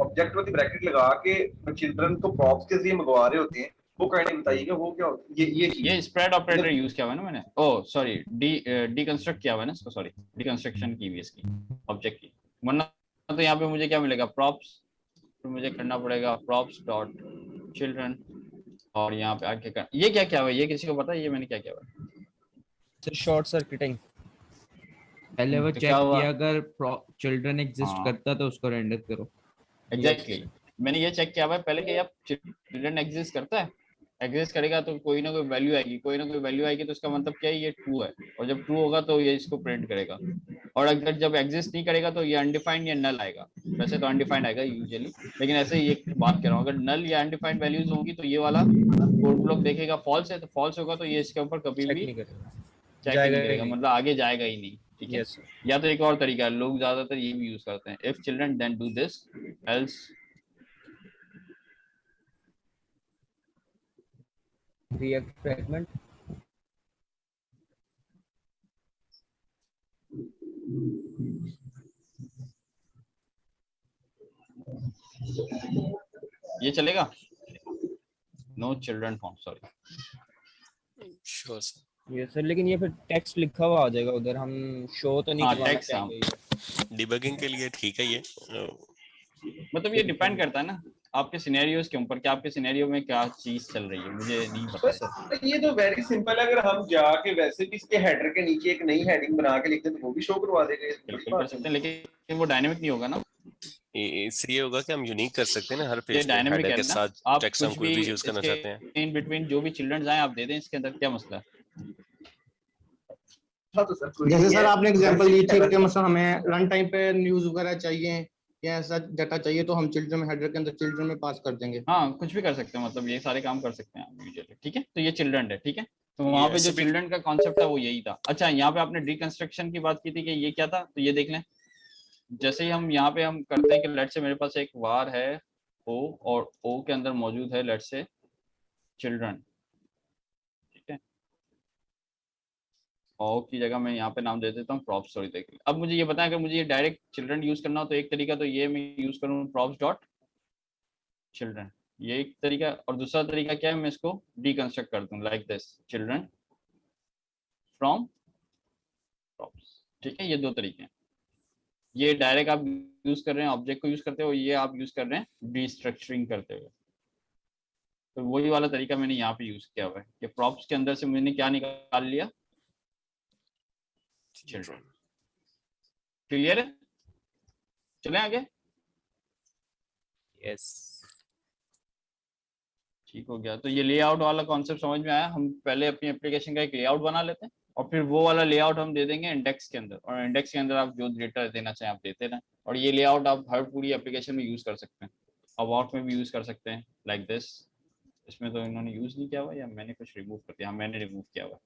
ऑब्जेक्ट वाली ब्रैकेट लगा के चिल्ड्रन को प्रॉप्स के जरिए मंगवा रहे होते हैं, वो कहने बताइएगा वो क्या होता है? ये स्प्रेड ऑपरेटर यूज किया हुआ है ना मैंने, ओह सॉरी डीकंस्ट्रक्ट किया हुआ है ना इसको, सॉरी डीकंस्ट्रक्शन की हुई इसकी ऑब्जेक्ट की। वरना तो यहाँ पे मुझे क्या मिलेगा, प्रॉप्स, तो मुझे करना पड़ेगा प्रॉप्स डॉट चिल्ड्रन और यहाँ पे आके कर, ये क्या हुआ है, ये किसी को पता है ये मैंने क्या किया हुआ है? सर शॉर्ट सर्किटिंग पहले वो तो चेक क्या हुआ? किया अगर चिल्ड्रन एग्जिस्ट हाँ। करता तो उसको रेंडर करो। एग्जैक्टली मैंने ये चेक किया हुआ है पहले कि आप चिल्ड्रन एग्जिस्ट करता है, एग्जिस्ट करेगा तो कोई ना कोई वैल्यू आएगी, कोई ना कोई वैल्यू आएगी तो इसका मतलब क्या है, ये ट्रू है। और जब ट्रू होगा तो ये इसको प्रिंट करेगा। और अगर जब एग्जिस्ट नहीं करेगा तो ये अनडिफाइंड या नल आएगा। वैसे तो अनडिफाइंड आएगा यूजुअली, लेकिन ऐसे ही एक बात कर रहा हूँ, अगर नल या अनडिफाइंड वैल्यूज होगी तो ये वाला कोड ब्लॉक देखेगा फॉल्स है, तो फॉल्स होगा तो ये इसके ऊपर कभी भी चेक नहीं करेगा, मतलब आगे जाएगा ही नहीं, ठीक है। या तो एक और तरीका है, लोग ज्यादातर ये भी यूज करते हैं, if children then do this else React fragment. ये चलेगा, no children form, sorry sure sir. ये सर लेकिन ये फिर टेक्स्ट लिखा हुआ आ जाएगा उधर, हम शो तो नहीं करवाना टेक्स्ट चाहेंगे। डिबगिंग के लिए ठीक है ये, मतलब ये डिपेंड करता है ना आपके सिनेरियोस के ऊपर, कि आपके सिनेरियो में क्या चीज चल रही है, मुझे नहीं पता सर। ये तो वेरी सिंपल है, अगर हम जाके वैसे भी इसके हेडर के नीचे एक नई हेडिंग बना के लिखते तो वो भी शो करवा देगा। बिल्कुल कर सकते हैं, लेकिन वो डायनेमिक नहीं होगा ना। इसलिए होगा कि हम यूनिक कर सकते हैं ना हर ये पेज में, डायनेमिक हेडर है के ना, साथ आप टेक्स्ट हम कुछ कोई भी भी यूज करना चाहते हैं। इन बिटवीन जो भी चिल्ड्रंस आए आप दे दें, इसके अंदर क्या मसला है। जैसे सर आपने एग्जांपल दी थी कि मतलब हमें रन टाइम पे न्यूज वगैरह चाहिए या ऐसा डाटा चाहिए तो हम चिल्ड्रन में हेडर के अंदर चिल्ड्रन में पास कर देंगे। हाँ कुछ भी कर सकते हैं, मतलब ये सारे काम कर सकते हैं आप यूजुअली, ठीक है। तो ये चिल्ड्रन है, ठीक है। तो वहाँ पे जो चिल्ड्रन का कॉन्सेप्ट था वो यही था। अच्छा यहाँ पे आपने डिकंस्ट्रक्शन की बात की थी कि ये क्या था, तो ये देख लें। जैसे ही हम यहाँ पे हम करते हैं कि लेट से मेरे पास एक वार है ओ और ओ के अंदर मौजूद है लेट से चिल्ड्रन, ठीक है। ओ की जगह मैं यहाँ पे नाम दे देता हूँ प्रॉप्स, सॉरी देख। अब मुझे ये बताएं, अगर मुझे ये डायरेक्ट चिल्ड्रन यूज करना हो तो एक तरीका तो ये मैं यूज करूँ प्रॉप्स डॉट चिल्ड्रन, ये एक तरीका। और दूसरा तरीका क्या है, मैं इसको डिकंस्ट्रक्ट कर दूं like this children from props, ठीक है। ये दो तरीके हैं। ये डायरेक्ट आप यूज कर रहे हैं ऑब्जेक्ट को यूज करते हो, ये आप यूज कर रहे हैं डिस्ट्रक्चरिंग करते हुए। तो वही वाला तरीका मैंने यहाँ पे यूज किया हुआ है कि प्रॉप्स के अंदर से मैंने क्या निकाल लिया, चिल्ड्रन। क्लियर है, चले आगे। यस ठीक हो गया। तो ये लेआउट वाला कॉन्सेप्ट समझ में आया। हम पहले अपनी एप्लीकेशन का एक लेआउट बना लेते हैं और फिर वो वाला लेआउट हम दे देंगे इंडेक्स के अंदर, और इंडेक्स के अंदर आप जो डेटा देना चाहें आप देते रहें। और ये लेआउट आप हर पूरी एप्लीकेशन में यूज कर सकते हैं, अबाउट में भी यूज कर सकते हैं लाइक दिस। इसमें तो इन्होंने यूज नहीं किया हुआ या मैंने कुछ रिमूव कर दिया, मैंने रिमूव किया हुआ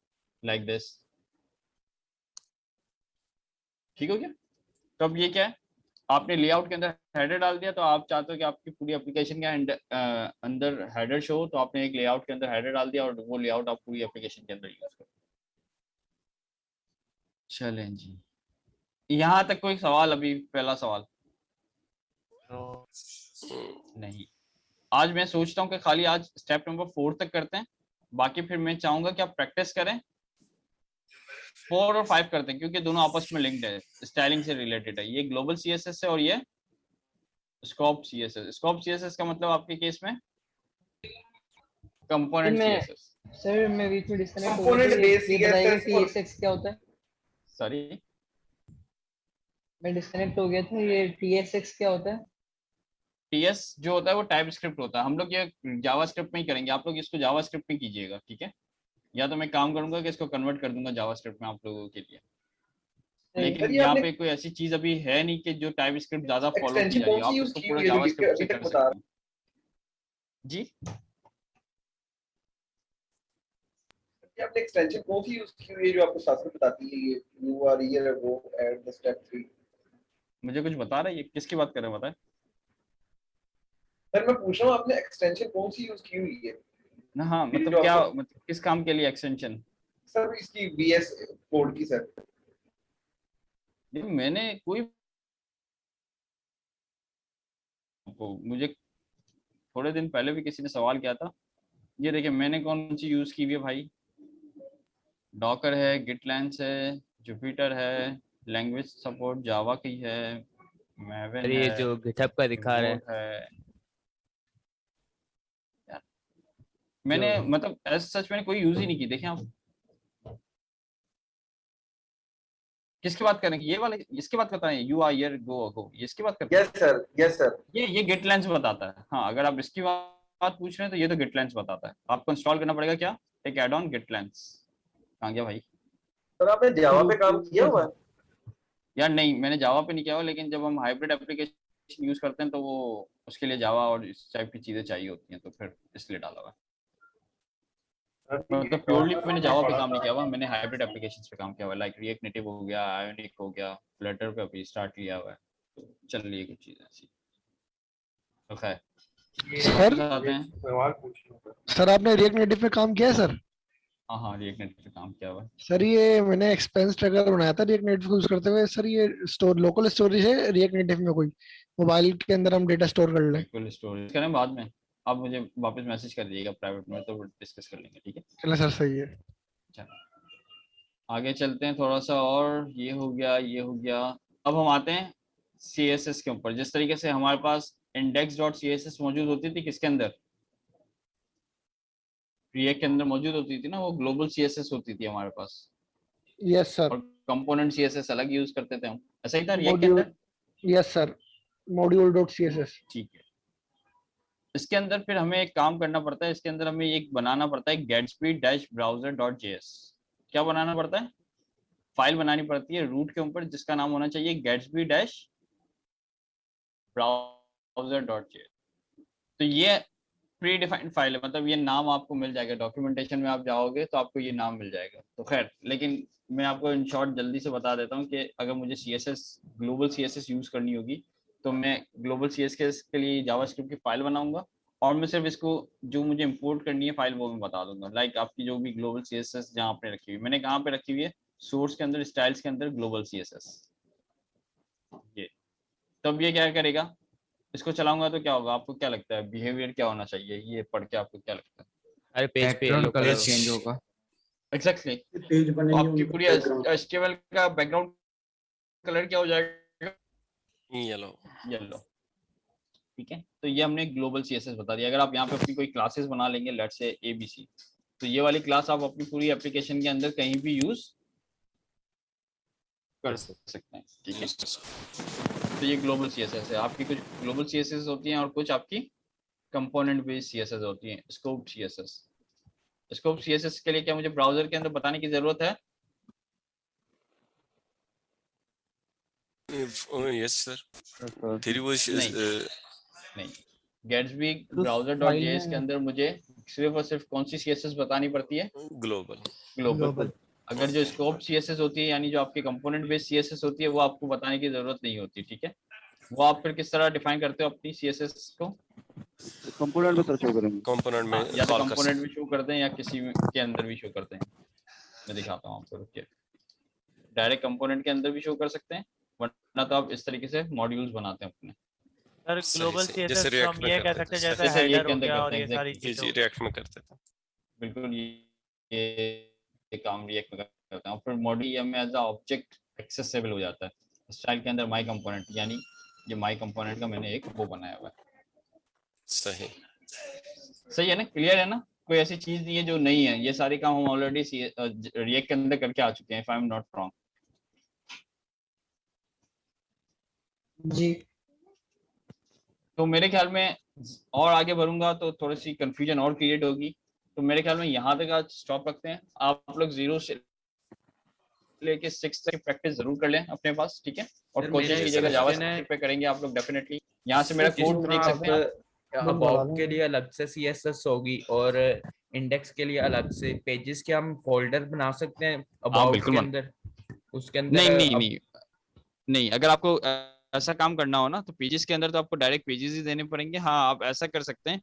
लाइक दिस। ठीक हो गया। तो अब ये क्या है, आपने लेआउट के अंदर हेडर डाल दिया, तो आप चाहते हो कि आपकी पूरी एप्लीकेशन के अंदर हेडर शो हो, तो आपने एक लेआउट के अंदर हेडर डाल दिया और वो लेआउट आप पूरी एप्लीकेशन के अंदर यूज करो। चलें जी, यहाँ तक कोई सवाल? अभी पहला सवाल नहीं। आज मैं सोचता हूँ कि खाली आज स्टेप नंबर 4 तक करते हैं, बाकी फिर मैं चाहूंगा कि आप प्रैक्टिस करें 4 और 5 करते हैं क्योंकि दोनों आपस में लिंक्ड है, स्टाइलिंग से रिलेटेड है। ये ग्लोबल सीएसएस है और ये स्कोप सीएसएस। स्कोप सीएसएस का मतलब आपके केस में कंपोनेंट सीएसएस। सर मैं बीच में डिस्कनेक्ट हो Component गया, based ये बताइएगा CSS और- TSX क्या होता है? सॉरी, मैं डिस्कनेक्ट हो गया था, ये TSX क्या होता है? टीएस जो होता है वो टाइप स्क्रिप्ट होता है। हम लोग ये जावास्क्रिप्ट में ही करेंगे, आप लोग इसको जावास्क्रिप्ट में कीजिएगा, ठीक है? या तो मैं काम करूंगा कि इसको कन्वर्ट कर दूंगा जावास्क्रिप्ट में आप लोगों के लिए। लेकिन ये यहाँ आपने- पे कोई ऐसी चीज अभी है नहीं कि जो टाइप स्क्रिप्ट ज्यादा फॉलो की Extension जा रही है, कौन सी आप use इसको की पूरा हुई है जो जावास्क्रिप्ट से अभी कर तक सकते बता हैं। जी, ये आपने एक्सटेंशन कौन सी यूज की हुई है जो आपको साथ में बताती है ये you are here go at the step 3? मुझे कुछ बता रहा है, ये किसकी बात कर रहे हैं बताएं? सर मैं पूछ रहा हूँ आपने एक्सटेंशन कौन सी यूज की हुई है? ना हाँ, ये मतलब जो क्या, आपको- मतलब किस काम के लिए एक्सटेंशन? सर इसकी बीएस कोड की सर। मैंने कोई मुझे थोड़े दिन पहले भी किसी ने सवाल किया था। ये देखिए मैंने कौन सी यूज की हुई है भाई। डॉकर है, गिटलैंस है, जुपिटर है, लैंग्वेज सपोर्ट जावा की है, मैवन अरे ये है, जो गिटहब का दिखा रहा है, Node है। मैंने मतलब ऐसा सच मैंने कोई यूज ही नहीं की। देखें आप किसकी बात करें, ये वाले इसकी बात करता है, यू आर हियर गो गो, ये इसकी बात करते हैं। यस सर ये गिटलैंस बताता है। हाँ, अगर आप इसकी बात पूछ रहे हैं तो ये तो गिटलैंस बताता है। आपको इंस्टॉल करना पड़ेगा क्या, एक एड ऑन गिटलैंस। कहाँ गया भाई? सर आपने जावा पे काम किया हुआ है? यार नहीं, मैंने जावा पे नहीं किया हुआ, लेकिन जब हम हाइब्रिड एप्लीकेशन यूज करते हैं तो वो उसके लिए जावा और इस टाइप की चीजें चाहिए होती हैं, तो फिर इसलिए डाला हुआ है। मतलब प्योरली मैंने जावा पे काम नहीं किया हुआ, मैंने हाइब्रिड एप्लीकेशंस पे काम किया हुआ है, लाइक रिएक्ट नेटिव हो गया, आयोनिक हो गया, फ्लटर पे अभी स्टार्ट किया हुआ है, तो चल रही है कुछ चीजें ऐसी। तो खैर सर आते हैं। सर आपने रिएक्ट नेटिव पे काम किया है सर? हाँ, रिएक्ट नेटिव पे काम किया हुआ है। सर ये मैंने एक्सपेंस ट्रैकर बनाया था रिएक्ट नेटिव को यूज करते हुए। सर ये स्टोर लोकल स्टोरेज है रिएक्ट नेटिव में, कोई मोबाइल के अंदर हम डेटा स्टोर कर लें? बिल्कुल, स्टोरेज करें बाद में, आप मुझे वापस मैसेज कर दीजिएगा प्राइवेट में, तो डिस्कस कर लेंगे, ठीक है? चलो सर सही है। चलो आगे चलते हैं थोड़ा सा, और ये हो गया, ये हो गया। अब हम आते हैं CSS के ऊपर। जिस तरीके से हमारे पास index.css मौजूद होती थी किसके अंदर, रिएक्ट के अंदर मौजूद होती थी ना, वो ग्लोबल CSS होती थी हमारे पास। Yes sir. और कंपोनेंट CSS अलग यूज करते थे हम, ऐसा ही था रिएक्ट के अंदर? Yes sir, module.css। ठीक है। इसके अंदर फिर हमें एक काम करना पड़ता है, इसके अंदर हमें एक बनाना पड़ता है gatsby-browser.js। क्या बनाना पड़ता है? फाइल बनानी पड़ती है रूट के ऊपर जिसका नाम होना चाहिए gatsby-browser.js। तो ये प्री डिफाइंड फाइल है, मतलब ये नाम आपको मिल जाएगा, डॉक्यूमेंटेशन में आप जाओगे तो आपको ये नाम मिल जाएगा। तो खैर, लेकिन मैं आपको इन शॉर्ट जल्दी से बता देता हूँ कि अगर मुझे CSS ग्लोबल CSS यूज करनी होगी तो मैं ग्लोबल CSS के लिए जावास्क्रिप्ट की फाइल बनाऊंगा, और मैं सिर्फ इसको जो मुझे इंपोर्ट करनी है फाइल वो मैं बता दूंगा। लाइक आपकी जो भी ग्लोबल CSS जहाँ आपने रखी हुई, मैंने कहाँ पे रखी हुई है, सोर्स के अंदर, स्टाइल्स के अंदर ग्लोबल CSS। ये तब ये क्या करेगा, इसको चलाऊंगा तो क्या होगा, आपको क्या लगता है बिहेवियर क्या होना चाहिए, ये पढ़ के आपको क्या लगता है? अरे पेज पे येलो कलर कलर चेंज होगा। एग्जैक्टली, पेज बनेंगे आपकी उनके पूरी background। HTML का बैकग्राउंड कलर क्या हो जाएगा, येलो। येलो। ठीक है, तो ये हमने ग्लोबल CSS बता दिया। अगर आप यहाँ पे अपनी कोई क्लासेस बना लेंगे, लेट्स से ABC, तो ये वाली क्लास आप अपनी पूरी एप्लीकेशन के अंदर कहीं भी यूज कर सकते हैं, ठीक है? तो ये ग्लोबल CSS है। आपकी कुछ ग्लोबल CSS होती हैं और कुछ आपकी कंपोनेंट बेस्ड CSS होती हैं। स्कोप CSS, स्कोप CSS के लिए क्या मुझे ब्राउजर के अंदर बताने की जरूरत है? यस सर, तेरी वो नहीं, Gatsby browser.js के अंदर मुझे सिर्फ और सिर्फ कौन सी CSS बतानी पड़ती है? ग्लोबल। अगर जो स्कोप CSS होती है, यानी जो आपकी कंपोनेंट बेस्ड CSS होती है, वो आपको बताने की जरूरत नहीं होती, ठीक है? वो आप फिर किस तरह डिफाइन करते हो अपनी CSS को? कंपोनेंट में शो करेंगे, कंपोनेंट में या तो कंपोनेंट में शो करते हैं या किसी के अंदर भी शो करते हैं। मैं दिखाता हूँ आपको, रुकिए। डायरेक्ट कंपोनेंट के अंदर भी शो कर सकते हैं, वरना तो आप इस तरीके से मॉड्यूल्स बनाते हैं अपने। सर ग्लोबल CSS तो हम ये कह सकते हैं जैसे जैसे हेडर React के हो अंदर गया और करते ये हैं, सारी exactly। चीजें। रिएक्ट में करते थे। बिल्कुल, ये काम रिएक्ट में करता जाते हैं और फिर मॉड्यूल में एज अ ऑब्जेक्ट एक्सेसिबल हो जाता है स्टाइल के अंदर माई कंपोनेंट, यानी ये माई कंपोनेंट का मैंने एक वो बनाया हुआ है। सही सही है ना, क्लियर है ना, कोई ऐसी चीज नहीं है जो नहीं है, ये सारे काम हम ऑलरेडी रिएक्ट के अंदर करके आ चुके हैं if I am not wrong. जी। तो मेरे ख्याल में और आगे बढ़ूंगा तो थोड़ी सी कंफ्यूजन और क्रिएट होगी, तो मेरे ख्याल में यहाँ तक आज स्टॉप रखते हैं। आप लोग 0 से लेके 6 तक प्रैक्टिस जरूर कर लें अपने पास, ठीक है, और कोशिश कीजिएगा जावास्क्रिप्ट पे करेंगे आप लोग डेफिनेटली। यहाँ से मेरा कोड देख सकते हैं आप। अबाउट के लिए अलग से CSS होगी और इंडेक्स के लिए अलग से पेजेस के हम फोल्डर बना सकते हैं अबाउट के अंदर, उसके अंदर नहीं, अगर आपको ऐसा काम करना हो ना तो पेजेस के अंदर तो आपको डायरेक्ट पेजेस ही देने पड़ेंगे। हाँ, आप ऐसा कर सकते हैं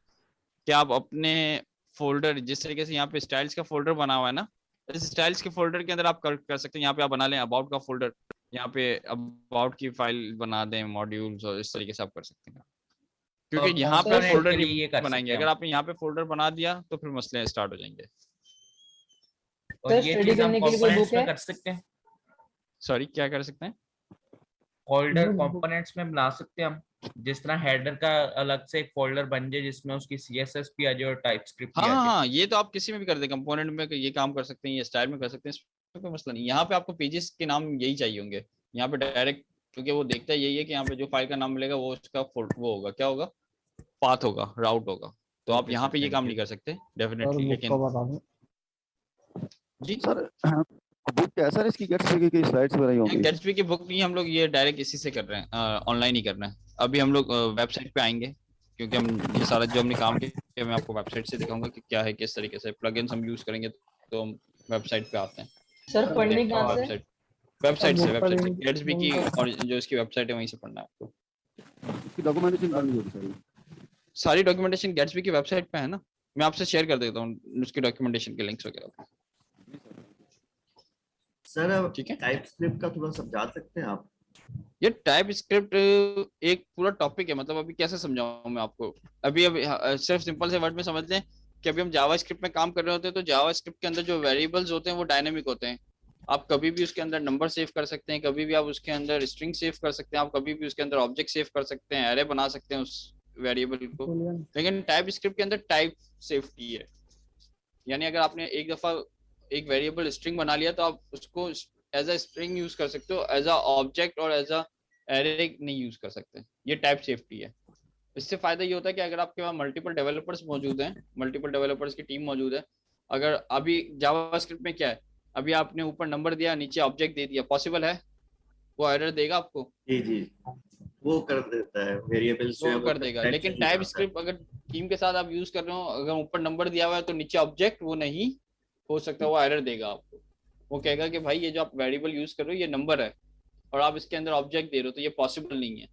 कि आप अपने फोल्डर, जिस तरीके से यहाँ पे स्टाइल्स का फोल्डर बना हुआ है ना, इस स्टाइल्स के फोल्डर के अंदर आप कर सकते हैं। यहाँ पे आप बना लें अबाउट का फोल्डर, यहाँ पे अबाउट की फाइल बना दें मॉड्यूल्स, और इस तरीके से आप कर सकते हैं, क्योंकि यहाँ पे फोल्डर नहीं बनाएंगे। अगर आपने यहाँ पे फोल्डर बना दिया तो फिर मसले स्टार्ट हो जाएंगे। और ये चीज हम कंपोनेंट्स में कर सकते हैं। सॉरी, क्या कर सकते हैं? फोल्डर कंपोनेंट्स में बना सकते हैं हम, जिस तरह हेडर का अलग से एक फोल्डर बन जाए जिसमें उसकी CSS भी आ जाए और टाइपस्क्रिप्ट भी आ जाए। हाँ, ये तो आप किसी में भी कर दें, कंपोनेंट में ये काम कर सकते हैं, ये स्टाइल में कर सकते हैं, इसमें कोई मसला नहीं। यहाँ पे आपको पेजेस के नाम यही चाहिए होंगे यहाँ पे डायरेक्ट, क्योंकि वो देखता है यही है कि यहाँ पे जो फाइल का नाम मिलेगा वो उसका वो होगा, क्या होगा, पाथ होगा, राउट होगा। तो आप यहाँ पे ये काम नहीं कर सकते डेफिनेटली। लेकिन जी सर बुक क्या है सर इसकी? गेट्सबी की स्लाइड्स बनाई होंगी? गेट्सबी की बुक नहीं, हम लोग ये डायरेक्ट इसी से कर रहे हैं, ऑनलाइन ही कर रहे हैं। अभी हम लोग वेबसाइट पे आएंगे, क्योंकि हम ये सारा जो हमने काम किया मैं आपको वेबसाइट से दिखाऊंगा कि क्या है, किस तरीके से प्लगइन्स हम यूज करेंगे। तो हम वेबसाइट पे आते हैं सर, पढ़ने कहाँ से? वेबसाइट से गेट्सबी की, और जो इसकी वेबसाइट है वहीं से पढ़ना है आपको। डॉक्यूमेंटेशन करनी होगी सर? सारी डॉक्यूमेंटेशन गेट्सबी की वेबसाइट पे है ना, मैं आपसे शेयर कर देता हूँ उसकी डॉक्यूमेंटेशन के लिंक्स वगैरह। सर ठीक है, टाइपस्क्रिप्ट का थोड़ा समझा सकते हैं आप? ये टाइपस्क्रिप्ट एक पूरा टॉपिक है, मतलब अभी कैसे समझाऊं मैं आपको। अभी सिर्फ सिंपल से वर्ड में समझ लें कि अभी हम जावास्क्रिप्ट में काम कर रहे होते हैं, तो जावास्क्रिप्ट के अंदर जो वेरिएबल्स होते हैं वो डायनेमिक होते हैं। आप कभी भी उसके अंदर नंबर सेव कर सकते हैं, कभी भी आप उसके अंदर स्ट्रिंग सेव कर सकते हैं, आप कभी भी उसके अंदर ऑब्जेक्ट सेव कर सकते हैं, एरे बना सकते हैं उस वेरिएबल को। लेकिन टाइपस्क्रिप्ट के अंदर टाइप सेफ्टी है, यानी अगर आपने एक दफा एक वेरिएबल स्ट्रिंग बना लिया तो आप उसको एज अ स्ट्रिंग यूज कर सकते हो, एज अ ऑब्जेक्ट और एज अ एरे नहीं यूज कर सकते। ये टाइप सेफ्टी है। इससे फायदा ये होता है कि अगर आपके पास मल्टीपल डेवलपर्स मौजूद हैं, मल्टीपल डेवलपर्स की टीम मौजूद है, अगर अभी जावास्क्रिप्ट में क्या है, अभी आपने ऊपर नंबर दिया नीचे ऑब्जेक्ट दे दिया, पॉसिबल है? वो एरर देगा आपको? जी वो कर देता है, वेरिएबल्स वो कर देगा। लेकिन टाइपस्क्रिप्ट अगर टीम के साथ आप यूज कर रहे हो, अगर ऊपर नंबर दिया हुआ है तो नीचे ऑब्जेक्ट, वो नहीं हो सकता, वो एरर देगा आपको। वो कहेगा कि भाई ये जो आप वेरिएबल यूज कर रहे हो ये नंबर है और आप इसके अंदर ऑब्जेक्ट दे रहे हो, तो ये पॉसिबल नहीं है।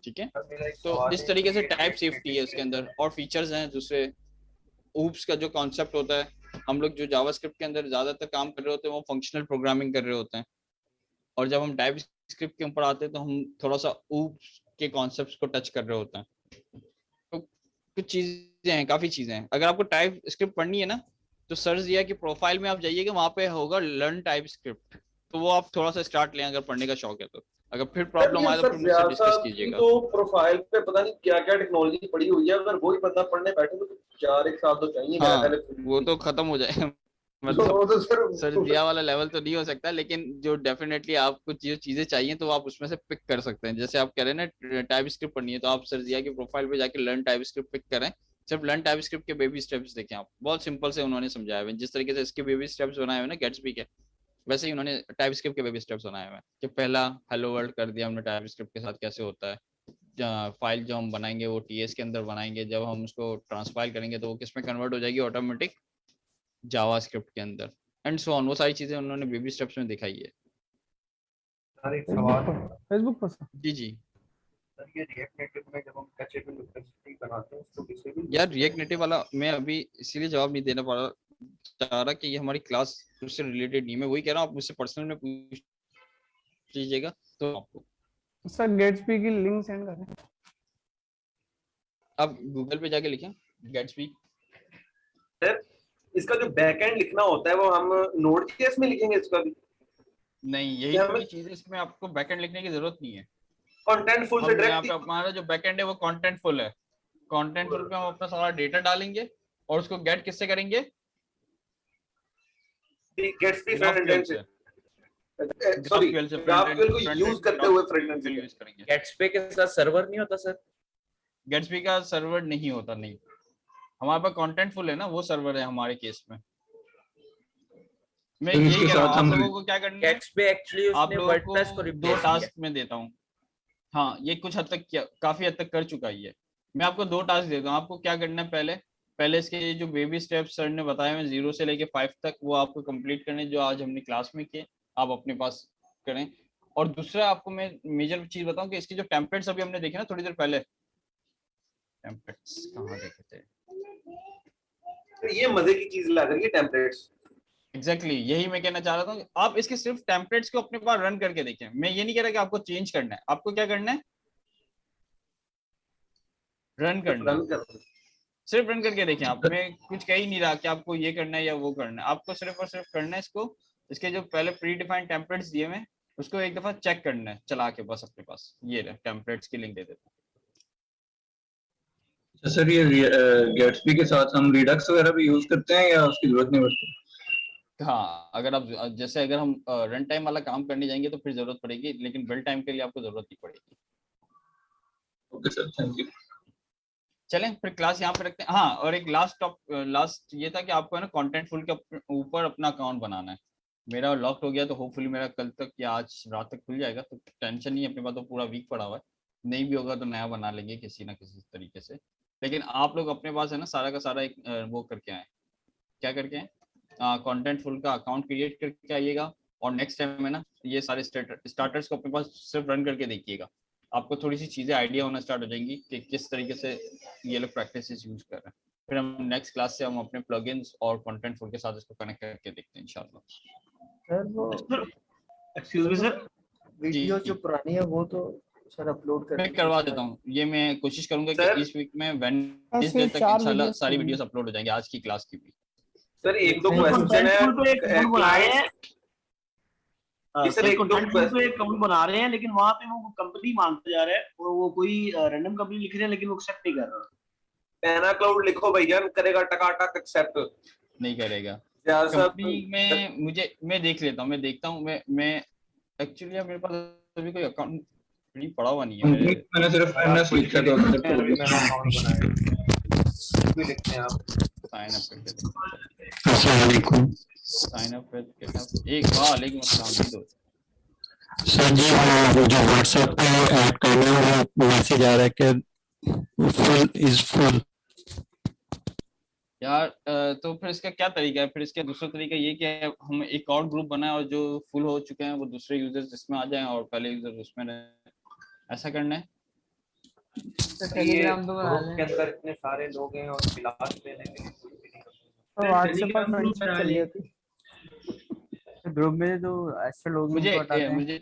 ठीक है, तो इस तरीके से टाइप सेफ्टी है उसके अंदर। और फीचर्स हैं दूसरे, oops का जो कॉन्सेप्ट होता है, हम लोग जो जावास्क्रिप्ट के अंदर ज्यादातर काम कर रहे होते हैं वो फंक्शनल प्रोग्रामिंग कर रहे होते हैं, और जब हम टाइपस्क्रिप्ट के ऊपर आते हैं तो हम थोड़ा सा oops के कॉन्सेप्ट्स को टच कर रहे होते हैं। तो कुछ चीजें हैं, काफी चीजें हैं। अगर आपको टाइपस्क्रिप्ट पढ़नी है ना तो सर्च दिया कि प्रोफाइल में आप जाइएगा, वहां पे होगा लर्न टाइपस्क्रिप्ट, तो वो आप थोड़ा सा स्टार्ट लें अगर पढ़ने का शौक है तो। अगर फिर प्रॉब्लम आए तो फिर मुझसे डिस्कस कीजिएगा। तो प्रोफाइल पे पता नहीं क्या क्या टेक्नोलॉजी पड़ी हुई है, अगर वही बंदा पढ़ने बैठे तो 4-1 साल तो चाहिए। हाँ, वो तो खत्म हो जाएगा, मतलब सर दिया वाला लेवल तो नहीं हो सकता, लेकिन जो डेफिनेटली आपको जो चीजें चाहिए तो आप उसमें से पिक कर सकते हैं। जैसे आप कह रहे हैं ना टाइपस्क्रिप्ट पढ़नी है, तो आप सर दिया की प्रोफाइल पे जाके लर्न टाइपस्क्रिप्ट पिक करें, सिर्फ लर्न टाइपस्क्रिप्ट के बेबी स्टेप्स देखें आप, बहुत सिंपल से उन्होंने समझाया हुआ है। जिस तरीके से इसके बेबी स्टेप्स बनाए हुए ना गेट्सबी के, वैसे ही उन्होंने टाइपस्क्रिप्ट के बेबी स्टेप्स बनाए हुए हैं कि पहला हेलो वर्ल्ड कर दिया हमने टाइपस्क्रिप्ट के साथ, कैसे होता है फाइल जो हम बनाएंगे वो टीएस के अंदर बनाएंगे, जब हम उसको ट्रांसफाइल करेंगे तो वो किस में कन्वर्ट हो जाएगी, ऑटोमेटिक जावास्क्रिप्ट के अंदर, एंड सो ऑन। वो सारी चीजें उन्होंने बेबी स्टेप्स में दिखाई है। फेसबुक पर जी सर, ये रिएक्ट नेटिव में जब हम टचेबल कैपेसिटी बनाते हैं उसको डिसेबल, यार रिएक्ट नेटिव वाला मैं अभी इसीलिए जवाब नहीं देना चाह रहा कि ये हमारी क्लास उससे रिलेटेड नहीं। मैं वही कह रहा हूँ, आप मुझसे पर्सनल में पूछ लीजिएगा तो आपको। सर गेट्सबी की लिंक सेंड करें, आप गूगल पे जाके लिखें गेट्सबी। सर इसका जो बैकएंड लिखना होता है वो हम Node.js में लिखेंगे इसका भी? नहीं, यही पूरी चीज है, इसमें आपको बैकएंड लिखने की जरूरत नहीं है। कंटेंटफुल से यहाँ पे डायरेक्ट हमारा जो बैकएंड है वो कंटेंटफुल है। कंटेंटफुल पे हम अपना सारा डेटा डालेंगे और उसको गेट किससे करेंगे? गेट्स भी फ्रंट एंड से, सॉरी GraphQL को यूज करते हुए फ्रंट एंड से यूज करेंगे। गेट्सपे के साथ सर्वर नहीं होता सर? गेट्सबी का सर्वर नहीं होता, नहीं। हमारे पास कंटेंटफुल है ना, वो सर्वर है हमारे केस में। मैं यही कह रहा हूँ आप लोगों को क्या करना है। गेट्सबे एक्चुअली आप उसने लोगों वर्डप्रेस को को 2 रिप्लेस टास्क किया। में देता हूँ। हाँ, ये कुछ हद तक काफी हद तक कर चुका है ये। मैं आपको 2 टास्क देता हूँ, आपको क्या करना है, पहले इसके जो बेबी स्टेप्स सर ने बताए हैं 0 से लेके 5 तक, वो आपको कंप्लीट करने जो आज हमने क्लास में किए, आप अपने पास करें। और दूसरा आपको मैं मेजर चीज बताऊं कि इसके जो टेम्पलेट्स अभी हमने देखे ना थोड़ी देर पहले, टेम्पलेट्स कहाँ देखे थे? तो ये मजे की चीज लग रही है टेम्पलेट्स। एग्जैक्टली यही मैं कहना चाह रहा था। आप इसके सिर्फ टेम्पलेट्स को अपने पास रन करके देखें। मैं ये नहीं कह रहा कि आपको चेंज करना है, आपको क्या करना है, रन करना है। सिर्फ रन करके देखें आप। मैं कुछ कह ही नहीं रहा कि आपको ये करना है या वो करना है, आपको सिर्फ और सिर्फ करना है इसको, इसके जो पहले प्री डिफाइंड टेम्पलेट्स दिए हुए उसको एक दफा चेक करना है चला के, बस अपने पास ये टेम्पलेट्स की लिंक दे देते हैं। सर ये गेट्सबी के साथ हम रिडक्स वगैरह भी यूज करते हैं या उसकी जरूरत नहीं पड़ती? हाँ, अगर आप जैसे अगर हम रन टाइम वाला काम करने जाएंगे तो फिर जरूरत पड़ेगी, लेकिन बिल्ड टाइम के लिए आपको जरूरत नहीं पड़ेगी। Okay sir, thank you. चलें फिर क्लास यहाँ पे रखते हैं। हाँ, और एक लास्ट ये था कि आपको है ना कंटेंटफुल के ऊपर अपना अकाउंट बनाना है। मेरा लॉक्ड हो गया तो होपफुली मेरा कल तक या आज रात तक खुल जाएगा, तो टेंशन नहीं है, अपने पास तो पूरा वीक पड़ा हुआ है। नहीं भी होगा तो नया बना लेंगे किसी ना किसी तरीके से। लेकिन आप लोग अपने पास है ना सारा का सारा एक वो करके आए, क्या करके आए, कंटेंटफुल का अकाउंट क्रिएट करके आइएगा। और नेक्स्ट टाइम है ना ये सारे स्टार्टर्स को अपने पास सिर्फ रन करके देखिएगा, आपको थोड़ी सी चीजें आइडिया होना स्टार्ट हो जाएंगी कि किस तरीके से ये लोग प्रैक्टिसेस यूज कर रहे हैं। फिर हम नेक्स्ट क्लास से हम अपने प्लगइन्स और कंटेंटफुल के साथ इसको कनेक्ट करके देखते हैं इंशाल्लाह। सर वो एक्सक्यूज मी सर, वीडियो जो पुरानी है वो तो सर अपलोड कर मैं करवा देता हूँ। ये मैं कोशिश करूंगा कि इस वीक में वेडनेसडे तक इंशाल्लाह सारी वीडियोस अपलोड हो जाएंगी, आज की क्लास की भी। सर एक दो क्वेश्चन है, एक अकाउंट बना रहे हैं लेकिन वहाँ पे वो कंपनी मांगता जा रहा है, वो कोई रैंडम कंपनी लिख रहे हैं लेकिन वो एक्सेप्ट नहीं कर रहा। पैना क्लाउड लिखो भैया, करेगा टकाटक एक्सेप्ट नहीं करेगा सब कंपनी में। मैं देख लेता हूँ, मैं देखता हूँ। मैं एक्चुअली मेरे पास अभी कोई अकाउंट नहीं पड़ा हुआ नहीं है। मैंने सिर्फ एनएस लिखा था, लिखते हैं आप साइन अप करके अस्सलाम वालेकुम साइन अप करके एक वालेकुम अस्सलाम दो। सर जी वो जो व्हाट्सएप पे ऐड करना है वो मैसेज आ रहा है कि फुल इज फुल। यार तो फिर इसका क्या तरीका है? फिर इसका दूसरा तरीका ये कि हम एक और ग्रुप बनाए और जो फुल हो चुके हैं वो दूसरे यूजर्स इसमें आ जाएं और पहले यूजर उसमें रहे, ऐसा करना है। टेलीग्राम के अंदर इतने सारे लोग हैं और क्लास लेने के लिए कोई भी नहीं कर सकता। व्हाट्सएप पर फ्रेंडशिप चल रही थी ग्रुप में, तो ऐसे लोग मुझे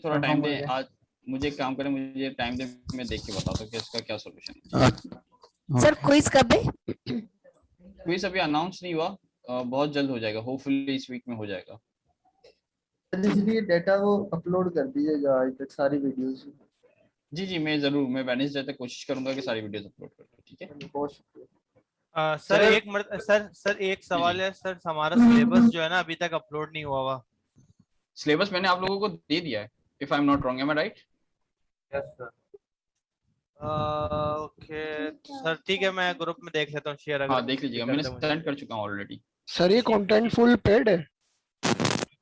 थोड़ा टाइम दे, आज मुझे काम करें, मुझे टाइम दे, मैं देख के बताता हूँ कि इसका क्या सॉल्यूशन है। सर क्विज कब है? क्विज अभी अनाउंस नहीं हुआ, बहुत जल्द हो जाएगा, होपफुली इस वीक में हो जाएगा। इसलिए डेटा वो अपलोड कर दीजिएगा आज तक सारी वीडियोस। जी मैं जरूर, मैं वेडनेसडे तक कोशिश करूंगा कि सारी वीडियोस अपलोड कर दूं। ठीक है, बहुत शुक्रिया सर। सर एक सवाल है सर, हमारा सिलेबस जो है ना अभी तक अपलोड नहीं हुआ हुआ। सिलेबस मैंने आप लोगों को दे दिया है, if I am not wrong, am I right? Yes sir. Okay sir, ठीक है, मैं ग्रुप में देख लेता हूँ शेयर। हाँ देख लीजिएगा, मैंने सेंड कर चुका हूँ ऑलरेडी। सर ये कंटेंटफुल पेड है?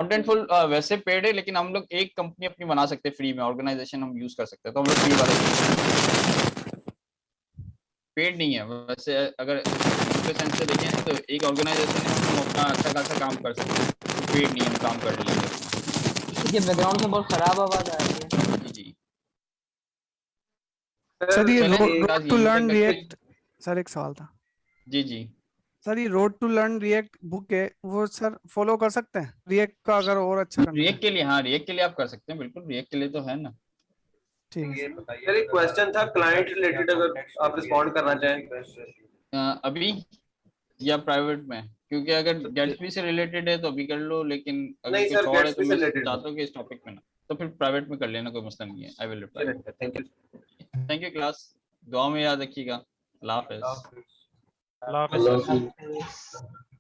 कंटेंटफुल वैसे पेड है, लेकिन हम लोग एक कंपनी अपनी बना सकते हैं फ्री में, ऑर्गेनाइजेशन हम यूज कर सकते हैं, तो हम लोग फ्री वाले पेड नहीं है वैसे। अगर सेंस से देखें तो एक ऑर्गेनाइजेशन है, हम अपना अच्छा खासा काम कर सकते हैं, तो पेड नहीं हम काम कर लेंगे। ये बैकग्राउंड से बहुत खराब आवाज आ रही है। जी सर ये road to learn React, sir एक सवाल था। जी सर ये road to learn React book है, वो सर फॉलो कर सकते हैं रिएक्ट का अगर और अच्छा करना रिएक्ट के लिए? हाँ रिएक्ट के लिए आप कर सकते हैं, बिल्कुल रिएक्ट के लिए तो है ना। ठीक है सर एक क्वेश्चन था क्लाइंट रिलेटेड, अगर आप रिस्पॉन्ड करना चाहें अभी या प्राइवेट में, क्योंकि अगर गेट्सबी से रिलेटेड है तो अभी कर लो, लेकिन अगर नहीं कुछ सर, और है तो गेट्सबी से मैं related चाहता हूँ कि इस टॉपिक में ना, तो फिर प्राइवेट में कर लेना, कोई मसला नहीं है। I will reply. Thank you class, दुआ में याद रखिएगा। अल्लाह हाफिज़। अल्लाह हाफिज़।